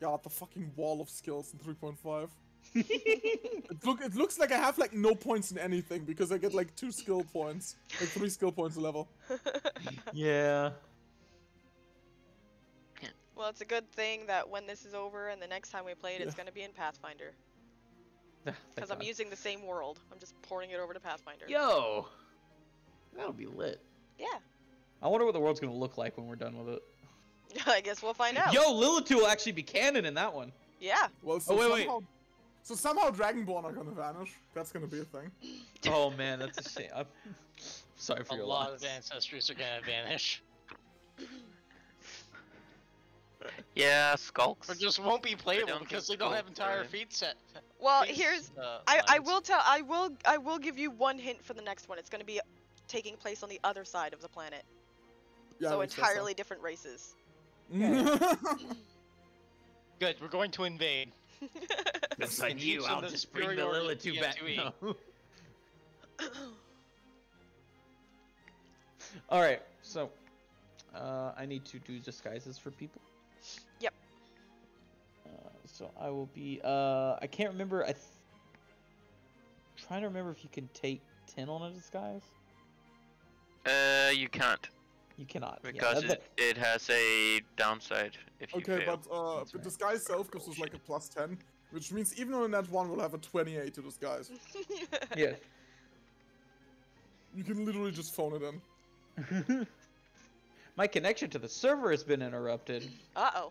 God, the fucking wall of skills in 3.5. It looks like I have like no points in anything because I get like 2 skill points, like 3 skill points a level. Yeah. Well, it's a good thing that when this is over and the next time we play it, it's Yeah. going to be in Pathfinder. Thank Because I'm God. using the same world. I'm just porting it over to Pathfinder. Yo, that'll be lit. Yeah. I wonder what the world's gonna look like when we're done with it. I guess we'll find out. Yo, Lilith will actually be canon in that one. Yeah. Well, so Oh, wait. So somehow Dragonborn are gonna vanish. That's gonna be a thing. Oh man, that's a shame. I'm sorry for A your lot loss. of ancestors are gonna vanish. Yeah, skulks. Or just won't be playable don't because think they don't have skulks entire are- feed set. Well, feed, here's lines. I will give you one hint for the next one. It's going to be taking place on the other side of the planet. Yeah, So makes sense, entirely different races. Good, we're going to invade. Yes, I And knew. each I'll in the just bring the superiority Lilith of back. TM2E. No. All right, so I need to do disguises for people. Yep. So I will be. I can't remember. Trying to remember if you can take 10 on a disguise. You can't. You cannot. Because it has a downside if you Okay, fail. but That's the right. disguise self gives us like a +10, which means even on a net 1 we'll have a 28 to disguise. Yeah. You can literally just phone it in. My connection to the server has been interrupted. Uh-oh.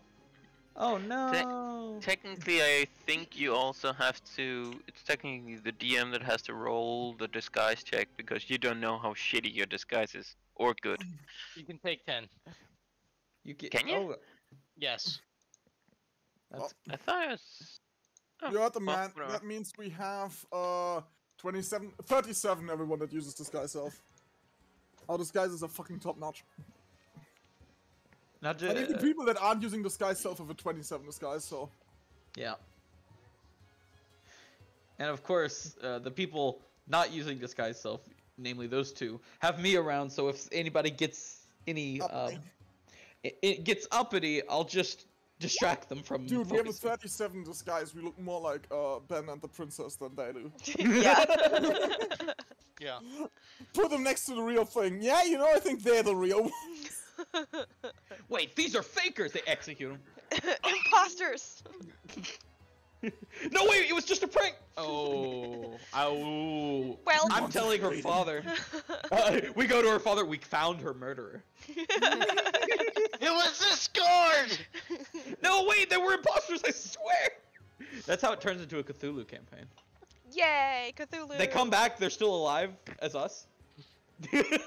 Oh no. Technically, I think you also have to. It's technically the DM that has to roll the disguise check because you don't know how shitty your disguise is or good. You can take 10. You get, Can you? Oh, Yes. that's, I thought it was. Oh, You heard the well, man. whatever. That means we have 37 everyone that uses disguise self. Our disguises are fucking top notch. not And just. even people that aren't using disguise self have a 27 disguise, so. Yeah. And of course, the people not using disguise self, namely those two, have me around. So if anybody gets any, Uppity. it gets uppity, I'll just distract them from. Dude, we have a focusing. 37 disguise. We look more like Ben and the princess than they do. Yeah. Yeah. Put them next to the real thing. Yeah, you know, I think they're the real ones. Wait, these are fakers. They execute them. Imposters. No, wait, it was just a prank. Oh, ow. Well, I'm telling her father. We go to her father. We found her murderer. It was Discord! No, wait, they were imposters. I swear. That's how it turns into a Cthulhu campaign. yay, Cthulhu. They come back. They're still alive as us. Cthulhu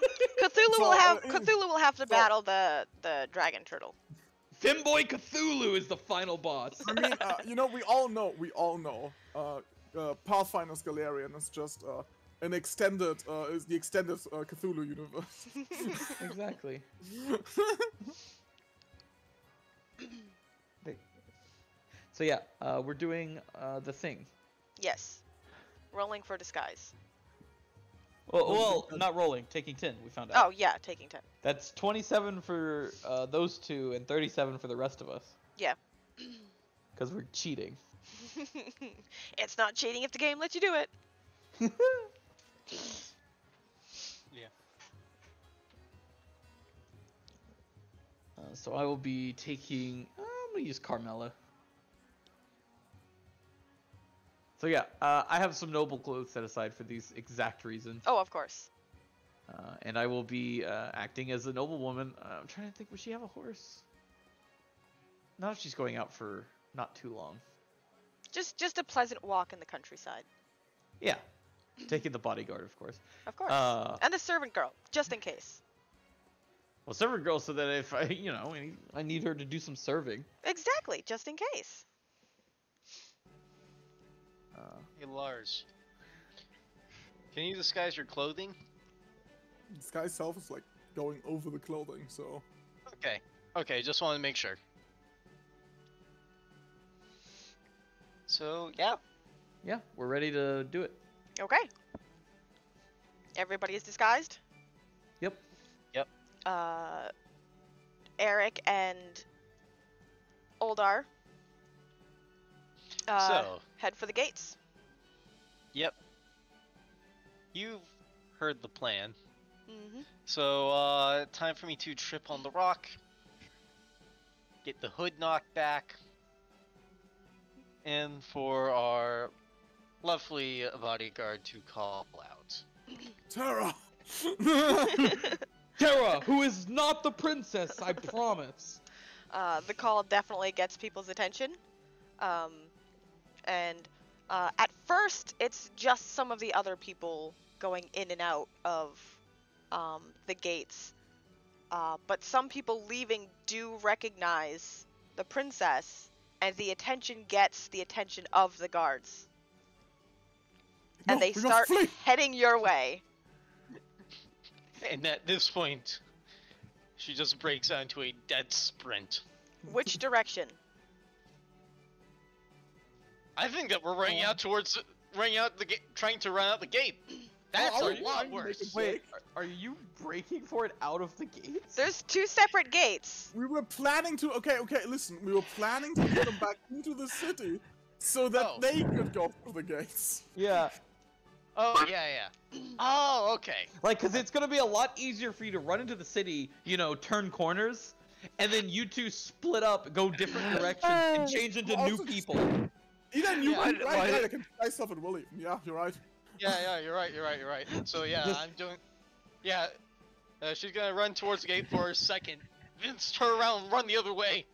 So, will have to battle the dragon turtle. Femboy Cthulhu is the final boss. I mean, you know, we all know, Pathfinder's Galarian is just an extended, is the extended Cthulhu universe. Exactly. So yeah, we're doing the thing. Yes. Rolling for disguise. Well, not rolling, taking 10. We found out. Oh yeah, taking 10. That's 27 for those two and 37 for the rest of us. Yeah. Because we're cheating. It's not cheating if the game lets you do it. Yeah. So I will be taking. I'm gonna use Carmela. So yeah, I have some noble clothes set aside for these exact reasons. Oh, of course. And I will be acting as a noble woman. I'm trying to think, would she have a horse? Not if she's going out for not too long. Just a pleasant walk in the countryside. Yeah, taking the bodyguard, of course. Of course. Uh, And the servant girl, just in case. Well, servant girl, so that if I, I need her to do some serving. Exactly, just in case. Hey, Lars. Can you disguise your clothing? Disguise self is like going over the clothing, so. Okay. Okay, just wanted to make sure. So, yeah. Yeah, we're ready to do it. Okay. Everybody is disguised? Yep. Yep. Eric and Oldar. So. Head for the gates. Yep. You've heard the plan. Mm-hmm. So, time for me to trip on the rock. Get the hood knocked back. And for our lovely bodyguard to call out. Terra! Terra, who is not the princess, I promise. The call definitely gets people's attention. And At first, it's just some of the other people going in and out of the gates. But some people leaving do recognize the princess, and the attention gets the attention of the guards. And No, they we must start flee. heading your way. And at this point, she just breaks out into a dead sprint. Which direction? I think that we're running out the gate, trying to run out the gate. That's are a you lot trying to make worse. it Wait, are you breaking for it out of the gates? There's 2 separate gates. We were planning to. Okay, listen. We were planning to get them back into the city so that they could go through the gates. Yeah. Oh, yeah. Oh, okay. Like, cause it's gonna be a lot easier for you to run into the city, you know, turn corners, and then you two split up, go different directions, and change into new people. Either new, Yeah, right, I can try stuff at Willie. Yeah, you're right. Yeah, you're right. So yeah, Just- I'm doing. Yeah, she's gonna run towards the gate for a second. Vince, turn around and run the other way.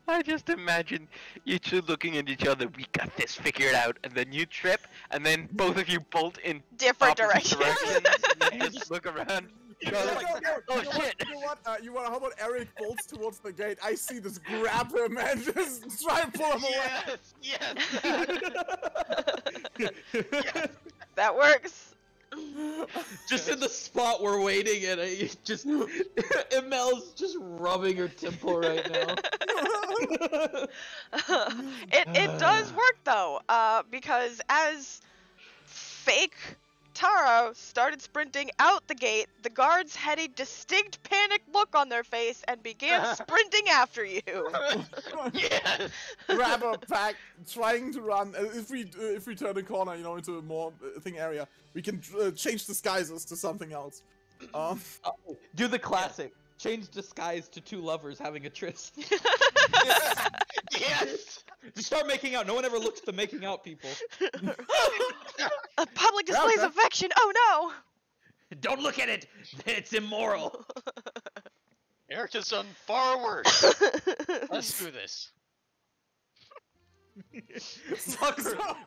I just imagine you two looking at each other. We got this figured out, and then you trip, and then both of you bolt in Different opposite directions. directions, and just look around. No, oh, you know shit. what? How about Eric bolts towards the gate? I see this, grab him and just try and pull him away. Yes. That works. Just in the spot we're waiting, and Iimeyl's just rubbing her temple right now. It does work though, because as fake Tara started sprinting out the gate, the guards had a distinct panicked look on their face and began sprinting after you. Yes. Grab her back, trying to run. If we turn a corner, you know, into a more thing area, we can change disguises to something else. Do the classic. Change disguise to 2 lovers having a tryst. Yes. Just start making out. No one ever looks at the making out people. A public displays of affection. Oh no! Don't look at it. It's immoral. Eric has done far worse. Let's do this. Pucker up.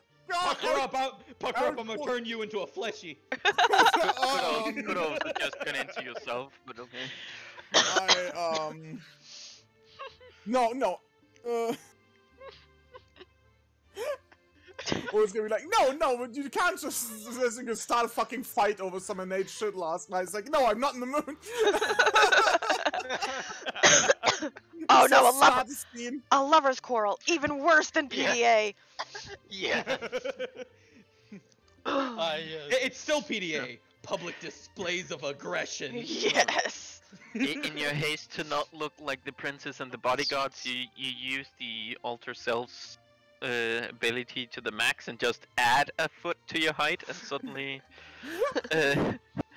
I'm gonna turn you into a fleshy. Could also just turn into yourself, but okay. No. Or it's gonna be like, no, but you can't just start a fucking fight over some innate shit last night. It's like, no, I'm not in the mood. Oh no, a lover's quarrel, even worse than PDA. Yeah. It's still PDA. Public displays of aggression. Yes. In your haste to not look like the princess and the bodyguards, you use the alter self's ability to the max and just add a foot to your height, and suddenly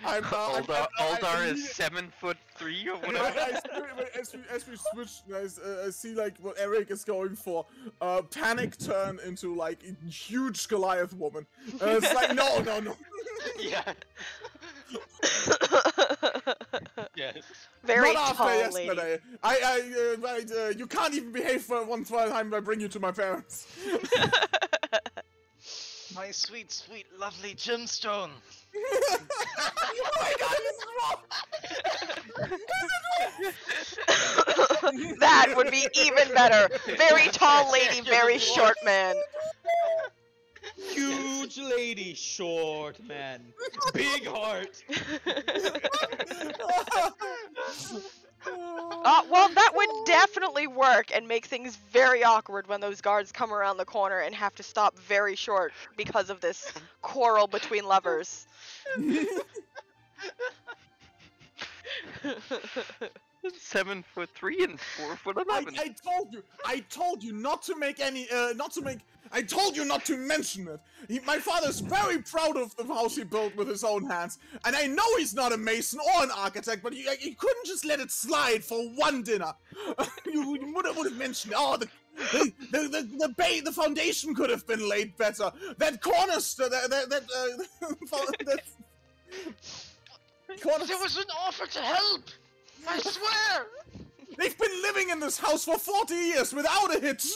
Aldar is 7'3" or whatever. As we switch, guys, I see like what Eric is going for. Panic turn into like a huge Goliath woman. It's like no. Yeah. Yes. Very Not tall after lady. yesterday. You can't even behave for one time I bring you to my parents. My sweet, lovely gemstone. Oh my god, this is wrong! That would be even better. Very tall lady, very short man. Huge lady, short man, big heart. Well, that would definitely work and make things very awkward when those guards come around the corner and have to stop very short because of this quarrel between lovers. 7'3" and 4'11". I told you not to make any, I told you not to mention it. My father's very proud of the house he built with his own hands, and I know he's not a mason or an architect, but he couldn't just let it slide for one dinner. You would have mentioned, the foundation could have been laid better. That cornerstone, that There was an offer to help. I swear. They've been living in this house for 40 years without a hitch.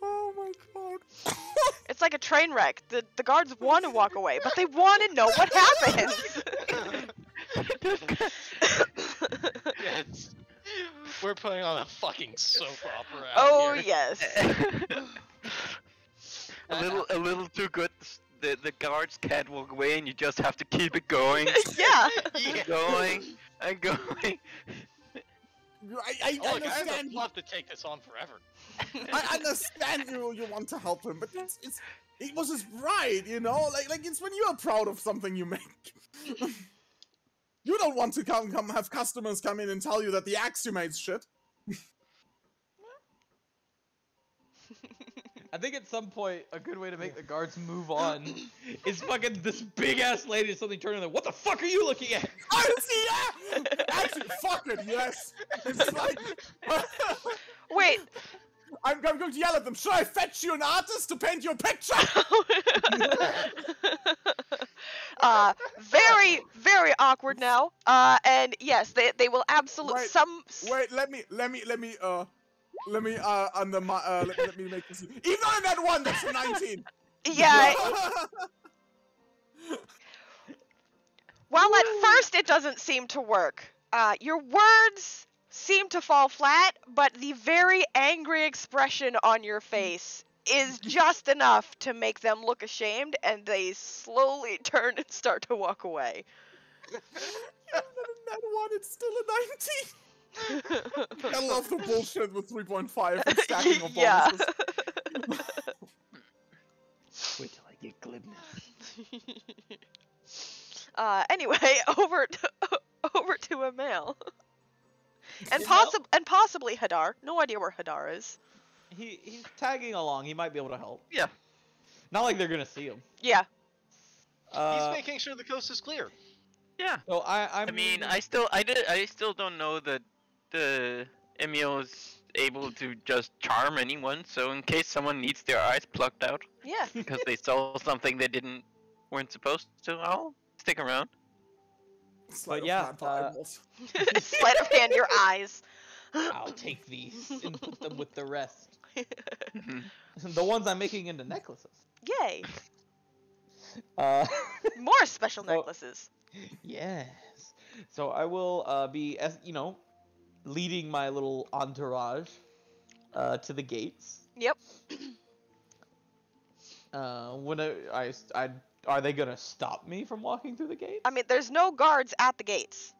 Oh my god. It's like a train wreck. The guards want to walk away, but they want to know what happens. Yes. We're putting on a fucking soap opera out Oh here. yes. A little too good. The guards can't walk away, and you just have to keep it going, Yeah. keep going, and going. I Oh, look, I have understand. a plot to take this on forever. I understand you want to help him, but it was his pride, you know. Like it's when you are proud of something you make. You don't want to come have customers come in and tell you that the axe you made's shit. I think at some point a good way to make the guards move on is fucking this big ass lady suddenly turning like, what the fuck are you looking at? I see, yeah. Actually, fuck it, yes. It's like, Wait. I'm going to yell at them. Should I fetch you an artist to paint your picture? Very, very awkward now. And yes, they will absolutely Wait, let me make this. Even on that one, that's a 19. Yeah. While at first it doesn't seem to work, your words seem to fall flat, but the very angry expression on your face is just enough to make them look ashamed, and they slowly turn and start to walk away. Even on that one, it's still a 19. I love the bullshit with 3.5 and stacking of Yeah. bonuses. Wait till I get glibness. Anyway, over to Iimeyl. And possibly Hadar. No idea where Hadar is. He's tagging along. He might be able to help. Yeah. Not like they're gonna see him. Yeah. He's making sure the coast is clear. Yeah. So I mean, I still don't know that the Iimeyl is able to just charm anyone. So in case someone needs their eyes plucked out Yeah. because they saw something they weren't supposed to, I'll stick around. Sleight of yeah, hand to eyeballs. Sleight of hand your eyes. I'll take these and put them with the rest. Mhm. The ones I'm making into necklaces. Yay. More special necklaces. Yes. So I will be, leading my little entourage to the gates. Yep. Are they gonna stop me from walking through the gates? I mean, there's no guards at the gates.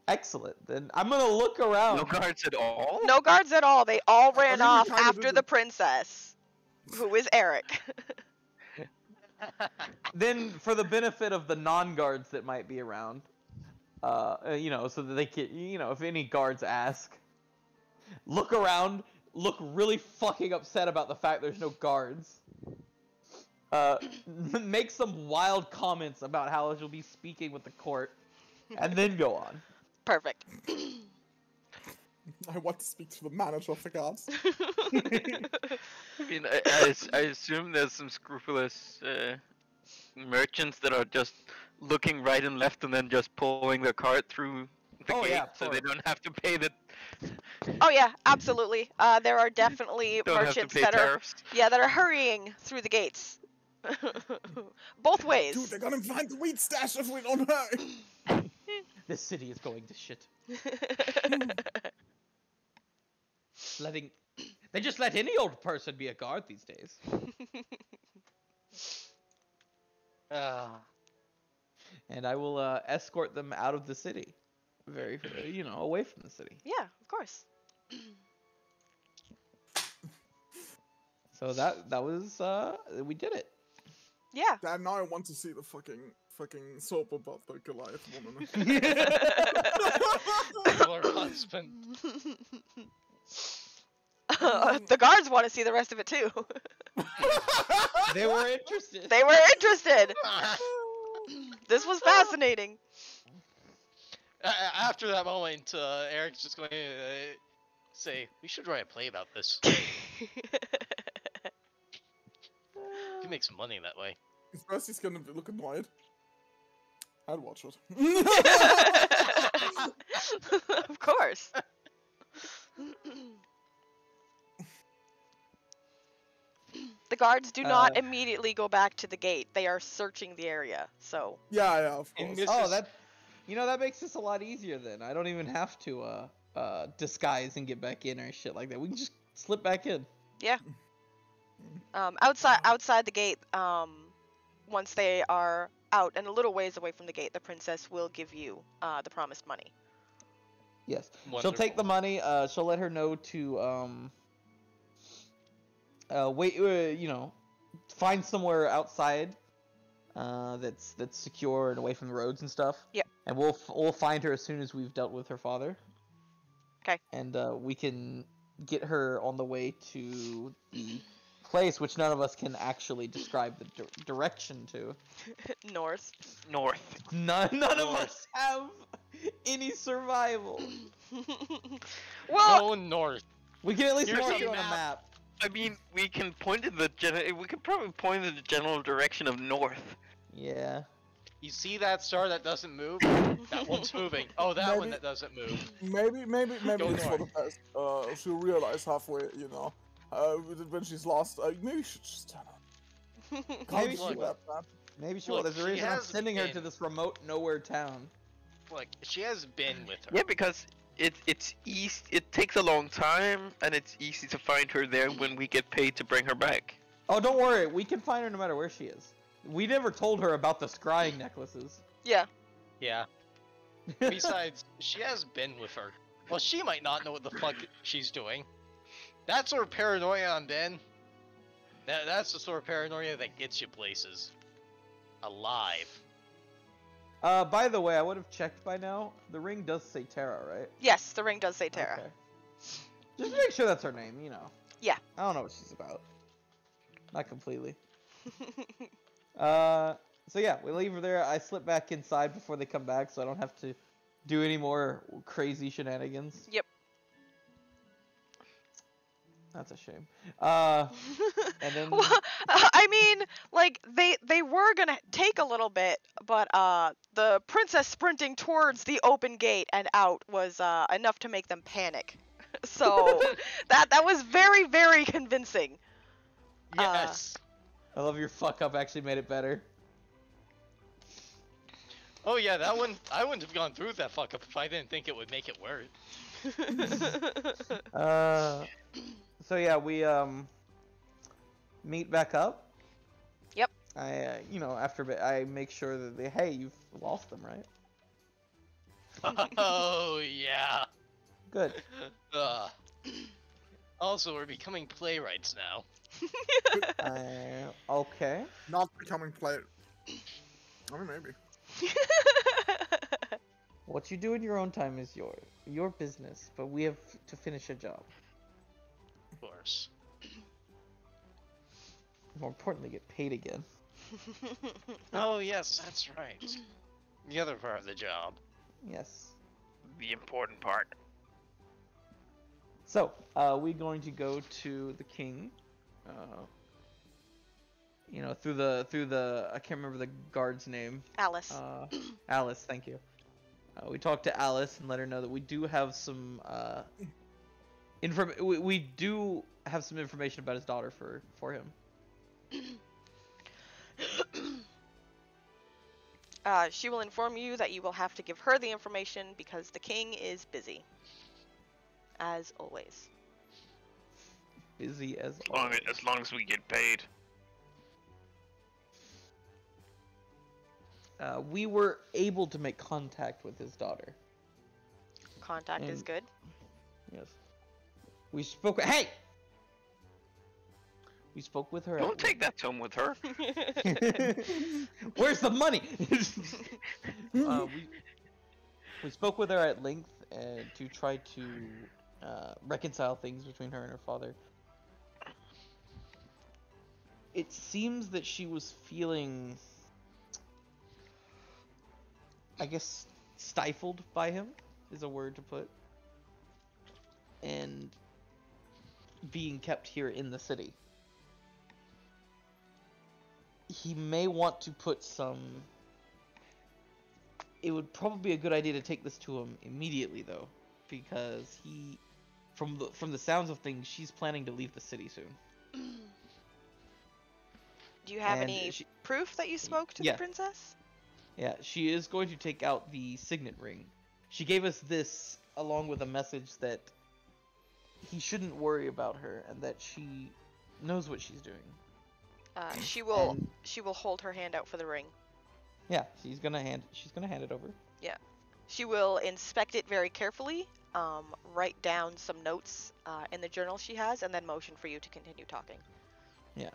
Excellent. Then I'm gonna look around. No guards at all? No guards at all. They all ran mean, we off kinda after did the it. princess, who is Eric. Then, for the benefit of the non-guards that might be around, so that they can, if any guards ask, look around, look really fucking upset about the fact there's no guards. Make some wild comments about how she'll be speaking with the court, and then go on. Perfect. I want to speak to the manager of the guards. I mean, I assume there's some scrupulous merchants that are just looking right and left and then just pulling their cart through the Oh, gate yeah, so they sure. don't have to pay the Oh yeah, absolutely. There are definitely don't have to merchants pay that tariffs. are hurrying through the gates. Both ways. Dude, they're gonna find the wheat stash if we don't hurry. This city is going to shit. They just let any old person be a guard these days. And I will escort them out of the city, very, away from the city. Yeah, of course. So that was we did it. Yeah. Damn, now I want to see the fucking soap about the Goliath woman. Your husband. The guards want to see the rest of it too. They were interested. They were interested. This was fascinating. After that moment, Eric's just going to say, we should write a play about this. You can make some money that way. If Percy's gonna look annoyed, I'd watch it. Of course. The guards do not immediately go back to the gate. They are searching the area. So. Yeah, of course. Oh, that makes this a lot easier then. I don't even have to disguise and get back in or shit like that. We can just slip back in. Yeah. Outside the gate, once they are out and a little ways away from the gate, the princess will give you the promised money. Yes. Wonderful. She'll take the money. She'll let her know to wait. Find somewhere outside that's secure and away from the roads and stuff. Yep. And we'll find her as soon as we've dealt with her father. Okay. And we can get her on the way to the place which none of us can actually describe the direction to. North. None of us have any survival. Well, Go north. We can at least Here's mark a it on a map. I mean, we can point in the we could probably point in the general direction of north. Yeah. You see that star that doesn't move? That one's moving. Oh, that one that doesn't move. Maybe Go it's for the north. best. She'll realize halfway, when she's lost. Maybe she should just turn on. Maybe Can't she do will. that, man. Maybe she will. Look, There's a she reason I'm has sending her been- to this remote nowhere town. Look, she has been with her. Yeah, because it's easy. It takes a long time, and it's easy to find her there when we get paid to bring her back. Oh, don't worry. We can find her no matter where she is. We never told her about the scrying necklaces. yeah. Yeah. Besides, she has been with her. Well, she might not know what the fuck she's doing. That sort of paranoia on Ben. That's the sort of paranoia that gets you places. Alive. By the way, I would have checked by now. The ring does say Terra, right? Yes, the ring does say Terra. Okay. Just make sure that's her name, Yeah. I don't know what she's about. Not completely. So yeah, we leave her there. I slip back inside before they come back, so I don't have to do any more crazy shenanigans. Yep. That's a shame. And then Well, I mean, like they were gonna take a little bit, but the princess sprinting towards the open gate and out was enough to make them panic. So that was very, very convincing. Yes. I love your fuck up actually made it better. Oh yeah, that one. I wouldn't have gone through with that fuck up if I didn't think it would make it worse. So yeah, we meet back up. Yep. I after I make sure that hey, you've lost them, right? Oh yeah. Good. Also, we're becoming playwrights now. Okay. Not becoming player. I mean, maybe. What you do in your own time is your business, but we have to finish a job. Of course. More importantly, get paid again. Oh yes, that's right. The other part of the job. Yes. The important part. So, we're going to go to the king. Through the I can't remember the guard's name. Alice. Alice, thank you. We talked to Alice and let her know that we do have some we do have some information about his daughter for him. She will inform you that you will have to give her the information because the king is busy. As always. Busy as always. As long as we get paid. We were able to make contact with his daughter. Contact is good. Yes. We spoke. Hey. We spoke with her. Don't take that tone with her. Where's the money? We spoke with her at length to try to reconcile things between her and her father. It seems that she was feeling, I guess, stifled by him is a word to put, and being kept here in the city. He may want to put some... It would probably be a good idea to take this to him immediately, though, because from the sounds of things, she's planning to leave the city soon. Do you have And any she- proof that you spoke to yeah. the princess? Yeah, she is going to take out the signet ring. She gave us this along with a message that he shouldn't worry about her and that she knows what she's doing. She will And- she will hold her hand out for the ring. Yeah, she's gonna hand it over. She will inspect it very carefully, write down some notes in the journal she has, and then motion for you to continue talking. Yeah.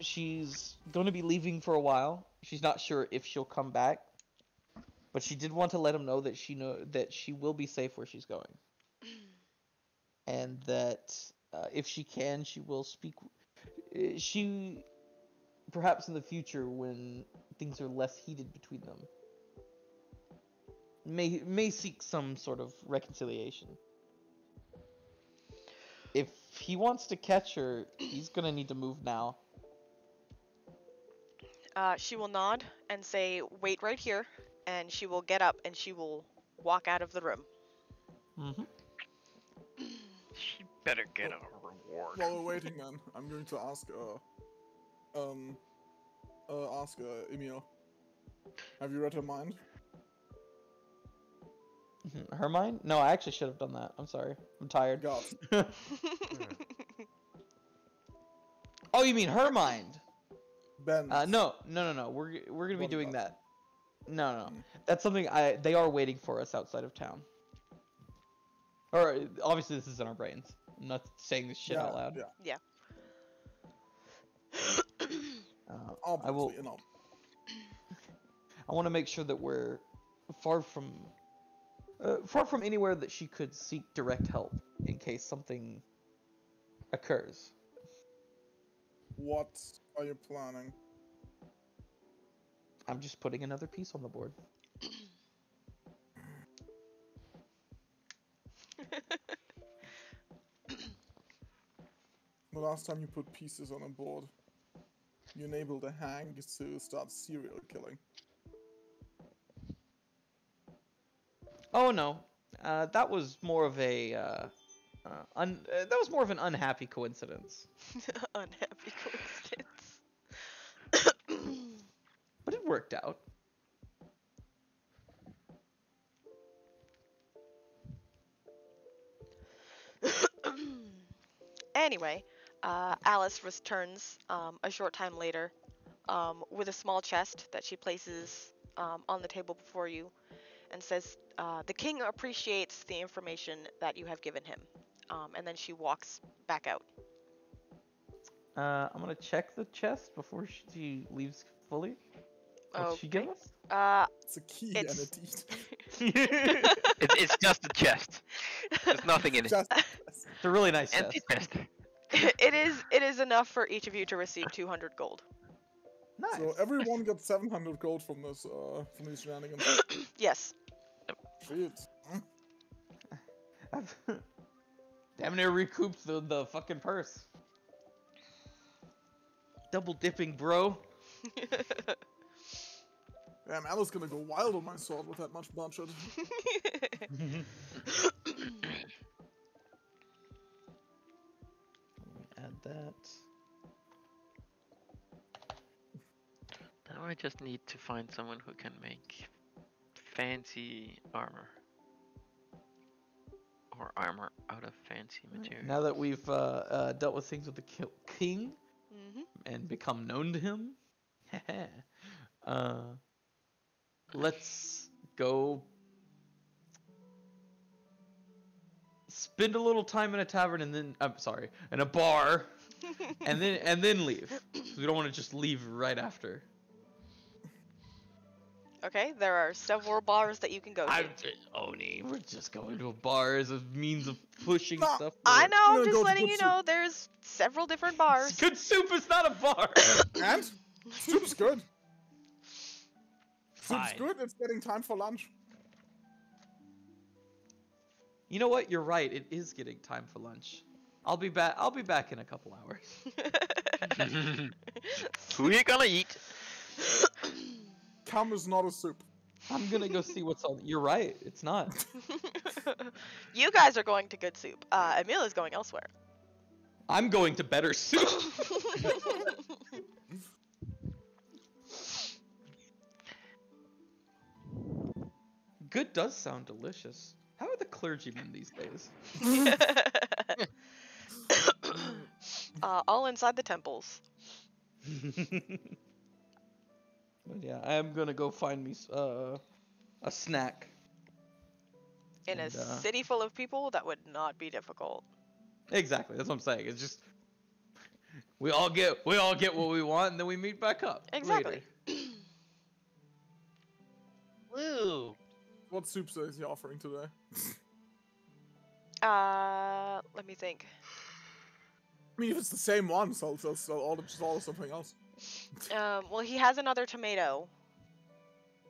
She's going to be leaving for a while. She's not sure if she'll come back, but she did want to let him know that she will be safe where she's going, and that if she can, she will speak. She perhaps in the future, when things are less heated between them, may seek some sort of reconciliation. If he wants to catch her, he's gonna need to move now. She will nod and say, "Wait right here," and she will get up and she will walk out of the room. Mm-hmm. She better get a reward. While we're waiting, then I'm going to ask Iimeyl. Have you read her mind? Her mind? No, I actually should have done that. I'm sorry. I'm tired. God. Oh, you mean her mind? Ben. No. We're gonna be What doing about? that. No. That's something they are waiting for us outside of town. Or obviously this is in our brains. I'm not saying this shit out loud. Yeah. I will. Obviously, no. I want to make sure that we're far from anywhere that she could seek direct help in case something occurs. What are you planning? I'm just putting another piece on the board. The last time you put pieces on a board, you enabled a hang to start serial killing. Oh no, that was more of a that was more of an unhappy coincidence. Unhappy coincidence. But it worked out. Anyway, Alice returns a short time later with a small chest that she places on the table before you and says, "The king appreciates the information that you have given him." And then she walks back out. I'm gonna check the chest before she leaves fully. What's she give us? It's a key It's- and a deed. It's just a chest. There's nothing in it. Just It's a really nice Empty chest. chest. It is enough for each of you to receive 200 gold. Nice. so everyone got 700 gold from this from these shenanigans. Yes. Shit. I've damn near recouped the fucking purse. Double dipping, bro. Damn, Alice gonna go wild on my sword with that much budget. Add that. Now I just need to find someone who can make fancy armor. Or armor out of fancy material. Now that we've dealt with things with the king Hmm. and become known to him, let's go spend a little time in a tavern and then in a bar, and then leave. 'Cause we don't want to just leave right after. Okay, there are several bars that you can go to. Oni, we're just going to a bar as a means of pushing No, stuff. I know, I'm gonna just go to letting good you soup. know there's several different bars. Good soup is not a bar. And soup's good. Soup's Fine. good. It's getting time for lunch. You know what? You're right. It is getting time for lunch. I'll be back. I'll be back in a couple hours. Who are you gonna eat? Cum is not a soup. I'm gonna go see what's on. You're right. It's not. You guys are going to good soup. Emil is going elsewhere. I'm going to better soup. Good does sound delicious. How are the clergymen these days? All inside the temples. But yeah, I am gonna go find me a snack. In a And, city full of people, that would not be difficult. Exactly, that's what I'm saying. It's just we all get what we want, and then we meet back up. Exactly. Later. Woo! What soups is he offering today? Let me think. I mean, if it's the same one, so I'll order something else. Well, he has another tomato.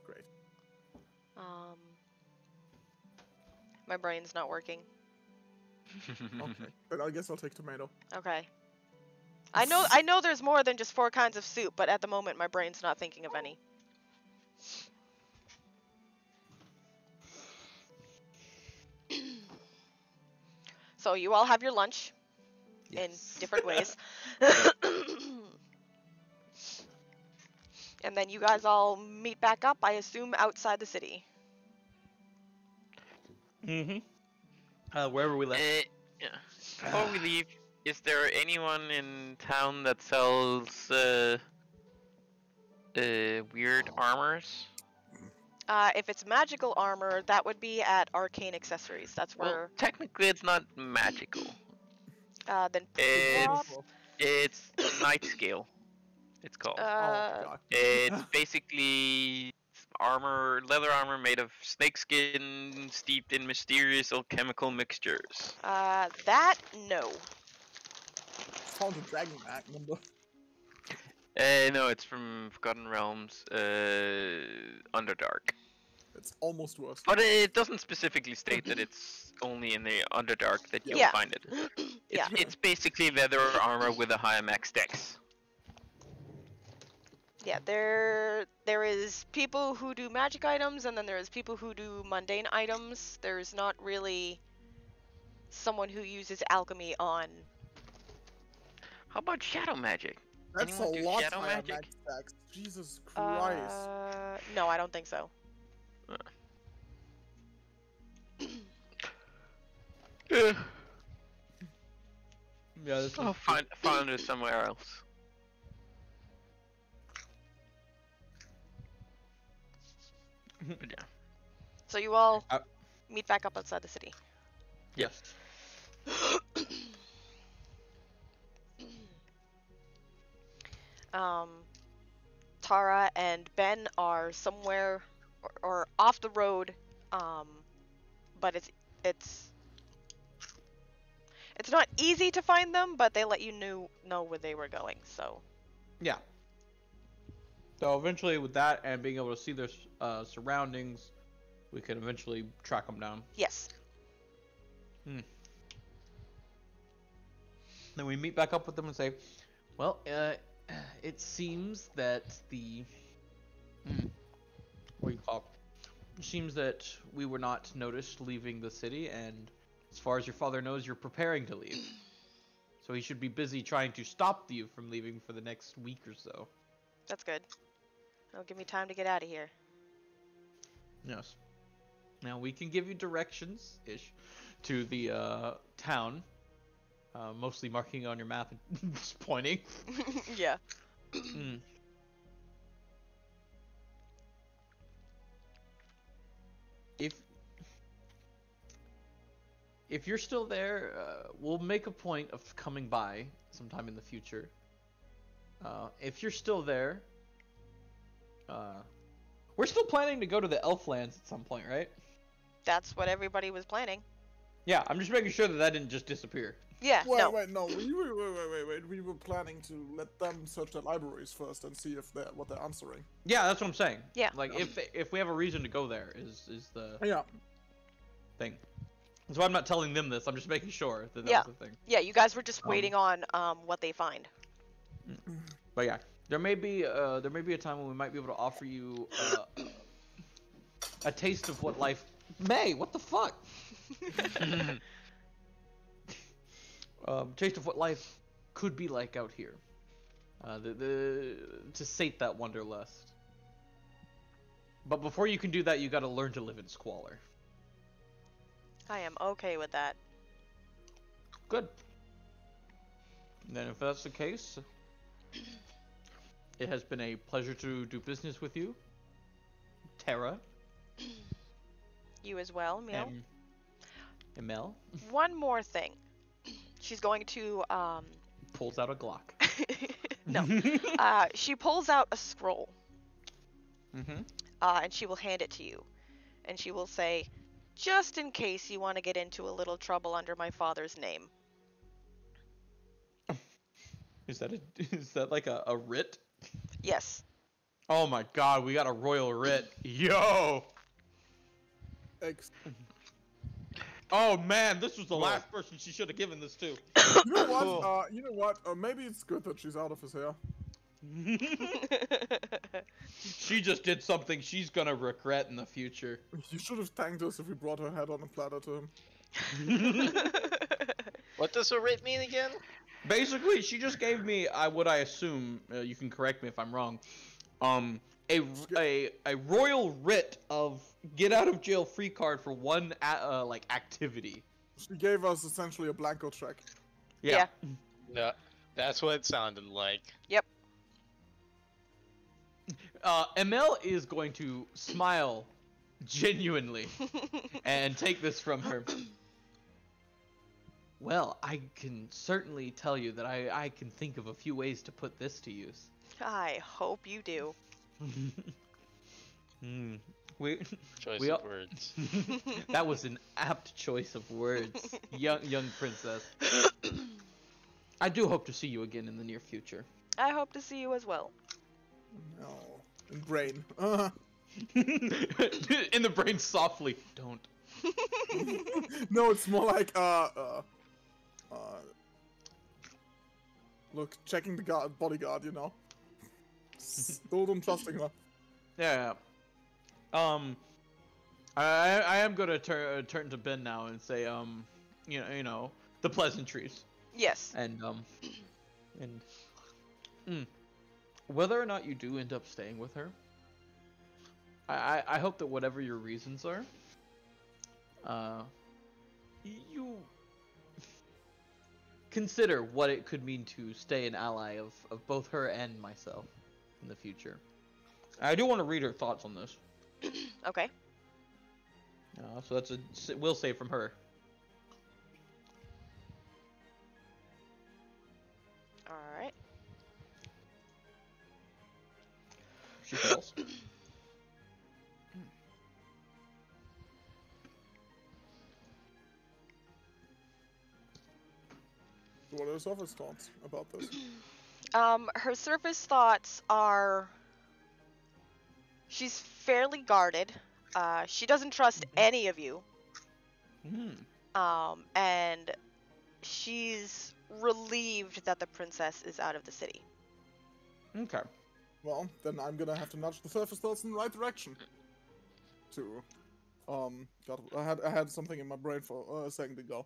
Great. My brain's not working. Okay, then I guess I'll take tomato. Okay. I know there's more than just 4 kinds of soup, but at the moment my brain's not thinking of any. So you all have your lunch in different ways. And then you guys all meet back up, I assume, outside the city. Mm-hmm. Wherever we left. Yeah. Before we leave, is there anyone in town that sells weird armors? If it's magical armor, that would be at Arcane Accessories. That's Well, where. technically it's not magical. Then. It's night scale. It's called. Oh god. It's basically leather armor made of snakeskin steeped in mysterious alchemical mixtures. That no. Found a dragon act number. No, it's from Forgotten Realms, Underdark. It's almost worse. But it doesn't specifically state that it's only in the Underdark that you'll Yeah. find it. Yeah. It's basically leather armor with a higher max dex. Yeah, there is people who do magic items, and then there is people who do mundane items. There's not really someone who uses alchemy on. How about shadow magic? That's Anyone a do lot shadow higher magic? max stacks. Jesus Christ. No, I don't think so. Yeah. Yeah, this I'll find it somewhere else. But yeah. So you all Uh, meet back up outside the city. Yes. Tara and Ben are somewhere or off the road, but it's not easy to find them, but they let you know where they were going. So Yeah. So eventually, with that and being able to see their surroundings, we can eventually track them down. yes, Then we meet back up with them and say, well, it seems that the... what do you call it? It seems that we were not noticed leaving the city, and as far as your father knows, you're preparing to leave. So he should be busy trying to stop you from leaving for the next week or so. that's good. It'll give me time to get out of here. Yes. Now we can give you directions-ish to the town. Mostly marking on your map and just pointing. Yeah. If you're still there, we'll make a point of coming by sometime in the future. If you're still there, we're still planning to go to the Elflands at some point, right? That's what everybody was planning. Yeah, I'm just making sure that didn't just disappear. Yeah, Wait, no. wait, no. Wait. We were planning to let them search their libraries first and see if what they're answering. Yeah, that's what I'm saying. Yeah. Like, if we have a reason to go there, is the Yeah. thing. That's why I'm not telling them this. I'm just making sure that Yeah. was the thing. Yeah, you guys were just waiting on what they find. But yeah, there may be a time when we might be able to offer you a taste of what life may. What the fuck? taste of what life could be like out here. To sate that wanderlust. But before you can do that, you gotta learn to live in squalor. I am okay with that. Good. Then if that's the case, it has been a pleasure to do business with you, Tara. You as well, Emil. Iimeyl One more thing. She's going to, pulls out a Glock. No. She pulls out a scroll. Mm-hmm. And she will hand it to you. And she will say, just in case you want to get into a little trouble under my father's name. Is that like a writ? Yes. Oh my god, we got a royal writ. Yo! Oh man, this was the last person she should have given this to. You know what? You know what? Maybe it's good that she's out of his hair. She just did something she's gonna regret in the future. You should have thanked us if we brought her head on a platter to him. What does a writ mean again? Basically, she just gave me what I assume. You can correct me if I'm wrong. A royal writ of get out of jail free card for one like activity. She gave us essentially a blanco check. Yeah. No, that's what it sounded like. Yep. Iimeyl is going to smile genuinely and take this from her. Well, I can certainly tell you that I can think of a few ways to put this to use. I hope you do. Choice of words. That was an apt choice of words, young princess. I do hope to see you again in the near future. I hope to see you as well. No. In brain. In the brain softly. Don't. No, it's more like, look, checking the bodyguard, you know? Still don't trusting her. Yeah. I am gonna turn to Ben now and say, you know, the pleasantries. Yes. And whether or not you do end up staying with her, I hope that whatever your reasons are, you consider what it could mean to stay an ally of both her and myself in the future. I do want to read her thoughts on this. Okay. So that's a will say from her. All right. She fails. What are Sophie's thoughts about this? Her surface thoughts are she's fairly guarded. She doesn't trust any of you. And she's relieved that the princess is out of the city. Okay. Well, then I'm gonna have to nudge the surface thoughts in the right direction. God, I had something in my brain for a second ago.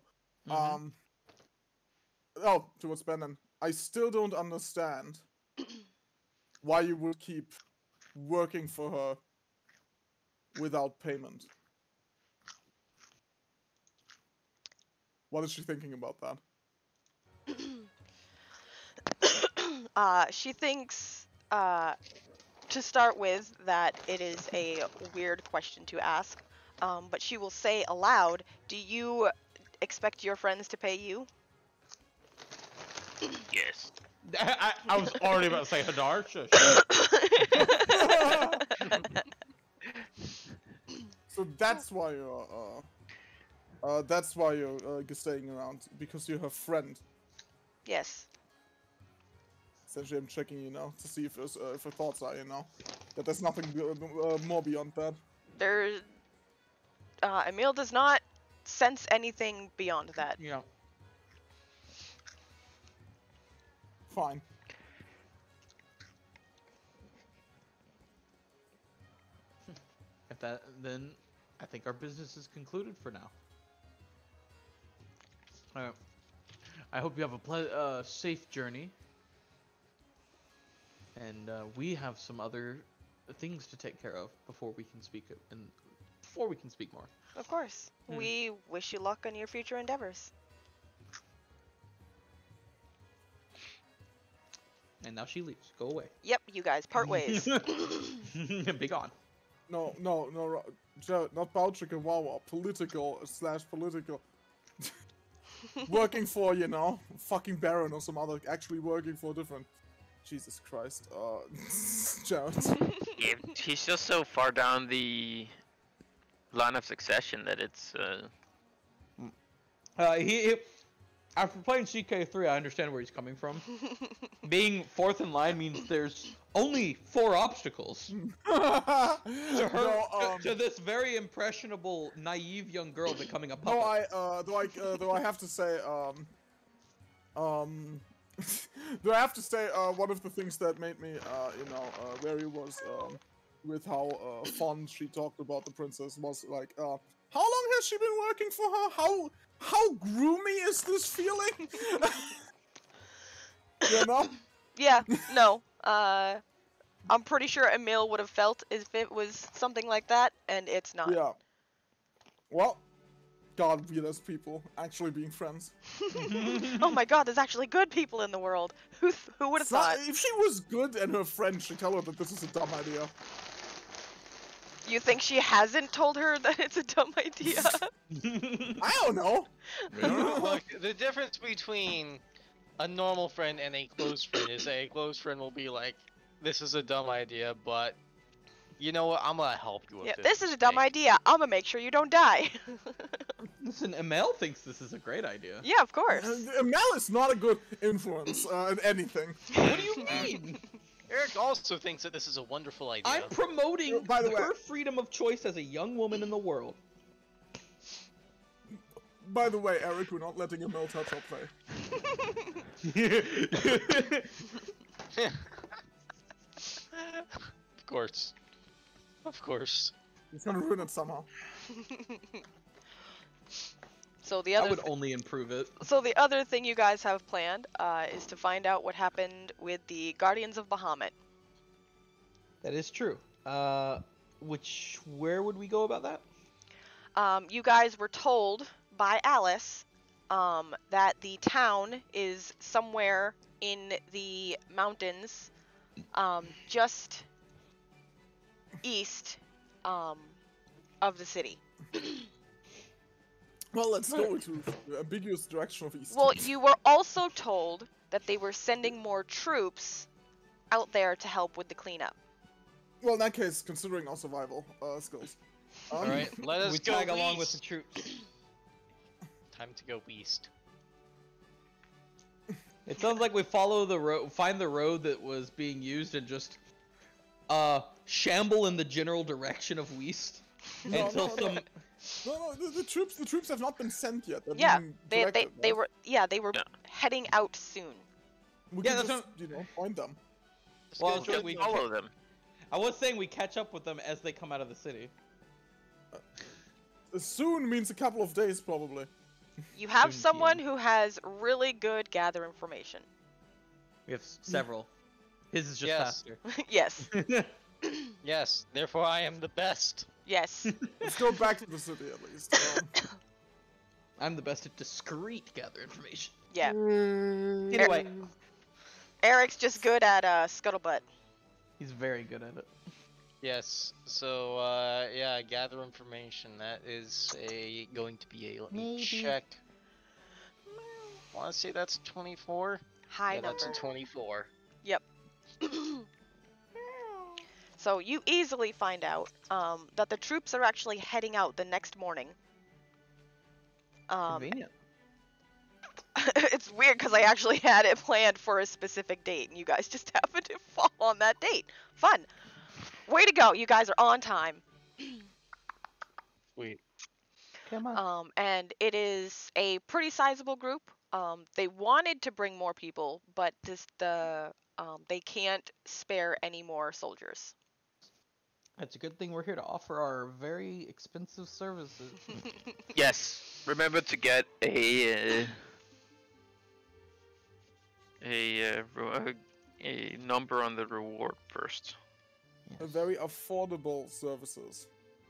Towards Benin. I still don't understand why you would keep working for her without payment. What is she thinking about that? She thinks, to start with, that it is a weird question to ask. But she will say aloud, do you expect your friends to pay you? Yes. I was already about to say Hadar. Shush. So that's why you're staying around, because you're her friend. Yes. Essentially, I'm checking you now to see if her thoughts are, you know, that there's nothing more beyond that. Iimeyl does not sense anything beyond that. Yeah. Fine. Then I think our business is concluded for now. I hope you have a safe journey. And we have some other things to take care of before we can speak more. Of course. We wish you luck on your future endeavors. And now she leaves. Go away. Yep, you guys part ways. Be gone. No, not Boutrica, wow, political. Working for, fucking Baron or some other, actually working for a different. Jesus Christ, Jared. Yeah, he's just so far down the line of succession that it's. After playing CK3, I understand where he's coming from. Being fourth in line means there's only 4 obstacles to her, to this very impressionable, naive young girl becoming a puppet. Though I have to say, do I have to say, one of the things that made me, wary was, with how, fond she talked about the princess was, like, how long has she been working for her? How groomy is this feeling? Yeah, no. I'm pretty sure Iimeyl would have felt if it was something like that, and it's not. Yeah. Well, God, we as people actually being friends. Oh my God, there's actually good people in the world. Who would have thought? If she was good and her friend should tell her that this is a dumb idea. You think she hasn't told her that it's a dumb idea? I don't know. Look, the difference between a normal friend and a close friend is a close friend will be like, this is a dumb idea, but you know what, I'm gonna help you with this. This is a dumb idea. I'm gonna make sure you don't die. Listen, Iimeyl thinks this is a great idea. Yeah, of course. Iimeyl is not a good influence in anything. What do you mean? Eric also thinks that this is a wonderful idea. I'm promoting By the way, her freedom of choice as a young woman in the world. By the way, Eric, we're not letting Iimeyl touch our play. Of course. Of course. He's gonna ruin it somehow. So the I other would only improve it. So the other thing you guys have planned is to find out what happened with the Guardians of Bahamut. That is true. Where would we go about that? You guys were told by Alice that the town is somewhere in the mountains, just east of the city. Well, let's go to the ambiguous direction of east. Well, you were also told that they were sending more troops out there to help with the cleanup. Well, in that case, considering our survival skills. Alright, let us go tag east. along with the troops. Time to go east. It sounds like we follow the road, find the road that was being used, and just shamble in the general direction of West until some. No, the troops have not been sent yet. They're Yeah, being they directed, were heading out soon. We Yeah, can that's just, find them. Well, I We'll was saying just we follow them. I was saying we catch up with them as they come out of the city. Soon means a couple of days, probably. You have Soon someone who has really good gather information. We have several. His is just Yes. faster. Yes, Yes, therefore I am the best. yes. Let's go back to the city at least. I'm the best at discreet gather information. Yeah. Anyway, Eric's just good at scuttlebutt. he's very good at it. Yes, so, yeah, gather information. That is going to be let me check. I want to say that's 24? High Yeah, number. that's a 24. Yep. So you easily find out that the troops are actually heading out the next morning. Convenient. It's weird because I actually had it planned for a specific date, and you guys just happen to fall on that date. Fun. Way to go. You guys are on time. Wait. Come on. And it is a pretty sizable group. They wanted to bring more people, but they can't spare any more soldiers. It's a good thing we're here to offer our very expensive services. Yes. Remember to get a a number on the reward first. A very affordable services.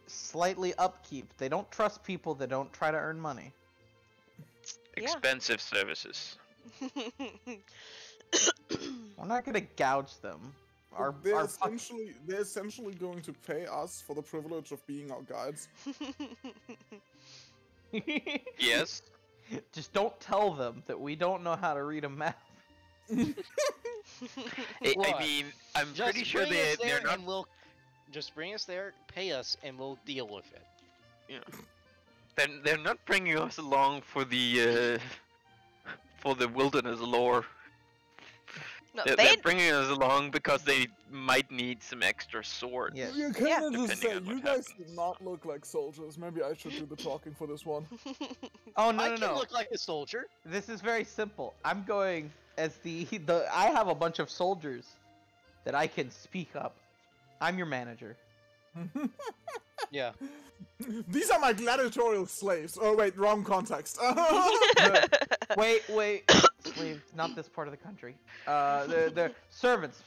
Slightly upkeep. They don't trust people that don't try to earn money. Yeah. Expensive services. We're not gonna gouge them. They're essentially going to pay us for the privilege of being our guides. Yes. Just don't tell them that we don't know how to read a map. I mean, I'm Just pretty sure bring us they're there not. and we'll just bring us there, pay us, and we'll deal with it. Yeah. They're not bringing us along for the wilderness lore. No, They're bringing us along because they might need some extra swords. Yes. You can Yeah. just say, Depending on you what guys happens. do not look like soldiers. Maybe I should do the talking for this one. Oh I no can no! look like a soldier. This is very simple. I'm going as the I have a bunch of soldiers that I can speak up. I'm your manager. Yeah. These are my gladiatorial slaves. Oh wait, wrong context. Wait. Slave, not this part of the country. They're servants.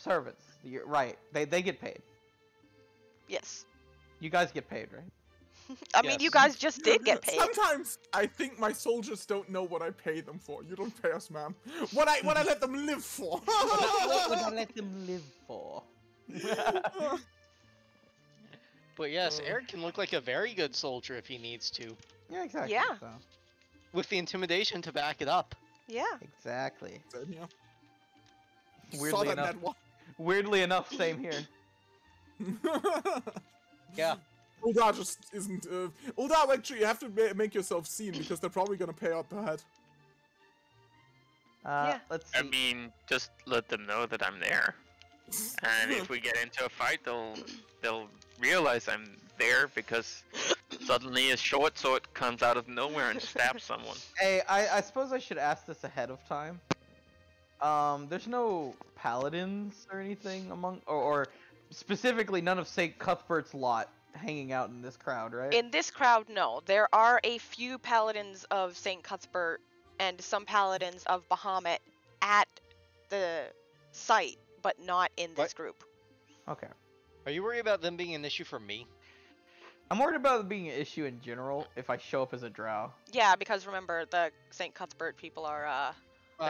You're right. They get paid. Yes. You guys get paid, right? I mean, you Yes. guys just did get paid. Sometimes I think my soldiers don't know what I pay them for. You don't pay us, ma'am. What I let them live for. What would I let them live for? But yes, Eric can look like a very good soldier if he needs to, Yeah, exactly. Yeah. So. with the intimidation to back it up. Yeah. Exactly. Same here. Saw Weirdly that enough. net one. Weirdly enough, same here. Yeah. Uldar just isn't. Uldar, actually, you have to make yourself seen because they're probably gonna pay out the head. Yeah. Let's see. I mean, just let them know that I'm there. And if we get into a fight, they'll realize I'm there because suddenly a short sword comes out of nowhere and stabs someone. Hey, I suppose I should ask this ahead of time. There's no paladins or anything among, or specifically none of St. Cuthbert's lot hanging out in this crowd, right? In this crowd, no. There are a few paladins of St. Cuthbert and some paladins of Bahamut at the site, but not in this What? group. Okay. Are you worried about them being an issue for me? I'm worried about it being an issue in general if I show up as a drow. Yeah, because remember, the St. Cuthbert people are,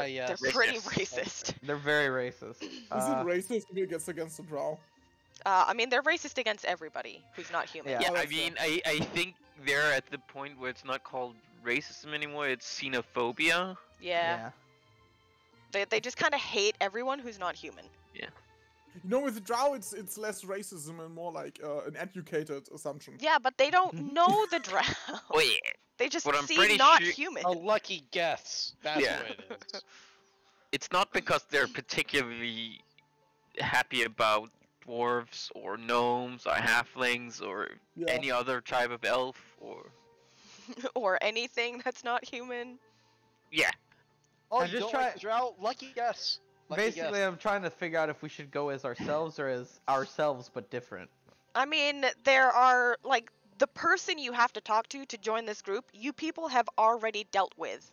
Yeah. they're pretty Racist. racist. They're very racist. Is it racist to be against the drow? I mean, they're racist against everybody who's not human. Yeah. Yeah, I that's mean, I think they're at the point where it's not called racism anymore, it's xenophobia. Yeah. They just kind of hate everyone who's not human. You know, with the drow, it's less racism and more like an educated assumption. Yeah, but they don't know the drow. Oh yeah. They just But I'm see pretty not sure- human. A lucky guess. That's Yeah. what it is. It's not because they're particularly happy about dwarves or gnomes or halflings or Yeah. any other type of elf or Or anything that's not human. yeah. Oh, I'm you just don't like the drow? Lucky guess. Lucky Basically, guess. I'm trying to figure out if we should go as ourselves or as ourselves but different. I mean, there are, like, the person you have to talk to join this group, you people have already dealt with.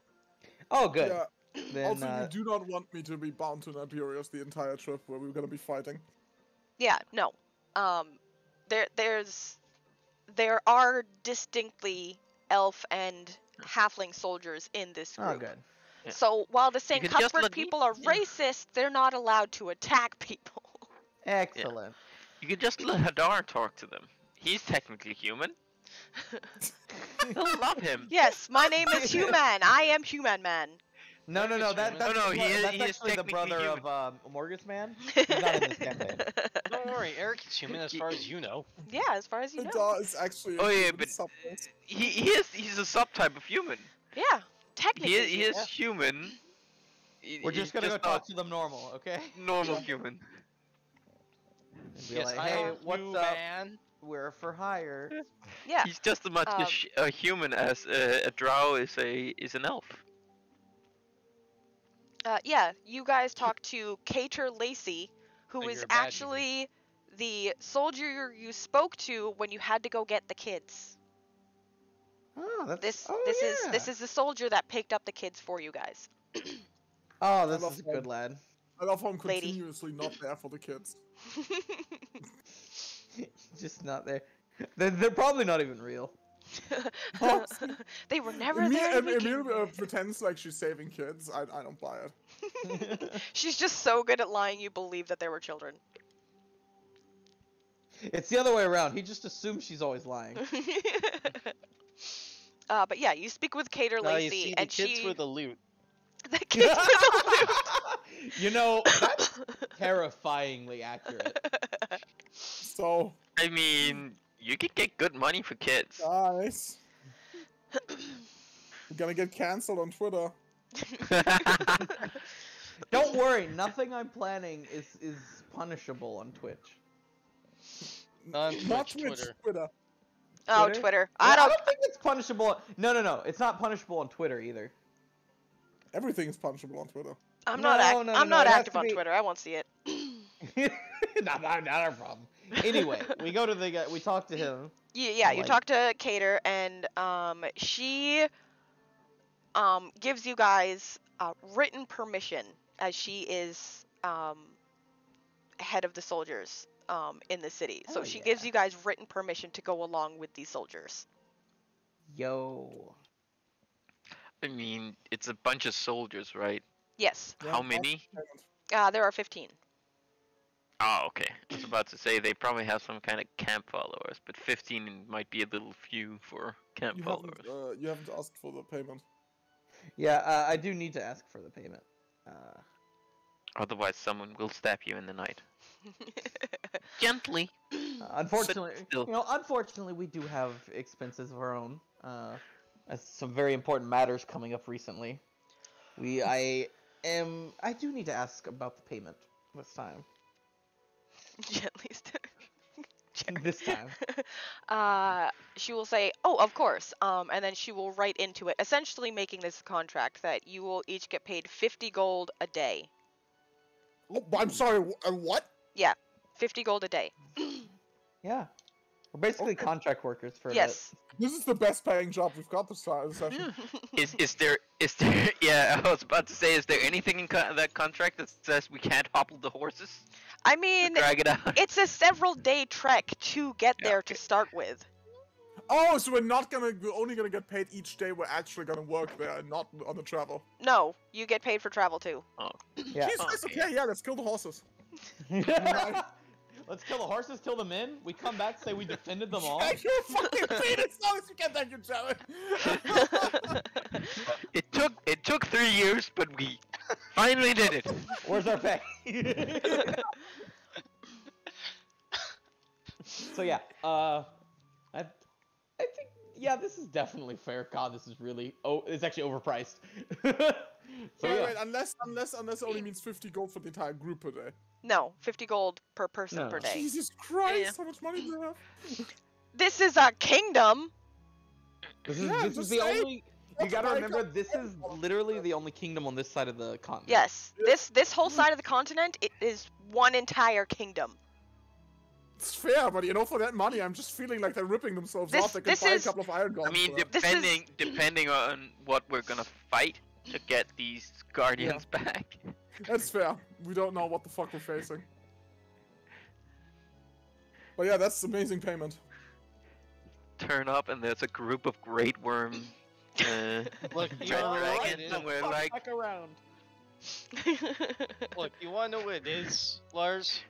Oh, good. Yeah. Then, Also, you do not want me to be bound to Niberius the entire trip where we're gonna be fighting. Yeah, no. There are distinctly elf and halfling soldiers in this group. Oh, good. Yeah. So while the St. could just Cuthbert let me- people are yeah. racist, they're not allowed to attack people. Excellent. You could just let Hadar talk to them. He's technically human. They'll love him. Yes, my name is Human. I am Human Man. No, Morgus that's Man. that's, No, he is- that's he is actually the technically brother human. of Morgus Man. He's not in this campaign. Don't worry, Eric is human as far as you know. Yeah, as far as you know. Hadar is actually. Oh, yeah, included but- subclass. He's a subtype of human. Yeah, technically. He is yeah. human. We're just gonna go talk to them normal, okay? normal human. And be Yes, like, I hey, am what's you, up? man. We're for hire. Yeah. He's just as much a human as a drow is an elf. Yeah, you guys talked to Cater Lacey, who Oh, is you're a bad actually the soldier you spoke to when you had to go get the kids. Oh, that's This oh, this yeah. is the soldier that picked up the kids for you guys. Oh, this love is a him. good lad. I love how I'm Lady. continuously not there for the kids. Just not there. They're probably not even real. They were never there to begin Iimeyl with. pretends like she's saving kids. I don't buy it. She's just so good at lying you believe that they were children. It's the other way around. He just assumes she's always lying. But yeah, you speak with Cater Now you Lacey, see, the and kids she... were the loot. The kids were the You know, that's terrifyingly accurate. So, I mean, you could get good money for kids. guys, we're gonna get cancelled on Twitter. Don't worry, nothing I'm planning is punishable on Twitch. On Not Twitch, Twitch, Twitter. Twitter. Oh, Twitter. I I don't... think it's punishable. No, it's not punishable on Twitter either. Everything is punishable on Twitter. I'm No, not, no, no, I'm no, not it has active to on be- Twitter. I won't see it. not our problem. Anyway, we go to the guy. We talk to him. Yeah, you Like- talk to Cater, and she gives you guys written permission, as she is head of the soldiers in the city. So Oh, she yeah. gives you guys written permission to go along with these soldiers. Yo. I mean, it's a bunch of soldiers, right? Yes, How many? there are 15. Oh, okay. I was about to say they probably have some kind of camp followers, but 15 might be a little few for camp followers. You haven't asked for the payment. Yeah, I do need to ask for the payment. Otherwise, someone will stab you in the night. Gently. Unfortunately, still. unfortunately, we do have expenses of our own. As some very important matters coming up recently. I do need to ask about the payment this time. Gently. This time. She will say, "Oh, of course," and then she will write into it, essentially making this a contract that you will each get paid 50 gold a day. Oh, I'm sorry. What? 50 gold a day. Yeah. We're basically Okay. contract workers for Yes. This is the best paying job we've got this session. Is there yeah, I was about to say, is there anything in that contract that says we can't hobble the horses? I Or mean, drag it out? it's a several day trek to get there to start with. Oh, so we're only gonna get paid each day we're actually gonna work there and not on the travel. No, you get paid for travel too. Yeah. Jesus, okay. okay, yeah, let's kill the horses. Let's kill the horses, kill the men. We come back, say we defended them all. Thank you, fucking Phoenix! No, you can thank you, Jared. It took 3 years, but we finally did it. Where's our pay? So yeah, I think this is definitely fair. God, this is really it's actually overpriced. So Wait, yeah. wait, unless it only means 50 gold for the entire group per day. No, 50 gold per person No. per day. Jesus Christ, Yeah. how much money do you have? This is a kingdom. This Yeah, is just the saying. only. You gotta remember, this is literally the only kingdom on this side of the continent. Yes, this whole side of the continent, it is one entire kingdom. It's fair, but you know, for that money, I'm just feeling like they're ripping themselves This- off. They could this buy is- a couple of iron guns. I mean, for that. This is- depending on what we're gonna fight to get these guardians back. That's fair. We don't know what the fuck we're facing. But yeah, that's amazing payment. Turn up and there's a group of great worm. Look, you Red wanna know what Dragon, it is? and we're like, Back around. Look, you wanna know what it is, Lars?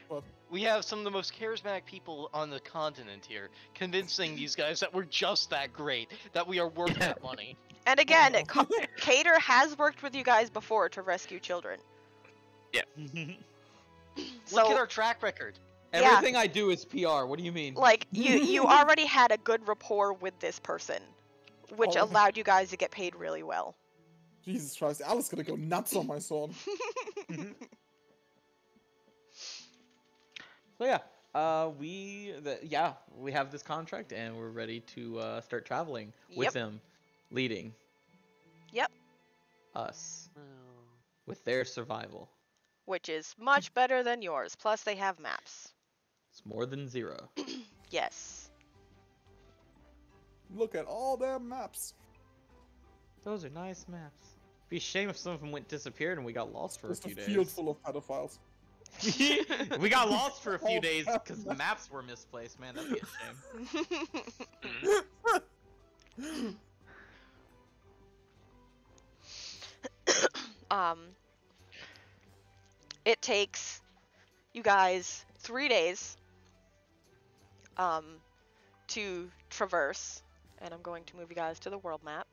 What? We have some of the most charismatic people on the continent here, convincing these guys that we're just that great, that we are worth that money. And again, Oh. Cater has worked with you guys before to rescue children. So, Look at our track record. Everything I do is PR. What do you mean? like, you already had a good rapport with this person, which Oh. allowed you guys to get paid really well. Jesus Christ, Alice gonna go nuts on my sword. So yeah, we have this contract and we're ready to start traveling with Yep. them, leading. Yep. Us with their survival. Which is much better than yours. Plus, they have maps. It's more than 0. Yes. Look at all their maps. Those are nice maps. Be a shame if some of them disappeared and we got lost for Just a few a field days. full of pedophiles. We got lost for a few days because the maps were misplaced, man. That'd be a shame. It takes you guys 3 days to traverse, and I'm going to move you guys to the world map.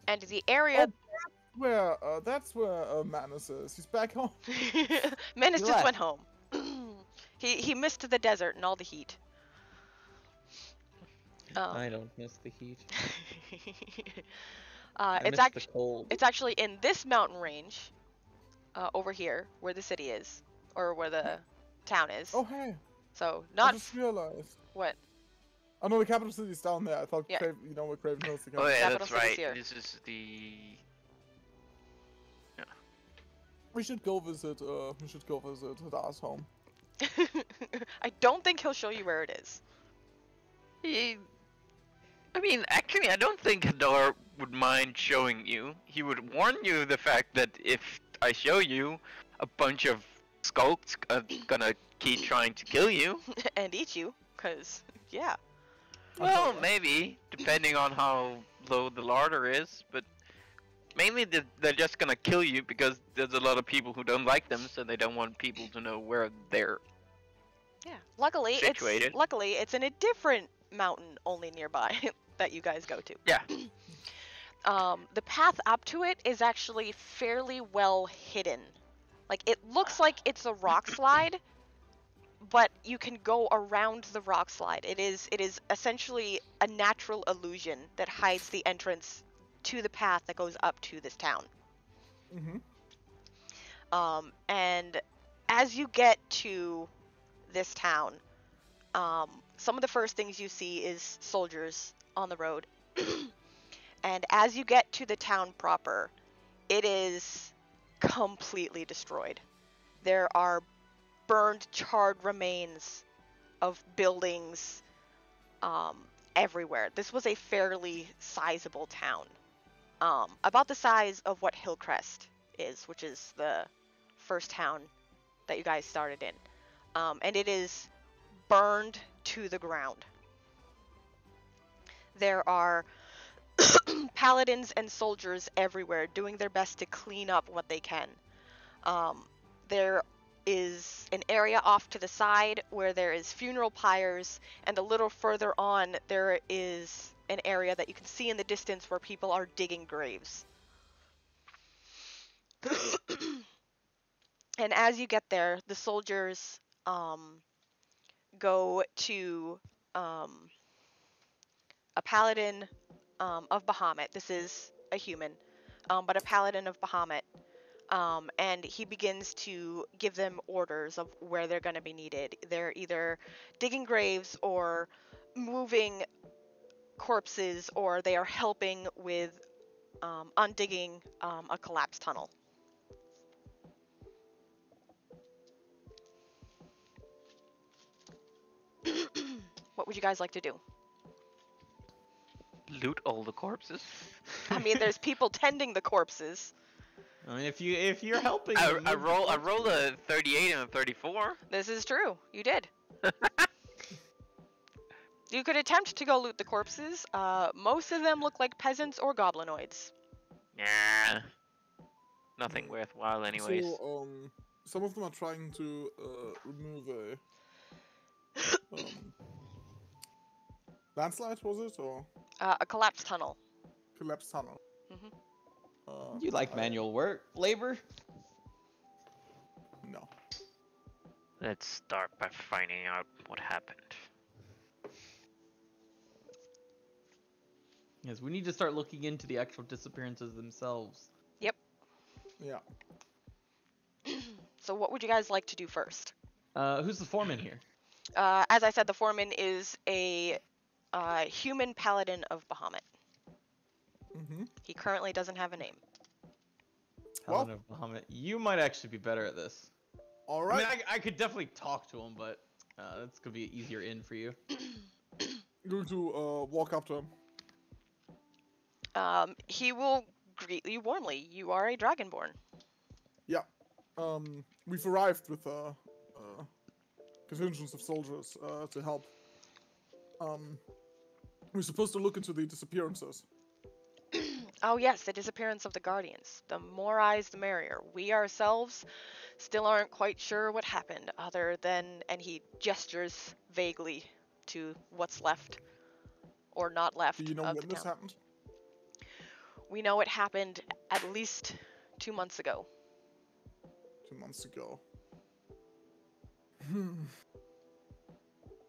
And the area That's where Manus is. He's back home. Manus He just left. went home. he missed the desert and all the heat. I don't miss the heat. It's the cold. It's actually in this mountain range, over here, where the city is, or where the town is. Oh hey, So I not just realized. what? Oh no, the capital city's down there. I thought Yeah. you know where Craven Hills the Oh yeah, Capital that's city's right. here. This is the. We should go visit. Hadar's home. I don't think he'll show you where it is. I mean, actually, I don't think Hadar would mind showing you. He would warn you the fact that if I show you, a bunch of skulks are gonna keep trying to kill you. And eat you, cause yeah. Well, maybe, depending on how low the larder is, but mainly they're just gonna kill you because there's a lot of people who don't like them, so they don't want people to know where they're. Yeah. Luckily, Situated. it's in a different mountain only nearby that you guys go to. Yeah. The path up to it is actually fairly well hidden. Like, it looks like it's a rock slide, but you can go around the rock slide. It is essentially a natural illusion that hides the entrance to the path that goes up to this town. Mm-hmm. And as you get to this town, some of the first things you see is soldiers on the road. And as you get to the town proper, it is completely destroyed. There are burned, charred remains of buildings everywhere. This was a fairly sizable town. About the size of what Hillcrest is, which is the first town that you guys started in. And it is burned to the ground. There are paladins and soldiers everywhere doing their best to clean up what they can. There is an area off to the side where there is funeral pyres, and a little further on there is an area that you can see in the distance where people are digging graves. And as you get there, the soldiers go to a paladin of Bahamut. This is a human, but a paladin of Bahamut. And he begins to give them orders of where they're going to be needed. They're either digging graves or moving corpses, or they are helping with undigging a collapsed tunnel. What would you guys like to do? Loot all the corpses. I mean, there's people tending the corpses. I mean, if you're helping, I rolled a 38 and a 34. This is true. You did. You could attempt to go loot the corpses. Most of them look like peasants or goblinoids. Nah. Nothing worthwhile, anyways. So, some of them are trying to remove a landslide, was it, or A collapsed tunnel. collapsed tunnel? Mhm. you like manual work, labor? No. Let's start by finding out what happened. Yes, we need to start looking into the actual disappearances themselves. Yeah. So what would you guys like to do first? Who's the foreman here? As I said, the foreman is a human paladin of Bahamut. Mm-hmm. He currently doesn't have a name. Well- Paladin of Bahamut. You might actually be better at this. All I right. mean, I could definitely talk to him, but that's gonna be an easier in for you. going to walk up to him. He will greet you warmly. You are a dragonborn. Yeah. We've arrived with contingents of soldiers to help. We're supposed to look into the disappearances. Oh yes, the disappearance of the Guardians. The more eyes, the merrier. We ourselves still aren't quite sure what happened, other than, and he gestures vaguely to what's left, or not left, Do you know of when the this town. happened? We know it happened at least 2 months ago. 2 months ago.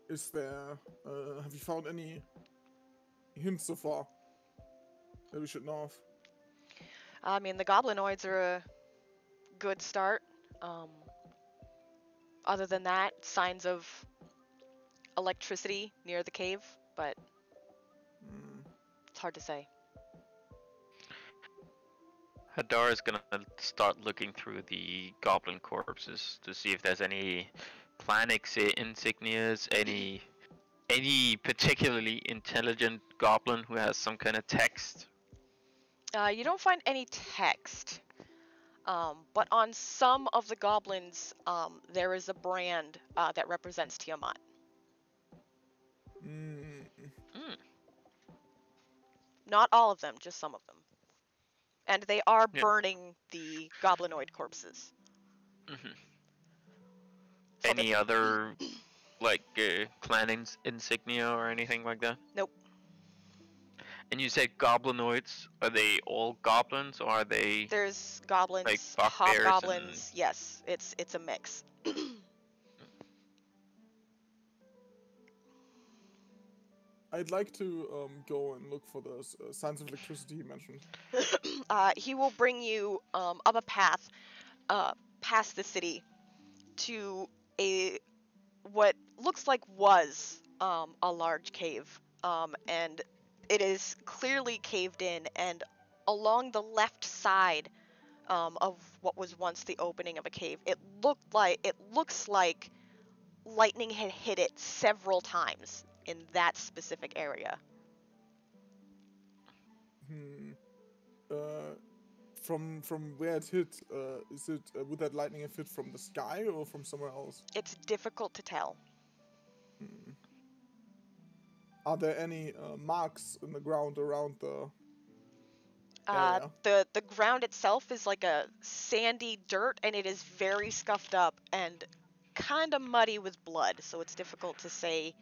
Is there... have you found any hints so far that we should know of? I mean, the goblinoids are a good start. Other than that, signs of electricity near the cave, but it's hard to say. Hadar is gonna start looking through the goblin corpses to see if there's any clan insignias, any particularly intelligent goblin who has some kind of text. You don't find any text, but on some of the goblins, there is a brand that represents Tiamat. Not all of them, just some of them. And they are burning the goblinoid corpses. So Any other, like, clan insignia or anything like that? Nope. And you said goblinoids. Are they all goblins, or are they... There's goblins, like bugbears hobgoblins. Yes, it's a mix. I'd like to go and look for those signs of electricity he mentioned. He will bring you up a path past the city to what looks like was a large cave, and it is clearly caved in, and along the left side of what was once the opening of a cave, it looks like lightning had hit it several times in that specific area. From where it hit, is it would that lightning have hit from the sky or from somewhere else? It's difficult to tell. Are there any marks in the ground around the area? The ground itself is like a sandy dirt, and it is very scuffed up and kind of muddy with blood, so it's difficult to say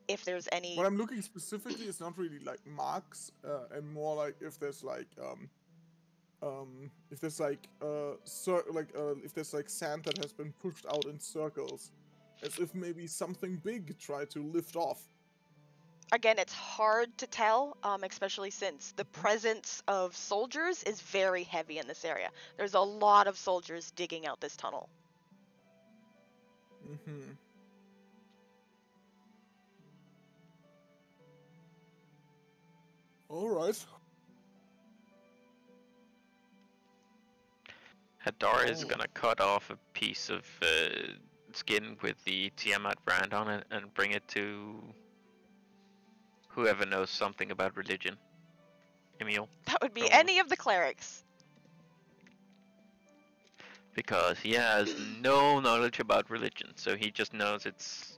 if there's any... What I'm looking specifically is not really like marks, and more like if there's like if there's like sand that has been pushed out in circles, as if maybe something big tried to lift off. Again, it's hard to tell, especially since the presence of soldiers is very heavy in this area. There's a lot of soldiers digging out this tunnel. Alright. Hadar is gonna cut off a piece of skin with the Tiamat brand on it and bring it to whoever knows something about religion. Iimeyl. That would be Probably. any of the clerics. Because he has no knowledge about religion, so he just knows it's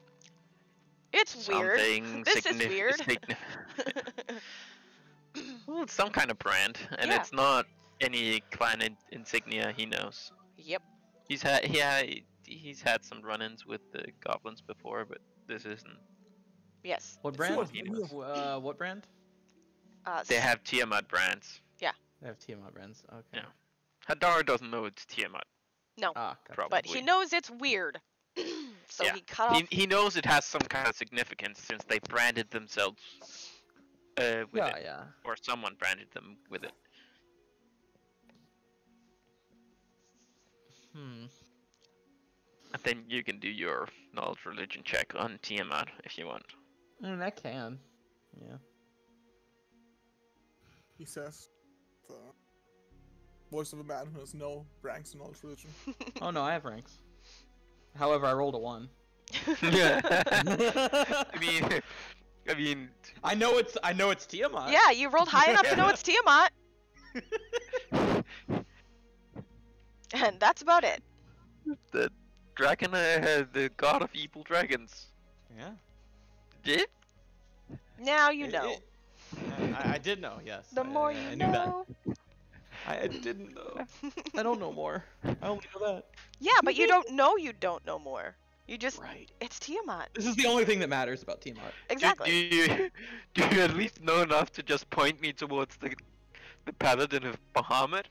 weird. something This is weird. Well, it's some kind of brand, and Yeah. it's not any clan insignia he knows. Yep. He's had some run-ins with the goblins before, but this isn't. Yes. What brand? what he knows. What brand? They have Tiamat brands. They have Tiamat brands. Okay. Yeah. Hadar doesn't know it's Tiamat. No. Ah, gotcha. Probably. But he knows it's weird. So Yeah. he cut off... He knows it has some kind of significance since they branded themselves with it, Yeah. or someone branded them with it. And then you can do your knowledge religion check on Tiamat if you want. I can. Yeah. He says, the voice of a man who has no ranks in knowledge religion. Oh no, I have ranks. However, I rolled a 1. I mean, I mean, I know it's Tiamat. Yeah, you rolled high enough to know it's Tiamat. And that's about it. the dragon had the god of evil dragons. Yeah. Did? Now you know. I did know. Yes. The more I you knew that. know. I didn't know. I don't know more. I only know that. Yeah, but you don't know more. You just Right. it's Tiamat. This is the only thing that matters about Tiamat. Exactly. Do you at least know enough to just point me towards the paladin of Bahamut?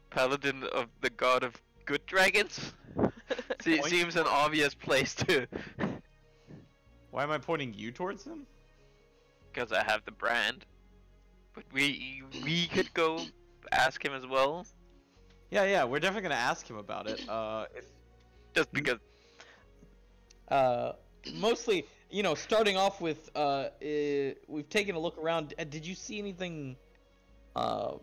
Paladin of the god of good dragons? Seems an obvious place to. Why am I pointing you towards him? Because I have the brand. But we could go ask him as well. Yeah, we're definitely gonna ask him about it. Just because. Mostly, starting off with, we've taken a look around. Did you see anything? Ask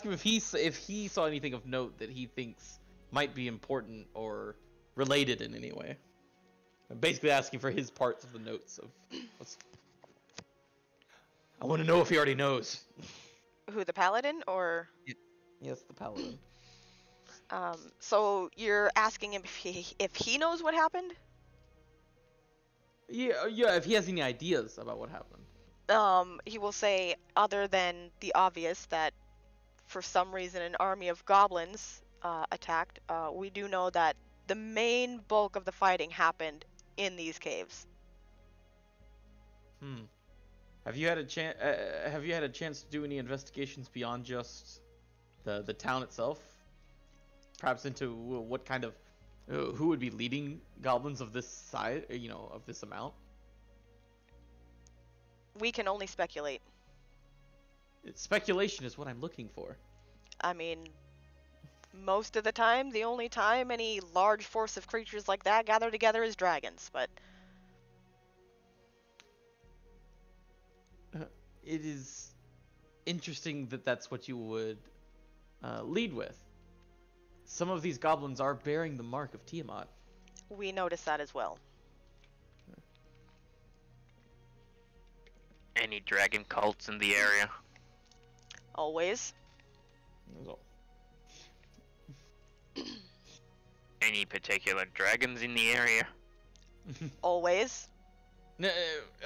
him if he saw anything of note that he thinks might be important or related in any way. I'm basically asking for his parts of the notes of. I want to know if he already knows. Who, the paladin or? Yes, the paladin. So you're asking him if he knows what happened? Yeah, if he has any ideas about what happened. He will say, other than the obvious, that for some reason an army of goblins attacked. We do know that the main bulk of the fighting happened in these caves. Have you had a chance? Have you had a chance to do any investigations beyond just the town itself? Perhaps into what kind of who would be leading goblins of this size? Of this amount. We can only speculate. Speculation is what I'm looking for. I mean, most of the time, the only time any large force of creatures like that gather together is dragons, but... It is interesting that that's what you would lead with. Some of these goblins are bearing the mark of Tiamat. We notice that as well. Any dragon cults in the area? Always. Any particular dragons in the area? Always.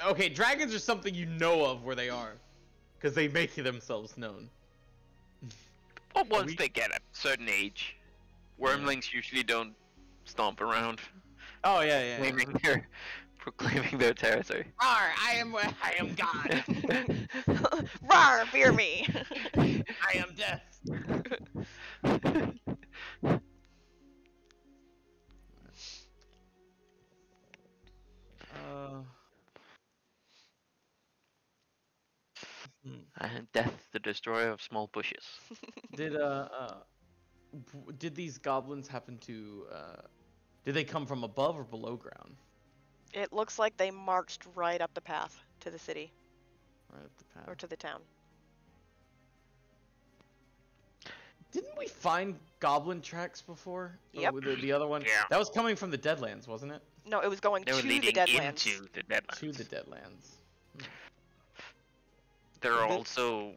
Okay, dragons are something you know of where they are, because they make themselves known. Well, once they get a certain age, wormlings usually don't stomp around. Oh yeah. Proclaiming their territory. Rawr, I am God. Rawr, fear me. I am death. And death, the destroyer of small bushes. Did these goblins happen to did they come from above or below ground? It looks like they marched right up the path to the city. Right up the path. Or to the town. Didn't we find goblin tracks before? Yep. Or the other one? Yeah. That was coming from the Deadlands, wasn't it? No, it was going They were to the leading Deadlands. into the Deadlands. To the Deadlands. There are also,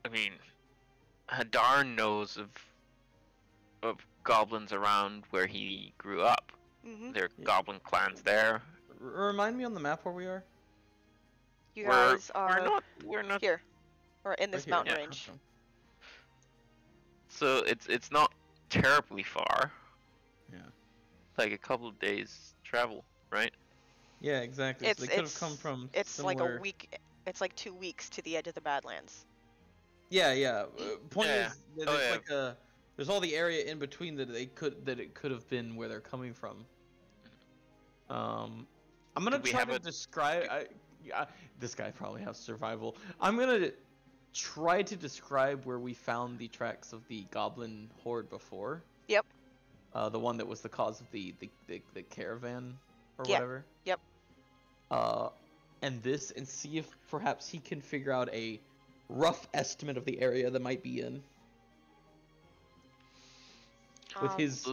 I mean, Hadar knows of goblins around where he grew up. Mm-hmm. There are goblin clans there. Remind me on the map where we are. You guys are We're not. here, or in this Right here, mountain yeah. range. So it's not terribly far. Yeah. Like a couple of days travel, right? Yeah, exactly. So they could have come from. It's like similar... a week. It's like 2 weeks to the edge of the Badlands. Yeah. Point Yeah. is, that it's like there's all the area in between that it could have been where they're coming from. I'm gonna try to describe. This guy probably has survival. I'm gonna try to describe where we found the tracks of the goblin horde before. Yep. The one that was the cause of the caravan or Yeah. whatever. Yep. And see if perhaps he can figure out a rough estimate of the area that might be in. With his.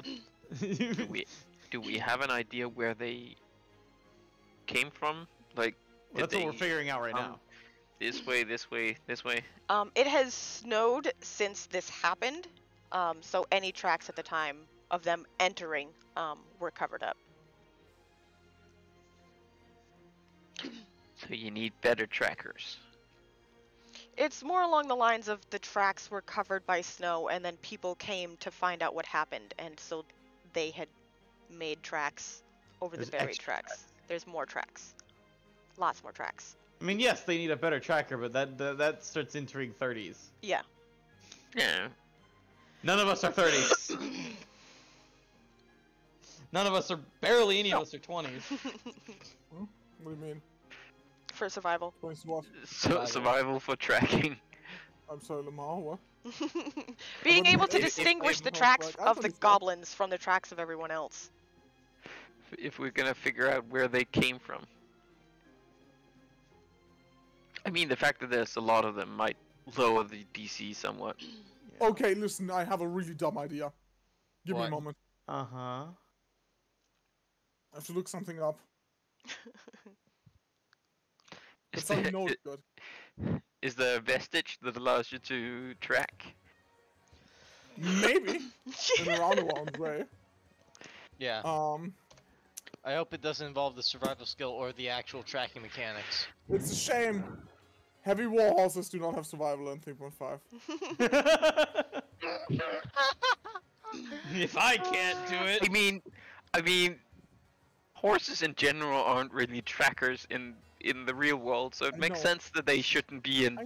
Do we have an idea where they came from? Like, Well, that's what we're figuring out right now. This way, this way, this way. It has snowed since this happened, so any tracks at the time of them entering were covered up. So you need better trackers. It's more along the lines of the tracks were covered by snow, and then people came to find out what happened, and so they had made tracks over the buried tracks. There's more tracks. Lots more tracks. I mean, yes, they need a better tracker, but that starts entering 30s. Yeah. Yeah. None of us are 30s. None of us are, barely any of us are 20s. What do you mean? For survival. Points to what? Survival for tracking. I'm sorry, Lamar, what? Being able to if- distinguish the if- tracks like, of the Anthony's goblins from the tracks of everyone else. If we're gonna figure out where they came from. I mean, the fact that there's a lot of them might lower the DC somewhat. Okay, listen, I have a really dumb idea. Give me a What? moment. Uh-huh. I have to look something up. But Is something there, knows good. is there a vestige that allows you to track? Maybe. In a roundabout way. Yeah. I hope it doesn't involve the survival skill or the actual tracking mechanics. It's a shame. Heavy war horses do not have survival in 3.5. If I can't do it. I mean, horses in general aren't really trackers in the real world, so it I makes know. sense that they shouldn't be in.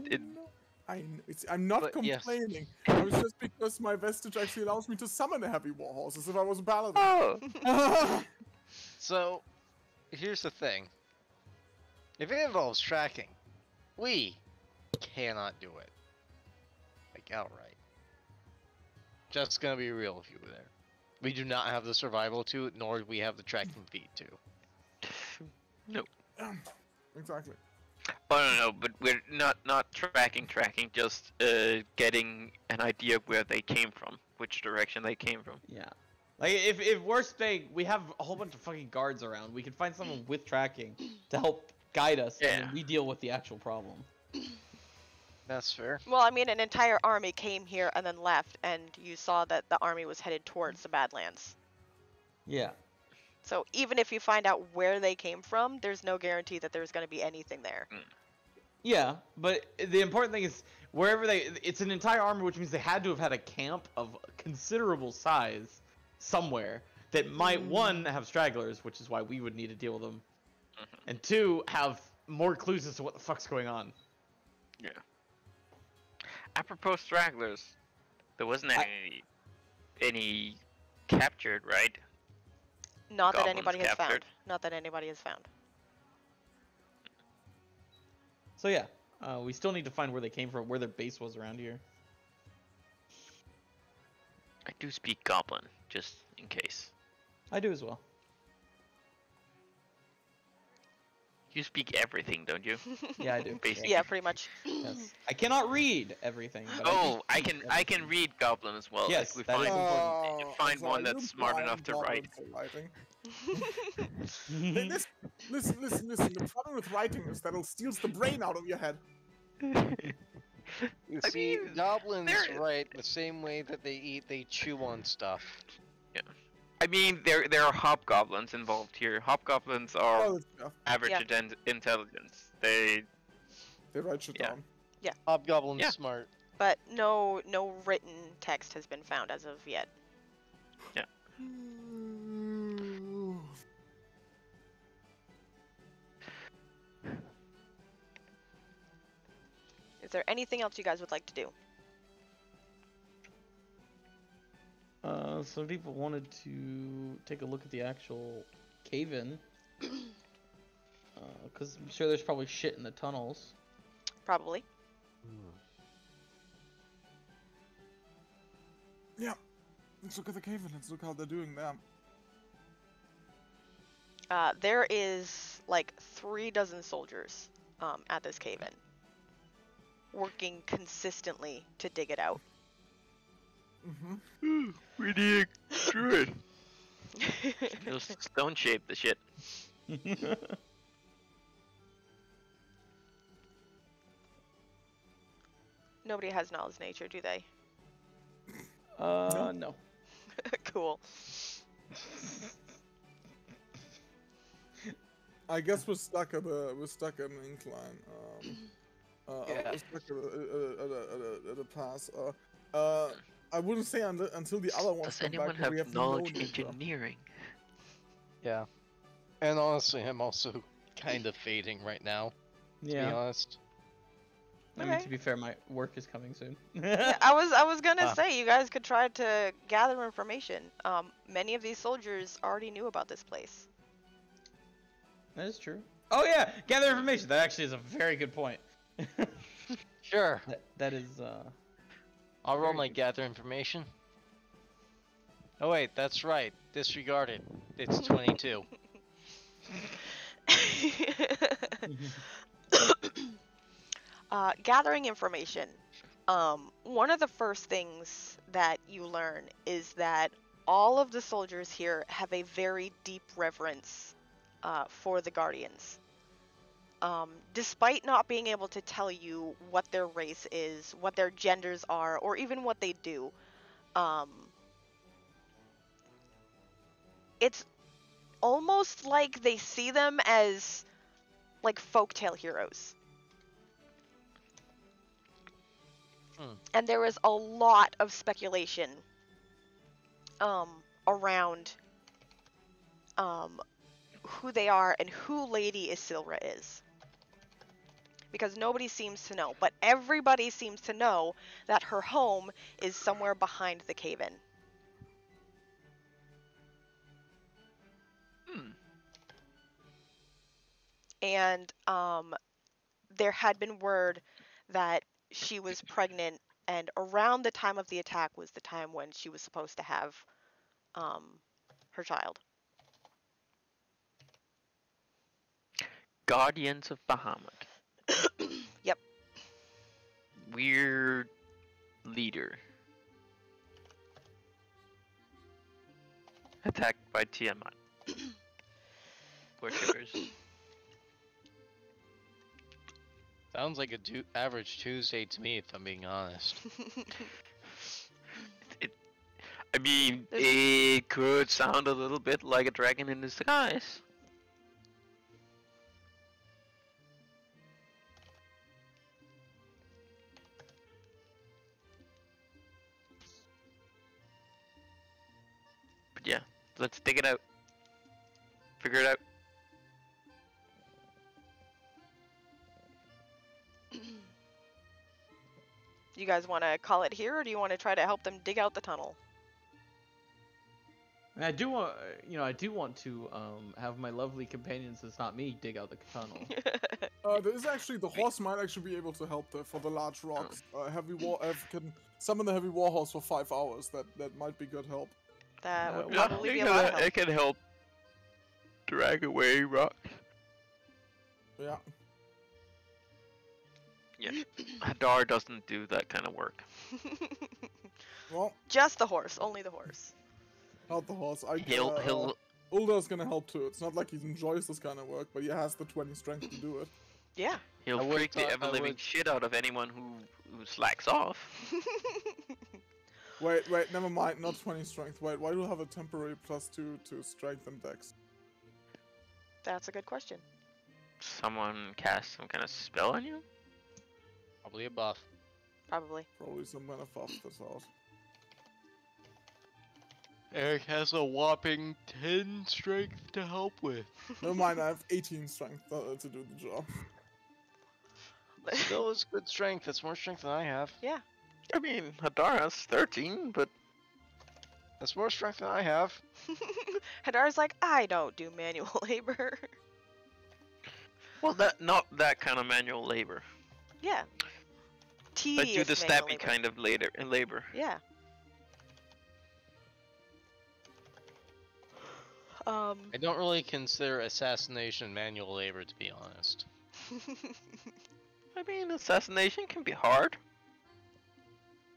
I know. I'm not But, yes. complaining. It was just because my vestige actually allows me to summon a heavy war horse as if I was a paladin. Oh, So, here's the thing. If it involves tracking, we cannot do it. Like, outright. Just gonna be real with you there. We do not have the survival to it, nor do we have the tracking feat to. no. Exactly. Oh no, but we're not tracking, just getting an idea of where they came from, which direction they came from. Yeah. Like, if worst thing, we have a whole bunch of fucking guards around. We can find someone with tracking to help guide us, and then we deal with the actual problem. That's fair. Well, I mean, an entire army came here and then left, and you saw that the army was headed towards the Badlands. Yeah. So even if you find out where they came from, there's no guarantee that there's going to be anything there. Yeah, but the important thing is, wherever it's an entire army, which means they had to have had a camp of considerable size somewhere that might, one, have stragglers, which is why we would need to deal with them, and two, have more clues as to what the fuck's going on. Yeah. Apropos stragglers, there wasn't any captured, right? Not that Goblins anybody has captured. found. Not that anybody has found. So yeah, we still need to find where they came from, where their base was around here. I do speak Goblin, just in case. I do as well. You speak everything, don't you? Yeah, I do. Basically. Yeah, pretty much. Yes. I cannot read everything. But Oh, I I can read Goblin as well. Yes, if we that find, is if you find sorry, one that's you're smart blind enough to write. goblin for writing. Listen. The problem with writing is that it steals the brain out of your head. You I see, mean, goblins they're- write the same way that they eat, they chew on stuff. I mean, there are hobgoblins involved here. Hobgoblins are Oh, yeah, average Yeah. intelligence. They they write shit Yeah. down. Hobgoblin's Yeah. smart. But no written text has been found as of yet. Is there anything else you guys would like to do? some people wanted to take a look at the actual cave-in. Because I'm sure there's probably shit in the tunnels. Probably. Yeah. Let's look at the cave and let's look how they're doing there. There is like 3 dozen soldiers at this cave-in, working consistently to dig it out. Mm-hmm. we dig through it. Just stone shape the shit. Nobody has knowledge nature, do they? No. Cool. I guess we're stuck at an incline. Yeah. We're stuck at a pass. I wouldn't say until the other ones Does come anyone back. that we have no knowledge nature. engineering? Yeah. And honestly, I'm also kind of fading right now, to be honest. I mean, Okay. to be fair, my work is coming soon. Yeah, I was gonna Ah. say you guys could try to gather information. Many of these soldiers already knew about this place. That is true. Oh yeah, gather information. That actually is a very good point. Sure. That is. I'll roll Very my good. gather information. Oh wait, that's right. Disregard it. It's 22. Gathering information. One of the first things that you learn is that all of the soldiers here have a very deep reverence for the Guardians. Despite not being able to tell you what their race is, what their genders are, or even what they do, it's almost like they see them as like folktale heroes. And there is a lot of speculation around who they are and who Lady Isilra is. Because nobody seems to know, but everybody seems to know that her home is somewhere behind the cave-in. And there had been word that she was pregnant, and around the time of the attack was the time when she was supposed to have her child. Guardians of Bahamut. Yep. Weird leader. Attacked by Tiamat. Worshippers. Sounds like a average Tuesday to me, if I'm being honest. I mean, it could sound a little bit like a dragon in the skies. But yeah, let's dig it out. Figure it out. You guys want to call it here, or do you want to try to help them dig out the tunnel? And I do want, I do want to have my lovely companions that's not me dig out the tunnel. There is actually the horse might actually be able to help for the large rocks. Can summon the heavy warhorse for 5 hours. That might be good help. That would Yeah, probably be a lot of help. it can help drag away rocks. Yeah. Yeah, Hadar doesn't do that kind of work. Well, Just the horse, only the horse. not the horse. He'll Uldar's gonna help too. It's not like he enjoys this kind of work, but he has the 20 strength to do it. Yeah. he'll I would freak the thought- I ever-living would- shit out of anyone who slacks off. Wait, never mind. Not 20 strength. Wait, why do you have a temporary +2 to strength and dex? That's a good question. Someone cast some kind of spell on you? Probably a buff. Probably. Probably some kind of buff that's out. Eric has a whopping 10 strength to help with. Never mind. I have 18 strength to do the job. Still is good strength. That's more strength than I have. Yeah. I mean, Hadar has 13, but That's more strength than I have. Hadar's like, I don't do manual labor. well, not that kind of manual labor. Yeah. But do Tedious the manual stabby labor. kind of labor. Yeah. I don't really consider assassination manual labor, to be honest. I mean, assassination can be hard.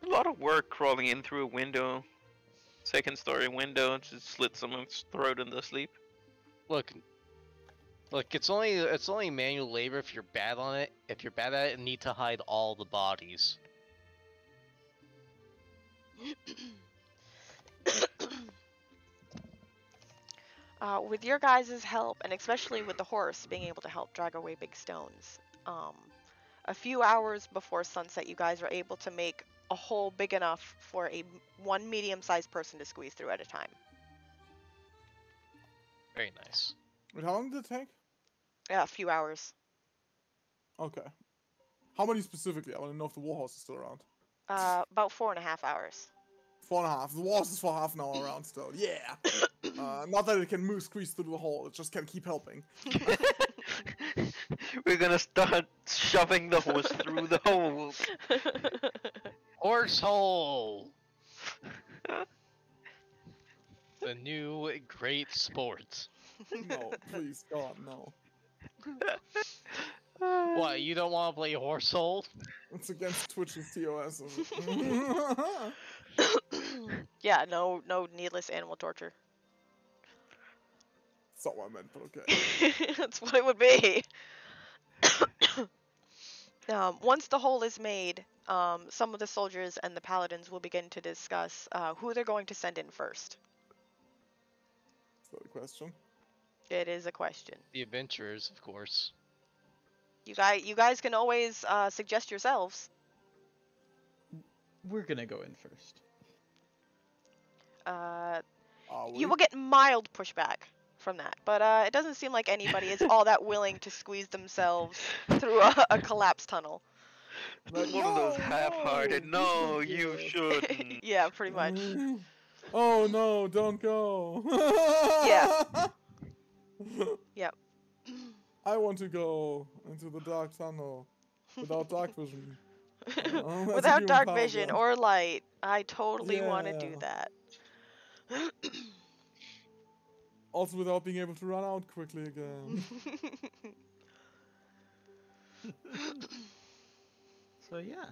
A lot of work crawling in through a window, second story window, to slit someone's throat in their sleep. Look, it's only manual labor if you're bad on it. If you're bad at it, and need to hide all the bodies. With your guys' help, and especially with the horse being able to help drag away big stones, a few hours before sunset, you guys are able to make a hole big enough for one medium-sized person to squeeze through at a time. Very nice. Wait, how long did it take? Yeah, a few hours. Okay. How many specifically? I want to know if the warhorse is still around. About 4.5 hours. 4.5. The warhorse is for half an hour around still. Yeah. Not that it can squeeze through the hole. It just can keep helping. We're gonna start shoving the horse through the hole. Horse hole! The new great sport. No, please, God, no. What, you don't want to play horse hole? It's against Twitch's TOS. Yeah, no needless animal torture. That's not what I meant, but okay. That's what it would be. Once the hole is made, some of the soldiers and the paladins will begin to discuss who they're going to send in first. Is that a question? It is a question. The adventurers, of course. You guys can always suggest yourselves. We're gonna go in first. You will get mild pushback from that, but it doesn't seem like anybody is all that willing to squeeze themselves through a collapsed tunnel. One of those half-hearted, no, you shouldn't. Yeah, pretty much. Oh no, don't go. Yeah. Yep. I want to go into the dark tunnel without dark vision. Without dark vision or light, I totally want to do that. Also without being able to run out quickly again. So yeah.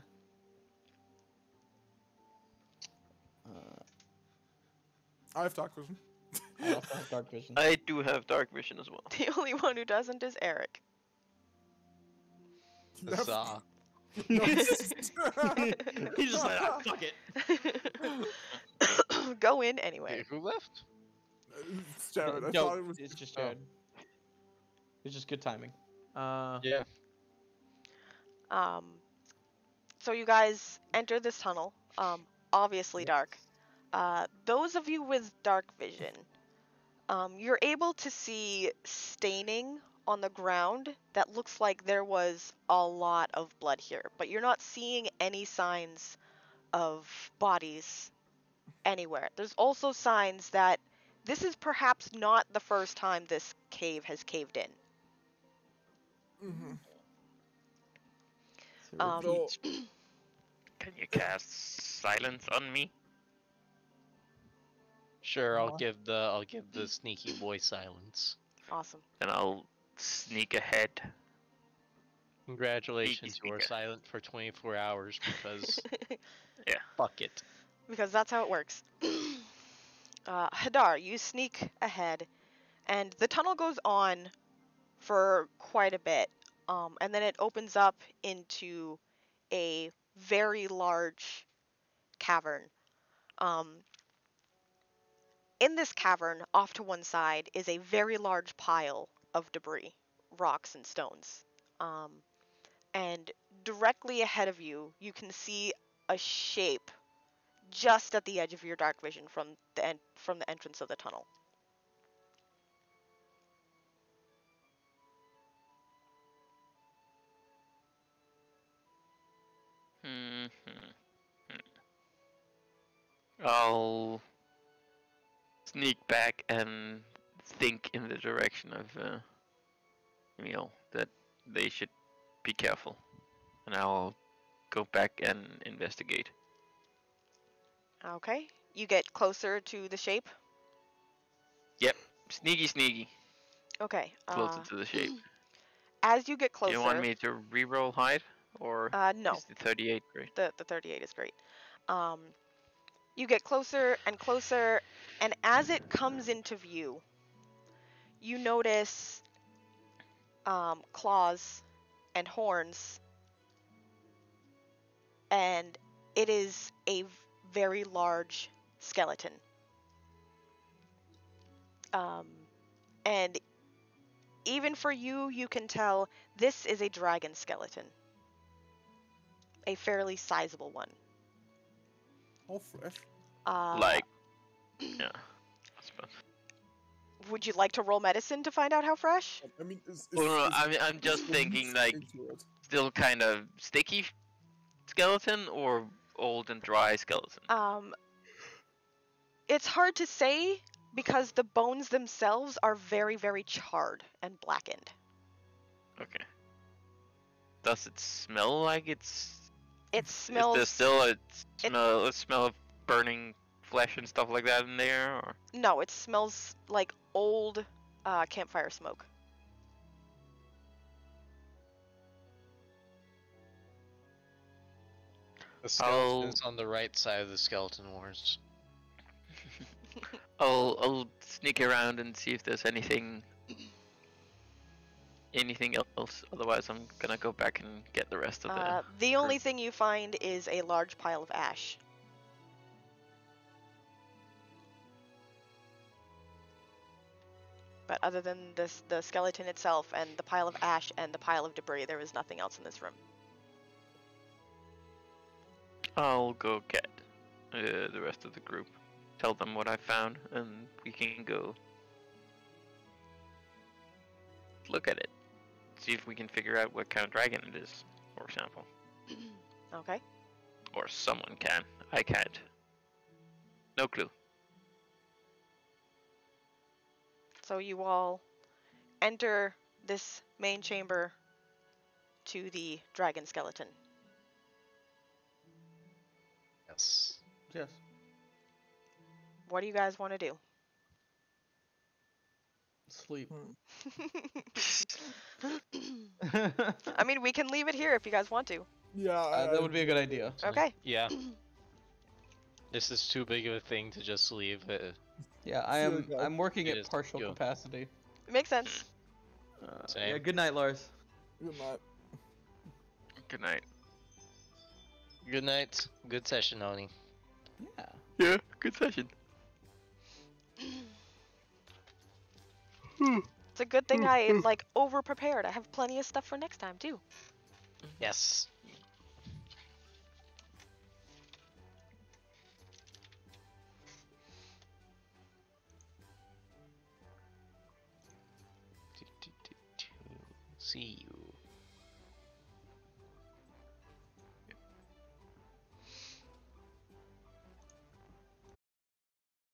I have dark vision. I also have dark vision. I do have dark vision as well. The only one who doesn't is Eric. Huzzah. No, He's just like, ah, fuck it. Go in anyway. Who left? It's Jared. I No, thought it was. it's just Jared. It's just good timing. Yeah. So you guys enter this tunnel. Obviously dark. Those of you with dark vision, you're able to see staining on the ground that looks like there was a lot of blood here, but you're not seeing any signs of bodies anywhere. There's also signs that this is perhaps not the first time this cave has caved in. So, Can you cast silence on me? Sure, I'll give the sneaky boy silence. Awesome. Then I'll sneak ahead. Congratulations, you are Sneaker. silent for 24 hours because Yeah. fuck it. Because that's how it works. Hadar, you sneak ahead, and the tunnel goes on for quite a bit, and then it opens up into a very large cavern. In this cavern, off to one side, is a very large pile of debris, rocks and stones. And directly ahead of you, you can see a shape just at the edge of your dark vision from the entrance of the tunnel. I'll sneak back and think in the direction of Iimeyl that they should be careful, and I'll go back and investigate. Okay, you get closer to the shape. Yep, sneaky, Okay. closer to the shape. As you get Do closer. you want me to reroll hide, or No. is the 38 great? The 38 is great. You get closer and closer, and as it comes into view, you notice claws and horns, and it is a very large skeleton. And even for you, you can tell this is a dragon skeleton. A fairly sizable one. How fresh. Like, yeah. I suppose. Would you like to roll medicine to find out how fresh? I mean, Well, no, I'm just is the thinking meat like into it? still kind of sticky skeleton or old and dry skeleton. It's hard to say because the bones themselves are very, very charred and blackened. Okay. Does it smell like it's? It smells. Is there still a smell of burning flesh and stuff like that in there, or? No, it smells like old campfire smoke. The skeleton's on the right side of the skeleton wars. I'll sneak around and see if there's anything else. Otherwise, I'm gonna go back and get the rest of the. The only thing you find is a large pile of ash. But other than this, the skeleton itself and the pile of ash and the pile of debris, there is nothing else in this room. I'll go get the rest of the group. Tell them what I found, and we can go look at it. See if we can figure out what kind of dragon it is, for example. Okay. Or someone can. I can't. No clue. So you all enter this main chamber to the dragon skeleton. Yes. Yes. What do you guys want to do? Sleep. I mean, we can leave it here if you guys want to. Yeah, That would be a good idea. Okay. Yeah. This is too big of a thing to just leave. Yeah, I'm working It at is partial you. capacity. Makes sense. Same. Yeah, good night, Lars. Good night. Good night. Good night. Good session, Oni. Yeah. Yeah, good session. It's a good thing I like over prepared. I have plenty of stuff for next time too. Yes. See you.